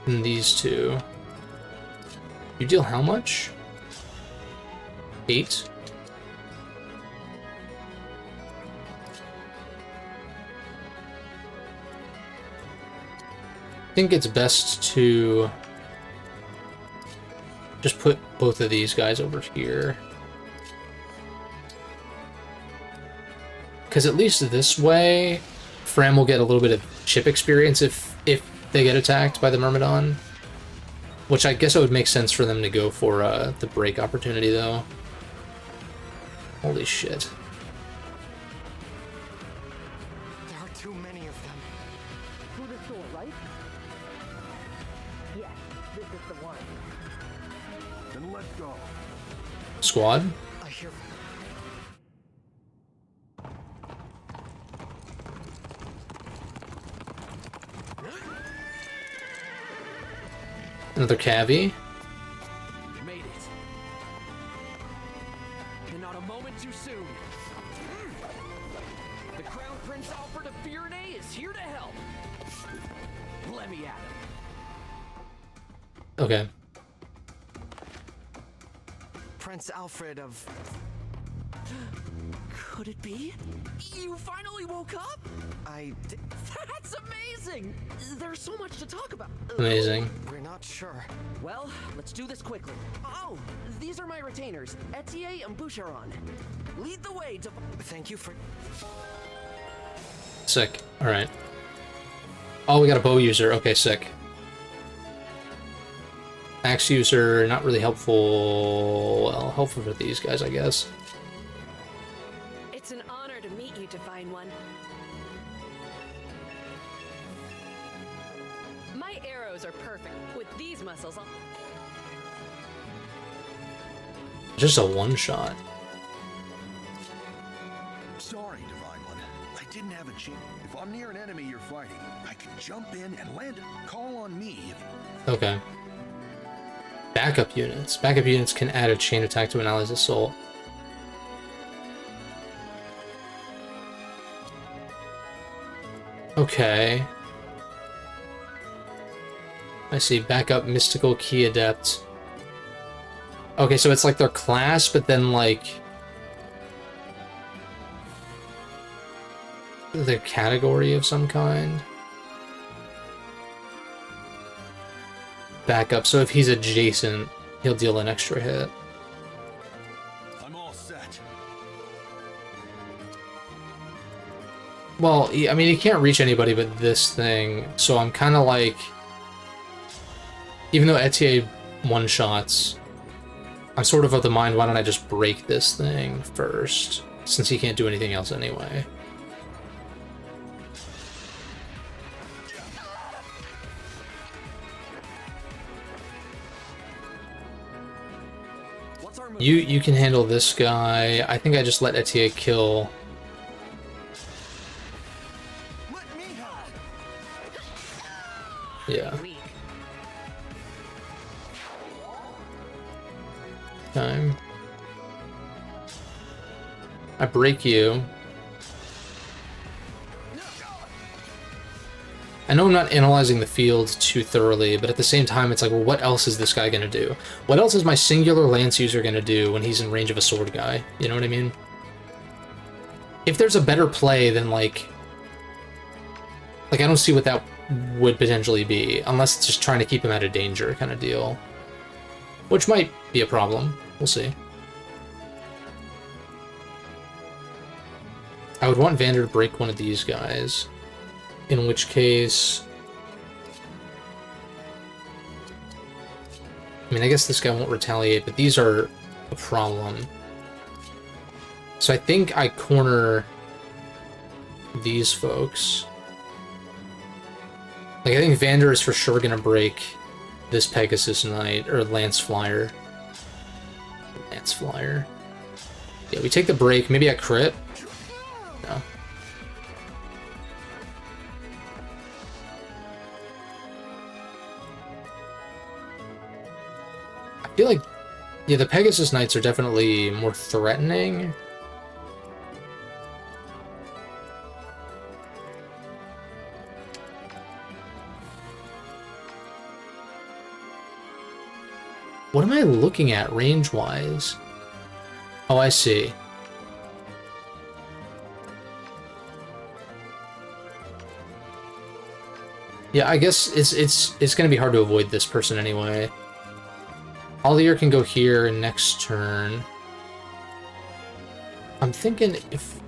And these two. You deal how much? 8? I think it's best to just put both of these guys over here. Because at least this way, Fram will get a little bit of chip experience if they get attacked by the Myrmidon. Which I guess it would make sense for them to go for the break opportunity, though. Holy shit. There are too many of them. Through this door, right? Yes, this is the one. Then let's go. Squad? I hear them. Another Cavi. made it. And not a moment too soon. The Crown Prince Alfred of Firenze is here to help. Let me at him. Okay. Prince Alfred of... Could it be? You finally woke up? That's amazing! There's so much to talk about. Amazing. We're not sure. Well, let's do this quickly. Oh, these are my retainers, Etier and Boucheron. Lead the way to... Thank you for... Sick. Alright. Oh, we got a bow user. Okay, sick. Axe user, not really helpful. Well, helpful for these guys, I guess. It's an honor to meet you, Divine One. My arrows are perfect. With these muscles, I'll... Just a one-shot. Sorry, Divine One. I didn't have a chance. If I'm near an enemy you're fighting, I can jump in and land it. Call on me if... Okay. Backup units. Backup units can add a chain attack to an ally's assault. Okay. I see. Backup mystical key adept. Okay, so it's like their class, but then like the category of some kind. Backup, so if he's adjacent, he'll deal an extra hit. I'm all set. Well, I mean, he can't reach anybody but this thing, so I'm kind of like... Even though Etier one-shots, I'm sort of the mind, why don't I just break this thing first, since he can't do anything else anyway. You can handle this guy. I think I just let Etier kill. Yeah. Time. I break you. I know I'm not analyzing the field too thoroughly, but at the same time, it's like, well, what else is this guy gonna do? What else is my singular lance user gonna do when he's in range of a sword guy? You know what I mean? If there's a better play than, like, I don't see what that would potentially be, unless it's just trying to keep him out of danger kind of deal. Which might be a problem. We'll see. I would want Vander to break one of these guys. In which case... I mean, I guess this guy won't retaliate, but these are a problem. So I think I corner these folks. Like, I think Vander is for sure gonna break this Pegasus Knight, or Lance Flyer. Lance Flyer. Yeah, we take the break. Maybe I crit? No. I feel like, yeah, the Pegasus Knights are definitely more threatening. What am I looking at range-wise? Oh, I see. Yeah, I guess it's gonna be hard to avoid this person anyway. Allier can go here next turn. I'm thinking if...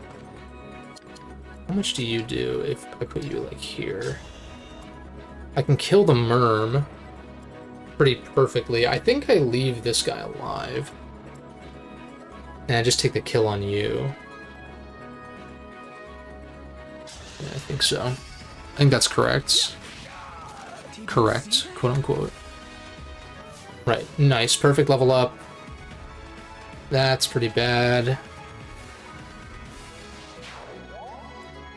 How much do you do if I put you, like, here? I can kill the Merm pretty perfectly. I think I leave this guy alive. And I just take the kill on you. Yeah, I think so. I think that's correct. Correct, quote-unquote. Right, nice. Perfect level up. That's pretty bad.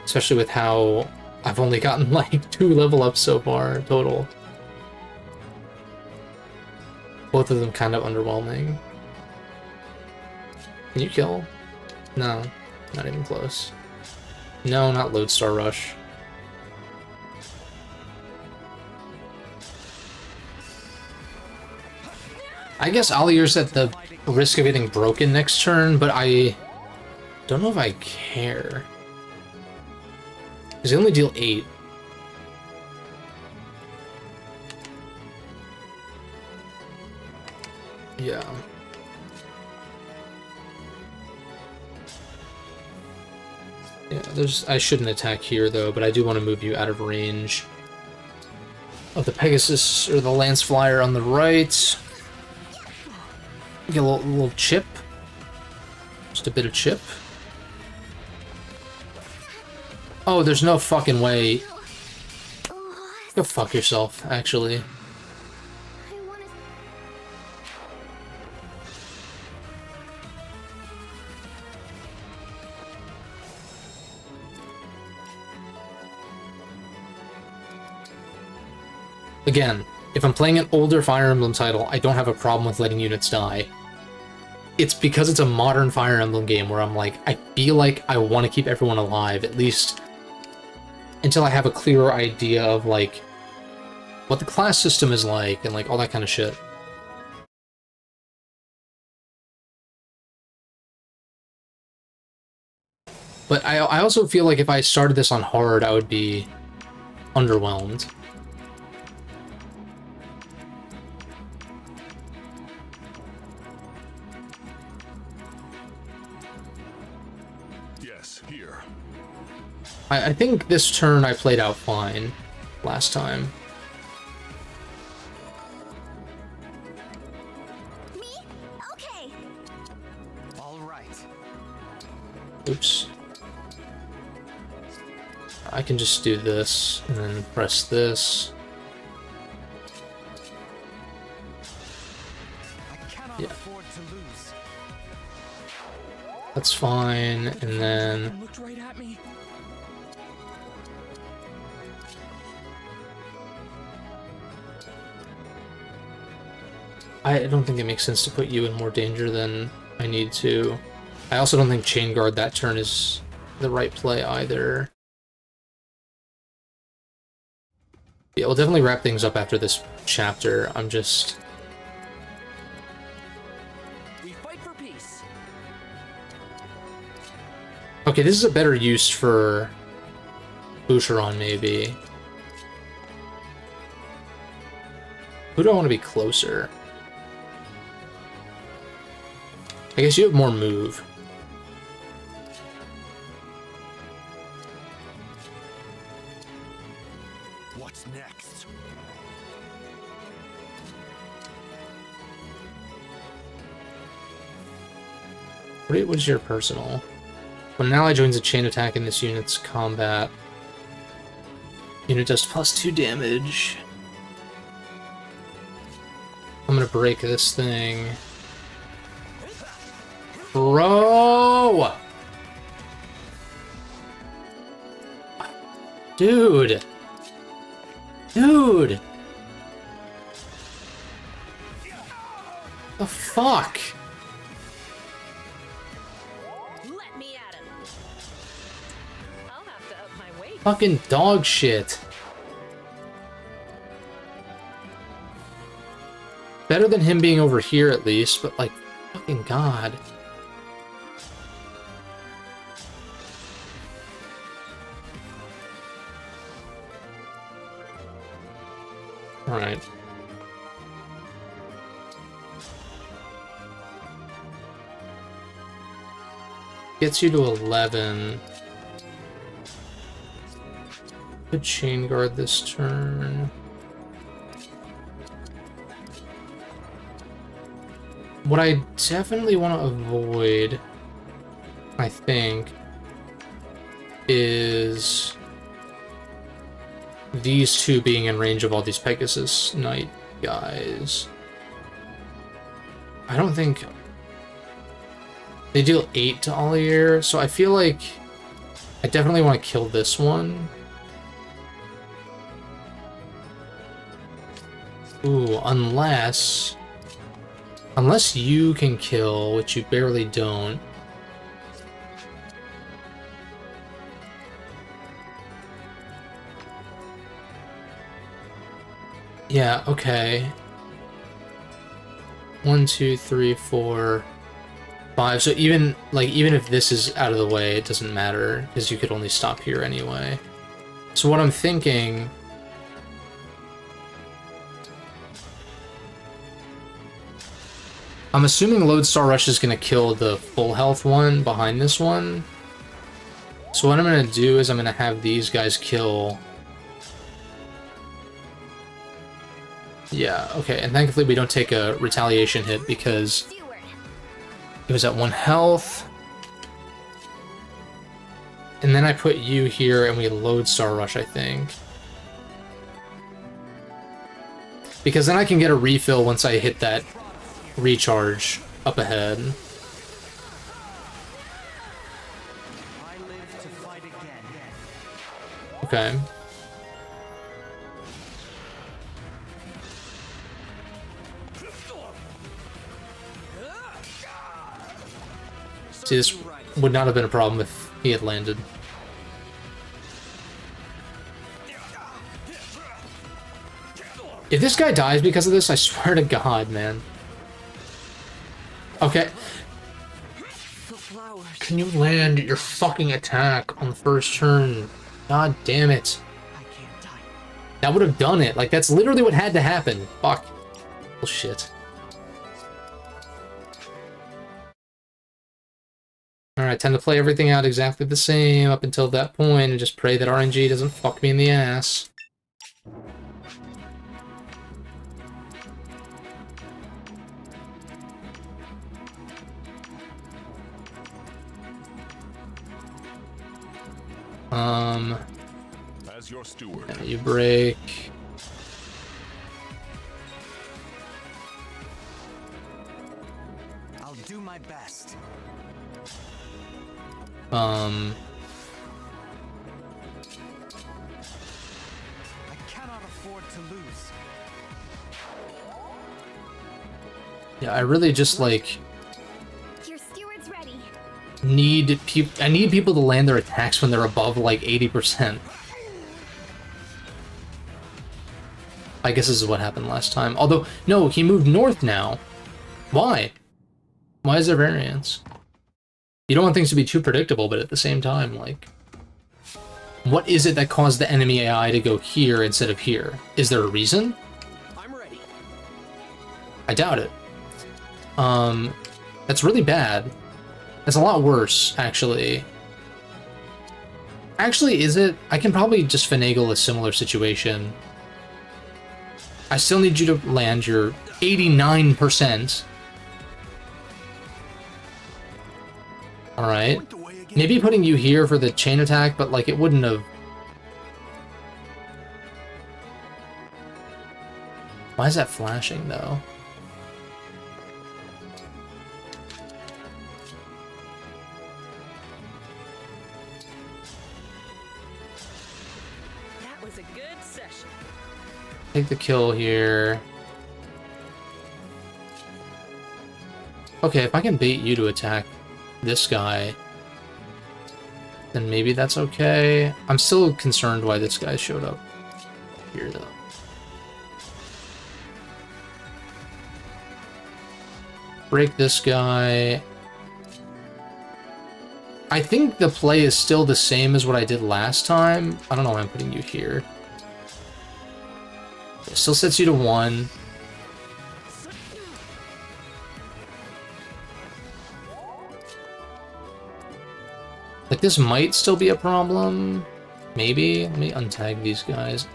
Especially with how I've only gotten, like, 2 level ups so far, total. Both of them kind of underwhelming. Can you kill? No, not even close. No, not Lodestar Rush. I guess Alier's at the risk of getting broken next turn, but I don't know if I care. Because they only deal 8. Yeah. Yeah, I shouldn't attack here though, but I do want to move you out of range of the Pegasus or the Lance Flyer on the right. Get a little chip. Just a bit of chip. Oh, there's no fucking way. Go fuck yourself, actually. Again, if I'm playing an older Fire Emblem title, I don't have a problem with letting units die. It's because it's a modern Fire Emblem game where I'm like, I feel like I want to keep everyone alive, at least until I have a clearer idea of, like, what the class system is like, and, like, all that kind of shit. But I also feel like if I started this on hard, I would be underwhelmed. Yes, here. I think this turn I played out fine last time. Me? Okay. All right. Oops. I can just do this and then press this. I cannot Yeah. afford to lose. That's fine, and then Looked right at me. I don't think it makes sense to put you in more danger than I need to. I also don't think Chain Guard that turn is the right play either. Yeah, we'll definitely wrap things up after this chapter. I'm just... We fight for peace. Okay, this is a better use for Boucheron, maybe. Who do I want to be closer? I guess you have more move. What's next? What is your personal? When an ally joins a chain attack in this unit's combat, unit does +2 damage. I'm gonna break this thing. Bro! Dude! Dude! The fuck? Let me at him. I'll have to up my weight. Fucking dog shit. Better than him being over here at least, but like, fucking god. Alright. Gets you to 11. Could chain guard this turn. What I definitely want to avoid, I think, is these two being in range of all these Pegasus Knight guys. I don't think... They deal 8 to Allier, so I feel like I definitely want to kill this one. Ooh, unless you can kill, which you barely don't. Yeah, okay. 1, 2, 3, 4, 5. So even if this is out of the way, it doesn't matter because you could only stop here anyway. So what I'm thinking, I'm assuming Lodestar Rush is gonna kill the full health one behind this one. So what I'm gonna do is I'm gonna have these guys kill. Yeah, okay, and thankfully we don't take a retaliation hit because it was at 1 health. And then I put you here and we Lodestar Rush, I think. Because then I can get a refill once I hit that recharge up ahead. Okay. See, this would not have been a problem if he had landed. If this guy dies because of this, I swear to God, man. Okay. Can you land your fucking attack on the first turn? God damn it. That would have done it. Like, that's literally what had to happen. Fuck. Bullshit. Alright, I tend to play everything out exactly the same up until that point and just pray that RNG doesn't fuck me in the ass. As your steward. Yeah, you break. I'll do my best. I cannot afford to lose. Yeah, I really just like Your steward's ready. I need people to land their attacks when they're above like 80%. I guess this is what happened last time. Although, no, he moved north now. Why? Why is there variance? You don't want things to be too predictable, but at the same time, like, what is it that caused the enemy AI to go here instead of here? Is there a reason? I'm ready. I doubt it. That's really bad. That's a lot worse, actually. Actually, is it? I can probably just finagle a similar situation. I still need you to land your 89%. Alright. Maybe putting you here for the chain attack, but like it wouldn't have... Why is that flashing, though? That was a good session. Take the kill here. Okay, if I can bait you to attack this guy, then maybe that's okay. I'm still concerned why this guy showed up here, though. Break this guy. I think the play is still the same as what I did last time. I don't know why I'm putting you here. It still sets you to 1. Like, this might still be a problem. Maybe. Let me untag these guys.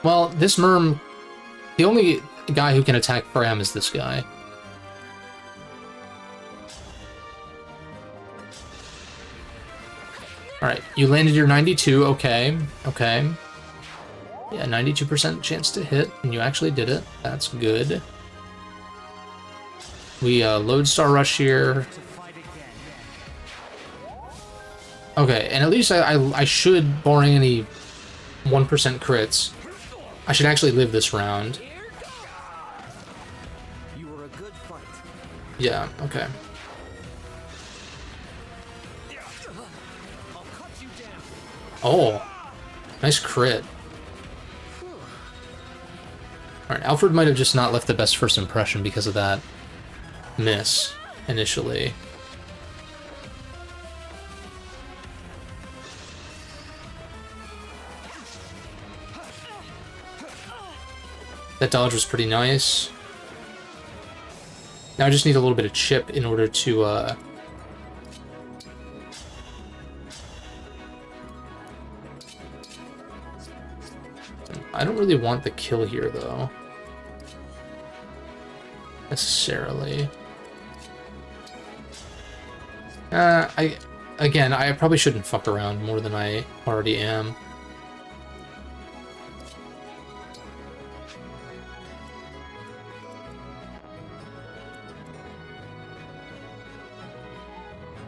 Well, this Merm... The only guy who can attack Pram is this guy. Alright, you landed your 92. Okay. Okay. Yeah, 92% chance to hit, and you actually did it. That's good. We Lodestar Rush here. Okay, and at least I should, barring any 1% crits, I should actually live this round. You were a good fight. Yeah, okay. Oh, nice crit. Alright, Alfred might have just not left the best first impression because of that miss initially. That dodge was pretty nice. Now I just need a little bit of chip in order to, I don't really want the kill here, though. Necessarily. Again, I probably shouldn't fuck around more than I already am.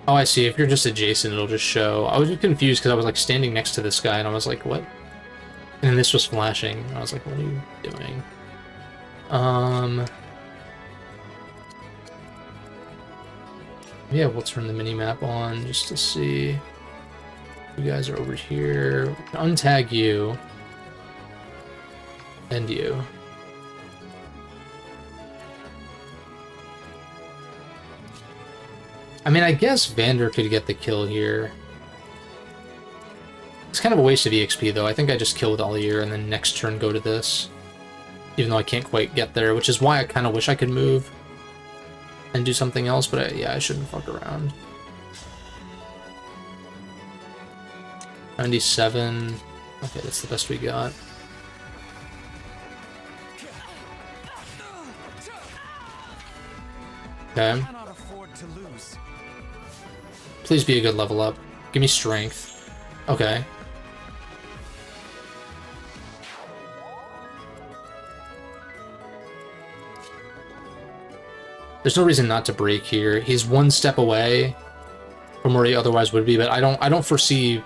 Oh, I see. If you're just adjacent, it'll just show. I was just confused because I was like standing next to this guy and I was like, what? And then this was flashing. I was like, what are you doing? Yeah, we'll turn the mini-map on just to see. You guys are over here. Untag you. And you. I mean, I guess Vander could get the kill here. It's kind of a waste of EXP, though. I think I just kill with Alir and then next turn go to this. Even though I can't quite get there, which is why I kind of wish I could move and do something else, but yeah, I shouldn't fuck around. 97. Okay, that's the best we got. Okay. Please be a good level up. Give me strength. Okay. There's no reason not to break here. He's one step away from where he otherwise would be, but I don't foresee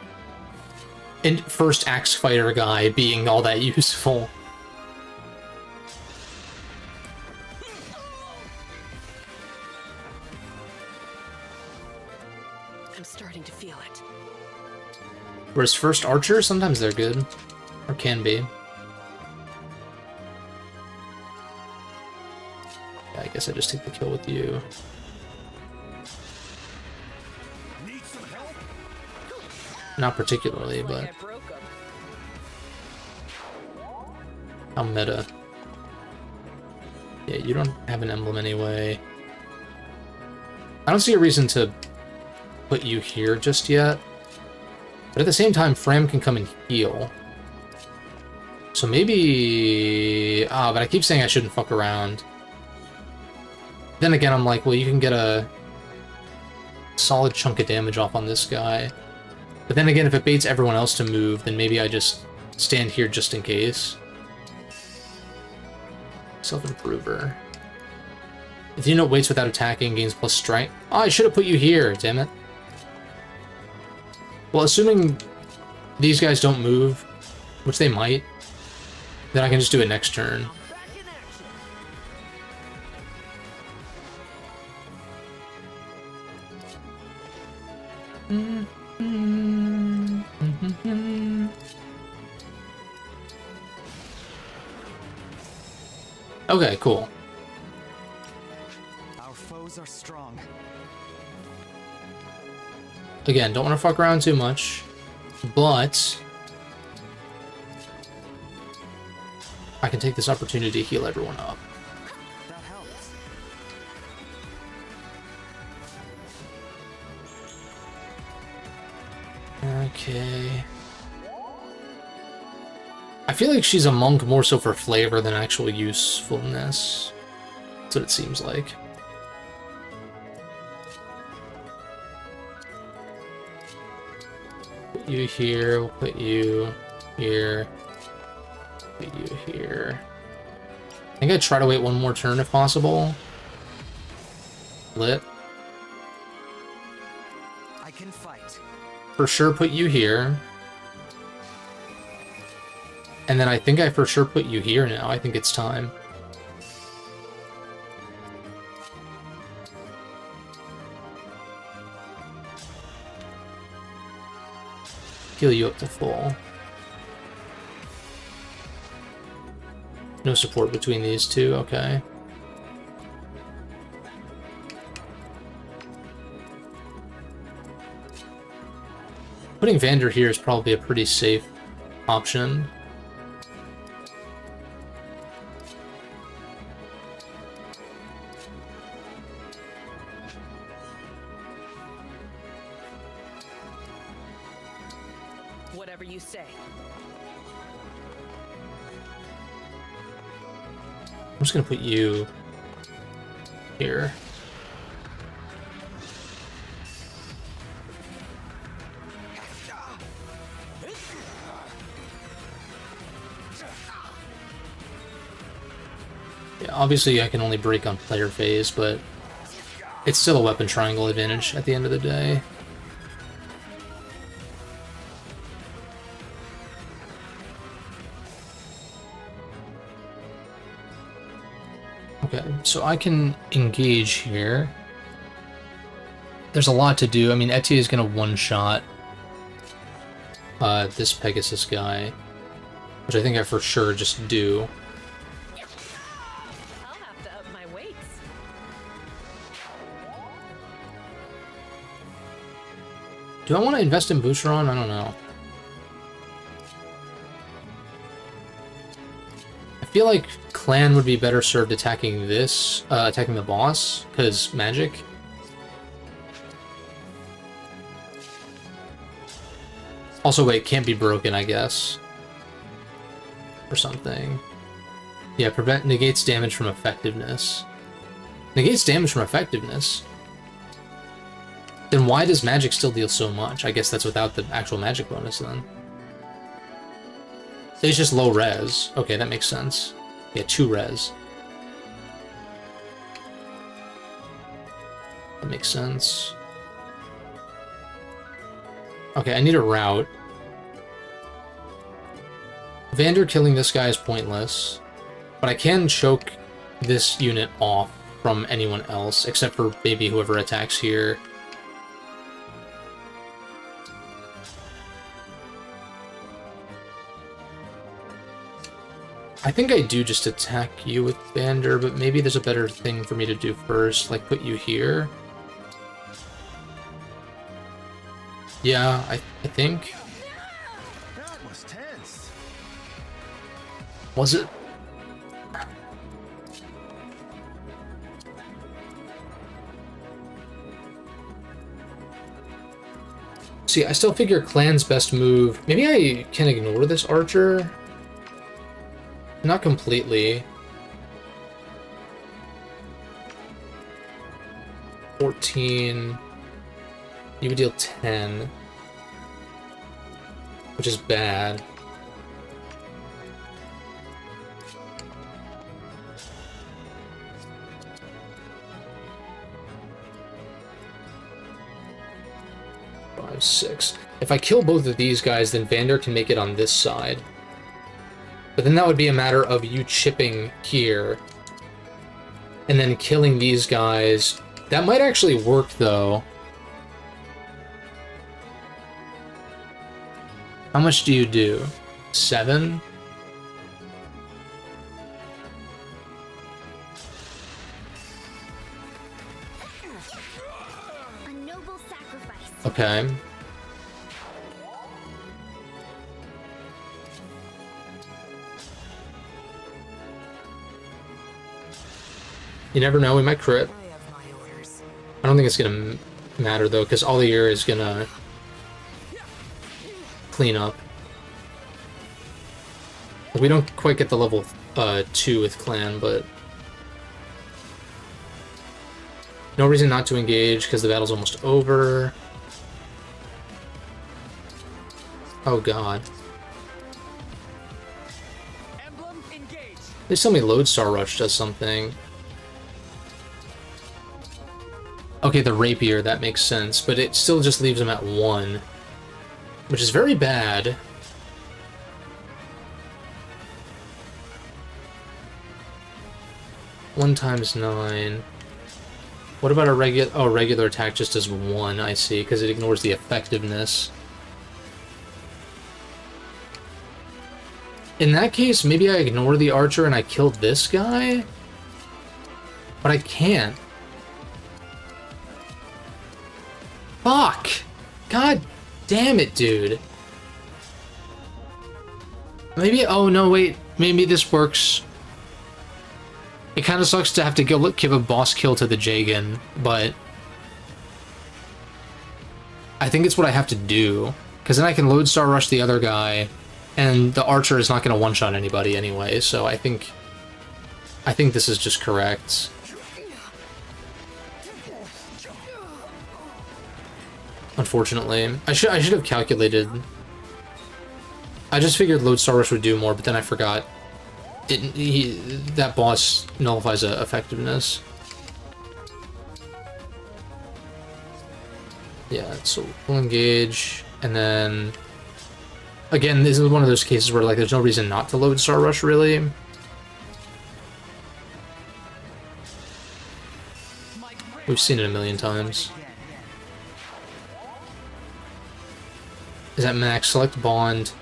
a first axe fighter guy being all that useful. I'm starting to feel it. Whereas first archer, sometimes they're good. Or can be. Yeah, I guess I just take the kill with you. Not particularly, but... How meta. Yeah, you don't have an emblem anyway. I don't see a reason to put you here just yet. But at the same time, Fram can come and heal. So maybe... Ah, but I keep saying I shouldn't fuck around. Then again, I'm like, well, you can get a solid chunk of damage off on this guy. But then again, if it baits everyone else to move, then maybe I just stand here just in case. Self-improver. If the unit waits without attacking, gains plus strength. Oh, I should have put you here, damn it. Well, assuming these guys don't move, which they might, then I can just do it next turn. Okay, cool. Our foes are strong. Again, don't want to fuck around too much, but I can take this opportunity to heal everyone up. That helps. Okay. I feel like she's a monk more so for flavor than actual usefulness. That's what it seems like. Put you here, we'll put you here, put you here. I think I'd try to wait one more turn if possible. Lit. I can fight. For sure put you here. And then I think I for sure put you here now. I think it's time. Heal you up to full. No support between these two, okay. Putting Vander here is probably a pretty safe option. Whatever you say. I'm just gonna put you here. Yeah, obviously I can only break on player phase, but it's still a weapon triangle advantage at the end of the day. Okay, so I can engage here. There's a lot to do. I mean, Etier is going to one-shot this Pegasus guy, which I think I for sure just do. I'll have to up my weights. Do I want to invest in Boucheron? I don't know. I feel like Clan would be better served attacking this, attacking the boss, because magic. Also, wait, can't be broken, I guess. Or something. Yeah, prevent negates damage from effectiveness. Negates damage from effectiveness? Then why does magic still deal so much? I guess that's without the actual magic bonus, then. It's just low res. Okay, that makes sense. Yeah, 2 res. That makes sense. Okay, I need a route. Vander killing this guy is pointless, but I can choke this unit off from anyone else, except for maybe whoever attacks here. I think I do just attack you with Vander, but maybe there's a better thing for me to do first, like put you here. Yeah, I think. That was tense. Was it? See, I still figure Clan's best move. Maybe I can ignore this archer. Not completely. 14. You would deal 10. Which is bad. Five, 6. If I kill both of these guys, then Vander can make it on this side. But then that would be a matter of you chipping here and then killing these guys. That might actually work, though. How much do you do? 7? A noble sacrifice. Okay. You never know, we might crit. I don't think it's gonna matter though, because Allier is gonna clean up. We don't quite get the level 2 with Clan, but no reason not to engage because the battle's almost over. Oh god. Please tell me Lodestar Rush does something. Okay, the Rapier, that makes sense, but it still just leaves him at 1, which is very bad. One times 9. What about a regular? Oh, regular attack just does 1. I see, because it ignores the effectiveness. In that case, maybe I ignore the archer and I kill this guy? But I can't. Fuck! God damn it, dude. Maybe, oh no, wait. Maybe this works. It kind of sucks to have to give a boss kill to the Jagan, but I think it's what I have to do. Because then I can Lodestar Rush the other guy, and the archer is not going to one-shot anybody anyway, so I think this is just correct. Unfortunately. I should have calculated. I just figured Lodestar Rush would do more, but then I forgot. That boss nullifies effectiveness. Yeah, so we'll engage, and then again, this is one of those cases where like there's no reason not to Lodestar Rush really. We've seen it a million times. Is that max? Select bond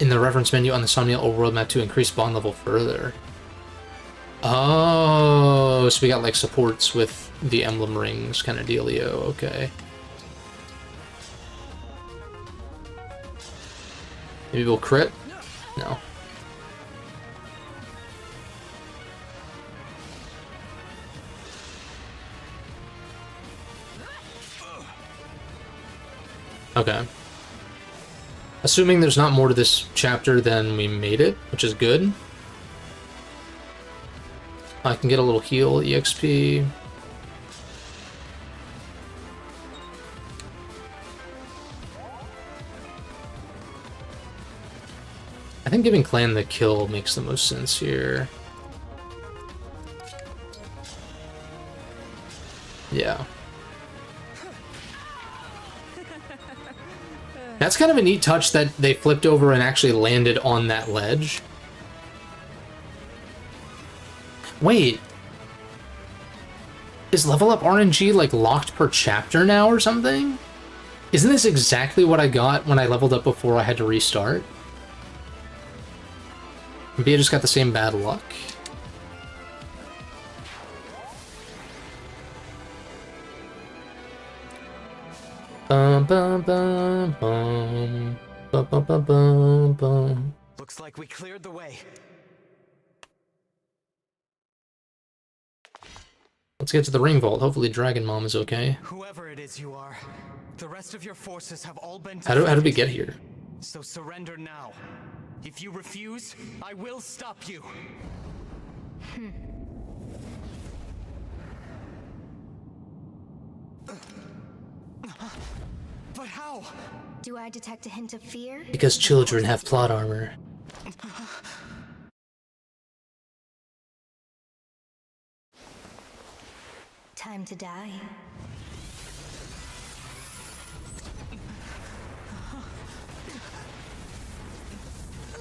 in the reference menu on the Somniel overworld map to increase bond level further. Oh, so we got like supports with the emblem rings kind of dealio. Okay. Maybe we'll crit? No. Okay. Assuming there's not more to this chapter than we made it, which is good. I can get a little heal, EXP. I think giving Clan the kill makes the most sense here. Yeah. That's kind of a neat touch that they flipped over and actually landed on that ledge. Wait. Is level up RNG like locked per chapter now or something? Isn't this exactly what I got when I leveled up before I had to restart? Maybe I just got the same bad luck. Bum, bum, bum, bum. Bum, bum, bum, bum, bum. Looks like we cleared the way. Let's get to the ring vault. Hopefully Dragon Mom is okay. Whoever it is you are, the rest of your forces have all been How did we get here? So surrender now. If you refuse, I will stop you. But how? Do I detect a hint of fear? Because children have plot armor. Time to die.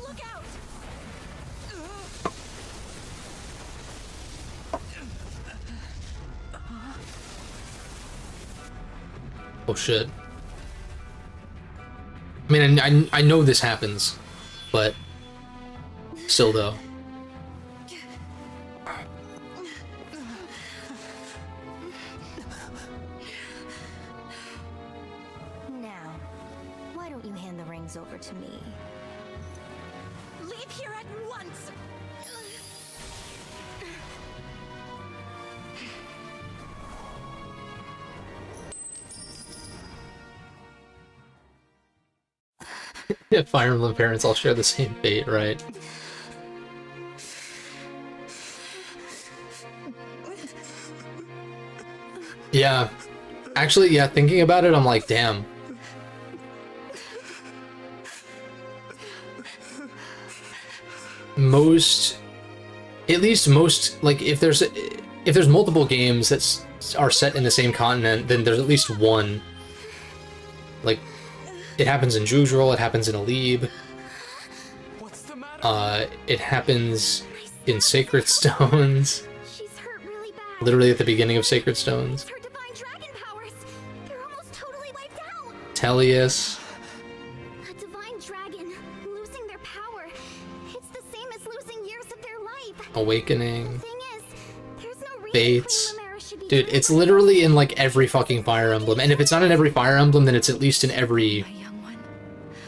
Look out! Oh shit. I mean, I know this happens, but still though. Now, why don't you hand the rings over to me? Leave here at once! Yeah, Fire Emblem parents all share the same fate, right? Yeah. Actually, yeah, thinking about it, I'm like, damn. At least most, like, if there's multiple games that are set in the same continent, then there's at least one. Like, it happens in Jujurul, it happens in Alib. It happens in Sacred Stones. She's hurt really bad. Literally at the beginning of Sacred Stones. Her divine dragon powers. They're almost totally wiped out. Tellius. A divine dragon. Awakening, Thing is, there's no reason Fates. Queen Lumera should be Dude, it's literally in like every fucking Fire Emblem, and if it's not in every Fire Emblem, then it's at least in every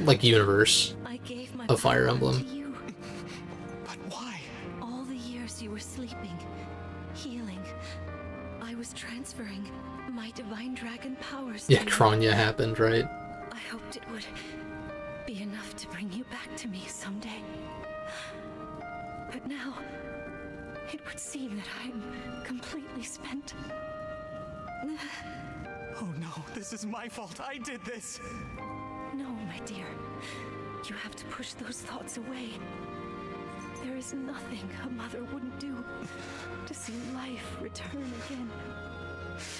like universe I gave my of Fire power Emblem. to you. But why? All the years you were sleeping, healing, I was transferring my divine dragon powers Yeah, to you. Kronya happened, right? I hoped it would be enough to bring you back to me someday. But now, it would seem that I'm completely spent. Oh no, this is my fault. I did this. No, my dear. You have to push those thoughts away. There is nothing a mother wouldn't do to see life return again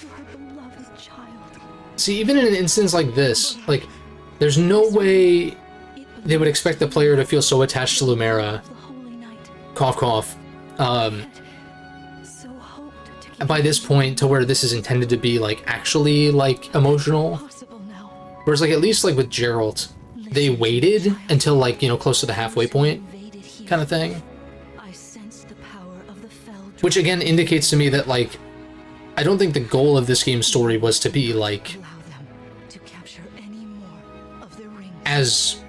to her beloved child. See, even in an instance like this, like, there's no way they would expect the player to feel so attached to Lumera. Cough, cough. And by this point, to where this is intended to be, like, actually, like, emotional. Whereas, like, at least, like, with Geralt, they waited until, like, you know, close to the halfway point kind of thing. Which, again, indicates to me that, like, I don't think the goal of this game's story was to be, like, as,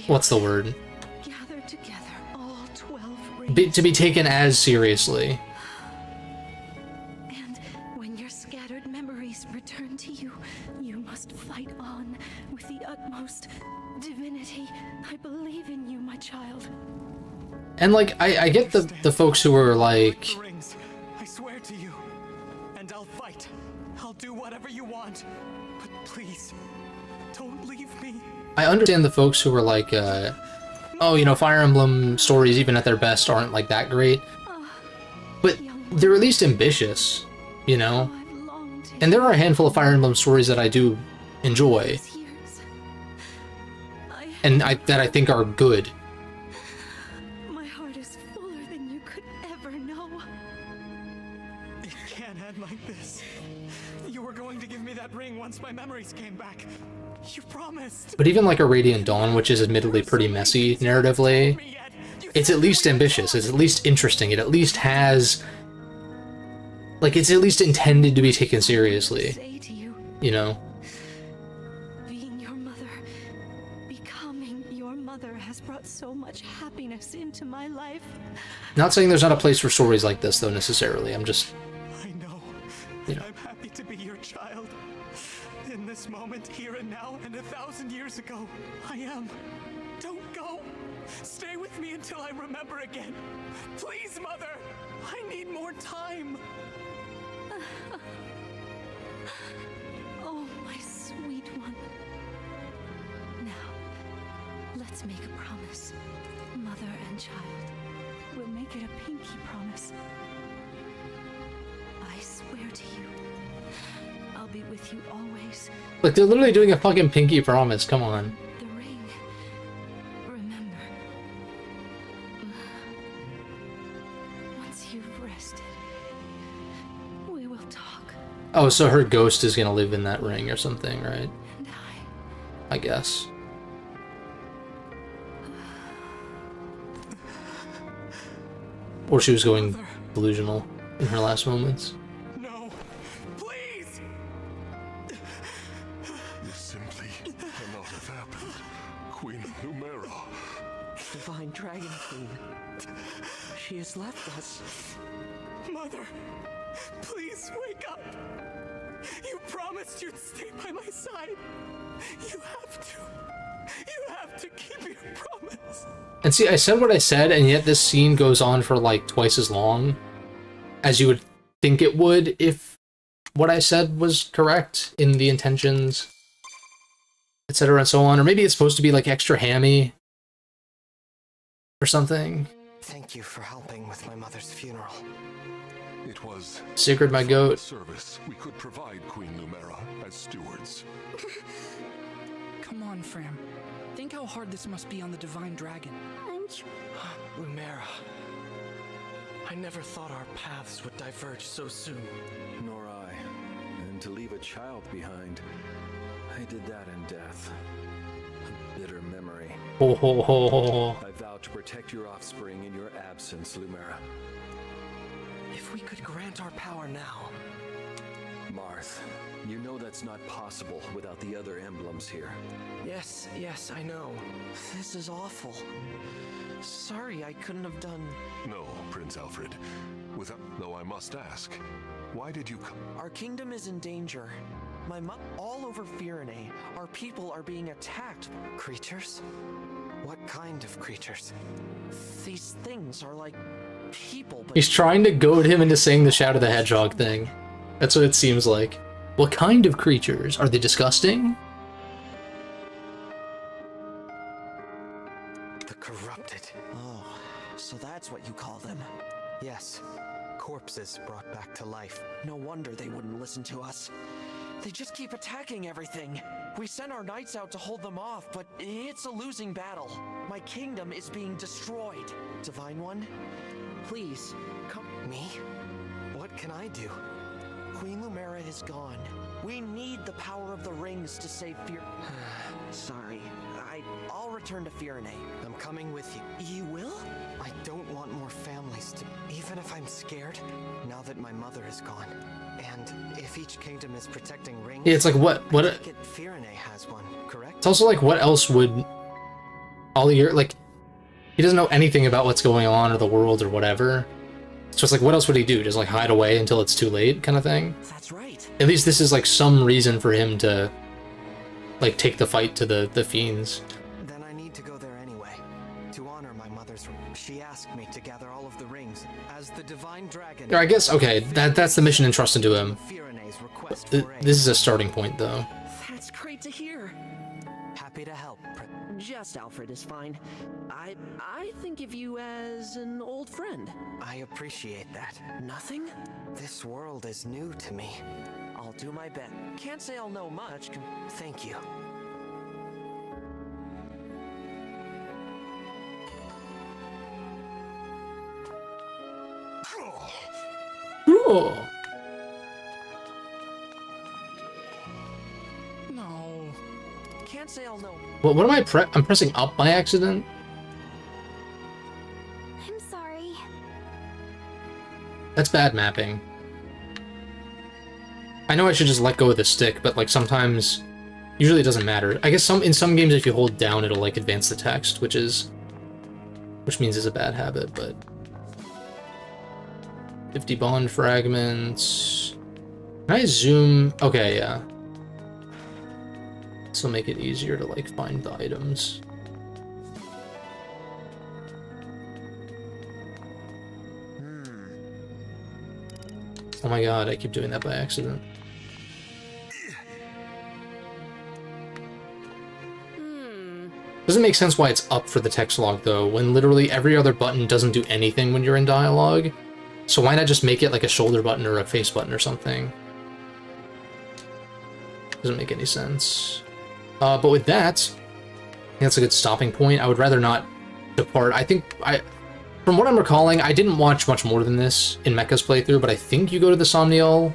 what's the word? To be taken as seriously. And when your scattered memories return to you, you must fight on with the utmost divinity. I believe in you, my child. And, like, I get the folks who are like, The rings. I swear to you. And I'll fight. I'll do whatever you want. But please, don't leave me. I understand the folks who are like, oh, you know, Fire Emblem stories, even at their best, aren't like that great. But they're at least ambitious, you know? And there are a handful of Fire Emblem stories that I do enjoy. And that I think are good. My heart is fuller than you could ever know. It can't end like this. You were going to give me that ring once my memories came back. You promised. But even like a Radiant Dawn, which is admittedly pretty messy narratively, it's at least ambitious, it's at least interesting, it at least has... Like, it's at least intended to be taken seriously. You know? Being your mother, becoming your mother has brought so much happiness into my life. Not saying there's not a place for stories like this, though, necessarily. I'm just... I know. You know. I'm happy to be your child. In this moment, here and now, and 1,000 years ago, I am. Don't go. Stay with me until I remember again. Please, Mother. I need more time. Oh, my sweet one. Now, let's make a promise. Mother and child. We'll make it a pinky promise. I swear to you, I'll be with you always. Like, they're literally doing a fucking pinky promise, come on. The ring. Remember. Once you've rested, we will talk. Oh, so her ghost is gonna live in that ring or something, right? And I guess. Or she was going delusional in her last moments. No. Please. This simply cannot have happened. Queen Lumera. Divine Dragon Queen. She has left us. Mother, please wake up. You promised you'd stay by my side. You have to. You have to keep your promise. And see, I said what I said, and yet this scene goes on for like twice as long as you would think it would if what I said was correct in the intentions, etc. and so on. Or maybe it's supposed to be like extra hammy or something. Thank you for helping with my mother's funeral. It was Sigurd, my goat. service we could provide Queen Lumera as stewards. Come on, Fram. Think how hard this must be on the Divine Dragon. Lumera. I never thought our paths would diverge so soon. Nor I. And to leave a child behind, I did that in death. A bitter memory. Ho ho ho ho. I vow to protect your offspring in your absence, Lumera. If we could grant our power now... Marth, you know that's not possible without the other emblems here. Yes, I know. This is awful. Sorry, I couldn't have done... No, Prince Alfred. Though I must ask, why did you come? Our kingdom is in danger. All over Firene, our people are being attacked. Creatures? What kind of creatures? These things are like people, but... He's trying to goad him into saying the Shadow the Hedgehog thing. That's what it seems like. What kind of creatures? Are they disgusting? The corrupted. Oh, so that's what you call them. Yes. Corpses brought back to life. No wonder they wouldn't listen to us. They just keep attacking everything. We sent our knights out to hold them off, but it's a losing battle. My kingdom is being destroyed. Divine One, please, come... Me? What can I do? Queen Lumera is gone. We need the power of the rings to save Fir... Sorry. I'll return to Firene. I'm coming with you. You will? I don't want more families to... Even if I'm scared, now that my mother is gone. And if each kingdom is protecting rings... Yeah, it's like, what... Firene has one, correct? It's also like, what else would... All your... Like, he doesn't know anything about what's going on or the world or whatever. It's just like, what else would he do? Just like hide away until it's too late kind of thing? That's right. At least this is like some reason for him to like take the fight to the fiends. Then I need to go there anyway. To honor my mother's... She asked me to gather all of the rings as the divine dragon... I guess, okay, that's the mission entrusted to him. Firene's request This is a starting point, though. That's great to hear. Happy to help. Just Alfred is fine. I think of you as an old friend. I appreciate that. Nothing? This world is new to me. I'll do my best. Can't say I'll know much. Thank you. Cool. No. Can't say I'll know. What am I'm pressing up by accident? I'm sorry. That's bad mapping. I know I should just let go of the stick, but like sometimes, usually it doesn't matter. I guess in some games if you hold down it'll like advance the text, which means it's a bad habit, but 50 bond fragments. Can I zoom? Okay, yeah. This will make it easier to like find the items. Oh my god, I keep doing that by accident. Doesn't make sense why it's up for the text log though, when literally every other button doesn't do anything when you're in dialogue. So why not just make it like a shoulder button or a face button or something? Doesn't make any sense. But with that, I think that's a good stopping point. I would rather not depart. From what I'm recalling, I didn't watch much more than this in Mecha's playthrough, but I think you go to the Somniel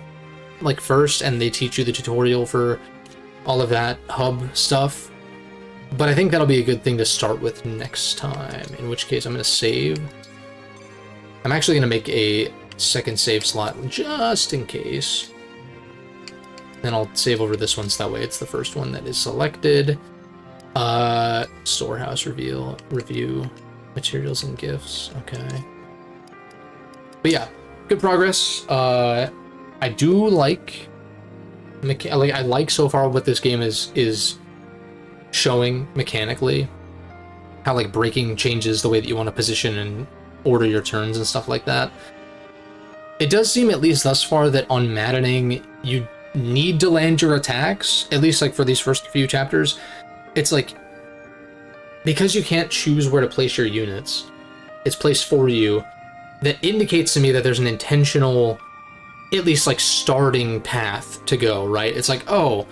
like first and they teach you the tutorial for all of that hub stuff. But I think that'll be a good thing to start with next time, in which case I'm going to save. I'm actually going to make a second save slot just in case. Then I'll save over this one so that way it's the first one that is selected. Storehouse review, materials and gifts. Okay. But yeah, good progress. I do like I like so far what this game is showing mechanically. How like breaking changes the way that you want to position and order your turns and stuff like that. It does seem, at least thus far, that on Maddening, you need to land your attacks, at least like for these first few chapters. It's like, because you can't choose where to place your units, it's placed for you. That indicates to me that there's an intentional, at least like starting path to go, right? It's like, oh,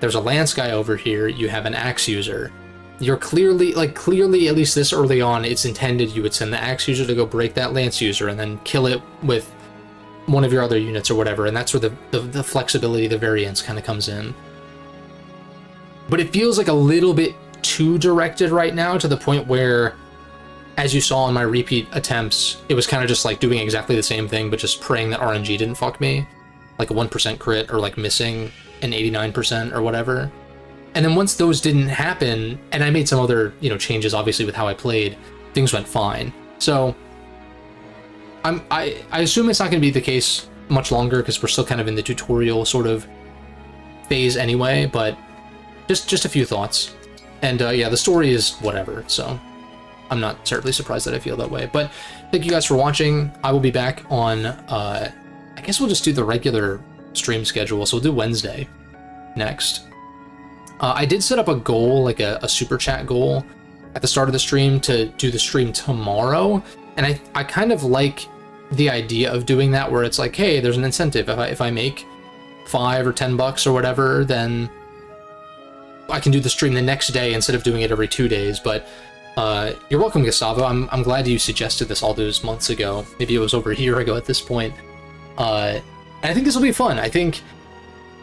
there's a lance guy over here, you have an axe user. You're clearly, at least this early on, it's intended you would send the axe user to go break that lance user and then kill it with one of your other units or whatever, and that's where the flexibility, the variance kind of comes in. But it feels like a little bit too directed right now, to the point where as you saw in my repeat attempts, it was kind of just like doing exactly the same thing, but just praying that RNG didn't fuck me. Like a 1% crit, or like missing an 89% or whatever. And then once those didn't happen, and I made some other, you know, changes obviously with how I played, things went fine. So I assume it's not going to be the case much longer, because we're still kind of in the tutorial sort of phase anyway, but just a few thoughts. And yeah, the story is whatever, so I'm not terribly surprised that I feel that way. But thank you guys for watching. I will be back on, I guess we'll just do the regular stream schedule, so we'll do Wednesday next. I did set up a goal, like a super chat goal at the start of the stream, to do the stream tomorrow, and I kind of like the idea of doing that, where it's like, hey, there's an incentive. If I make $5 or $10 or whatever, then I can do the stream the next day instead of doing it every 2 days. But you're welcome, Gustavo. I'm glad you suggested this all those months ago. Maybe it was over a year ago at this point. And I think this will be fun. I think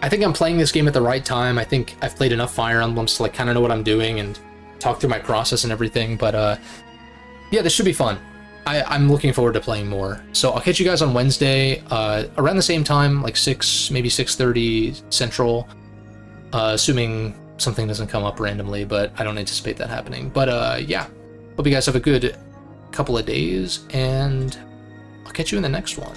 I'm playing this game at the right time. I think I've played enough Fire Emblems to like kind of know what I'm doing and talk through my process and everything. But yeah, this should be fun. I'm looking forward to playing more. So I'll catch you guys on Wednesday around the same time, like 6, maybe 6:30 Central, assuming something doesn't come up randomly, but I don't anticipate that happening. But yeah, hope you guys have a good couple of days, and I'll catch you in the next one.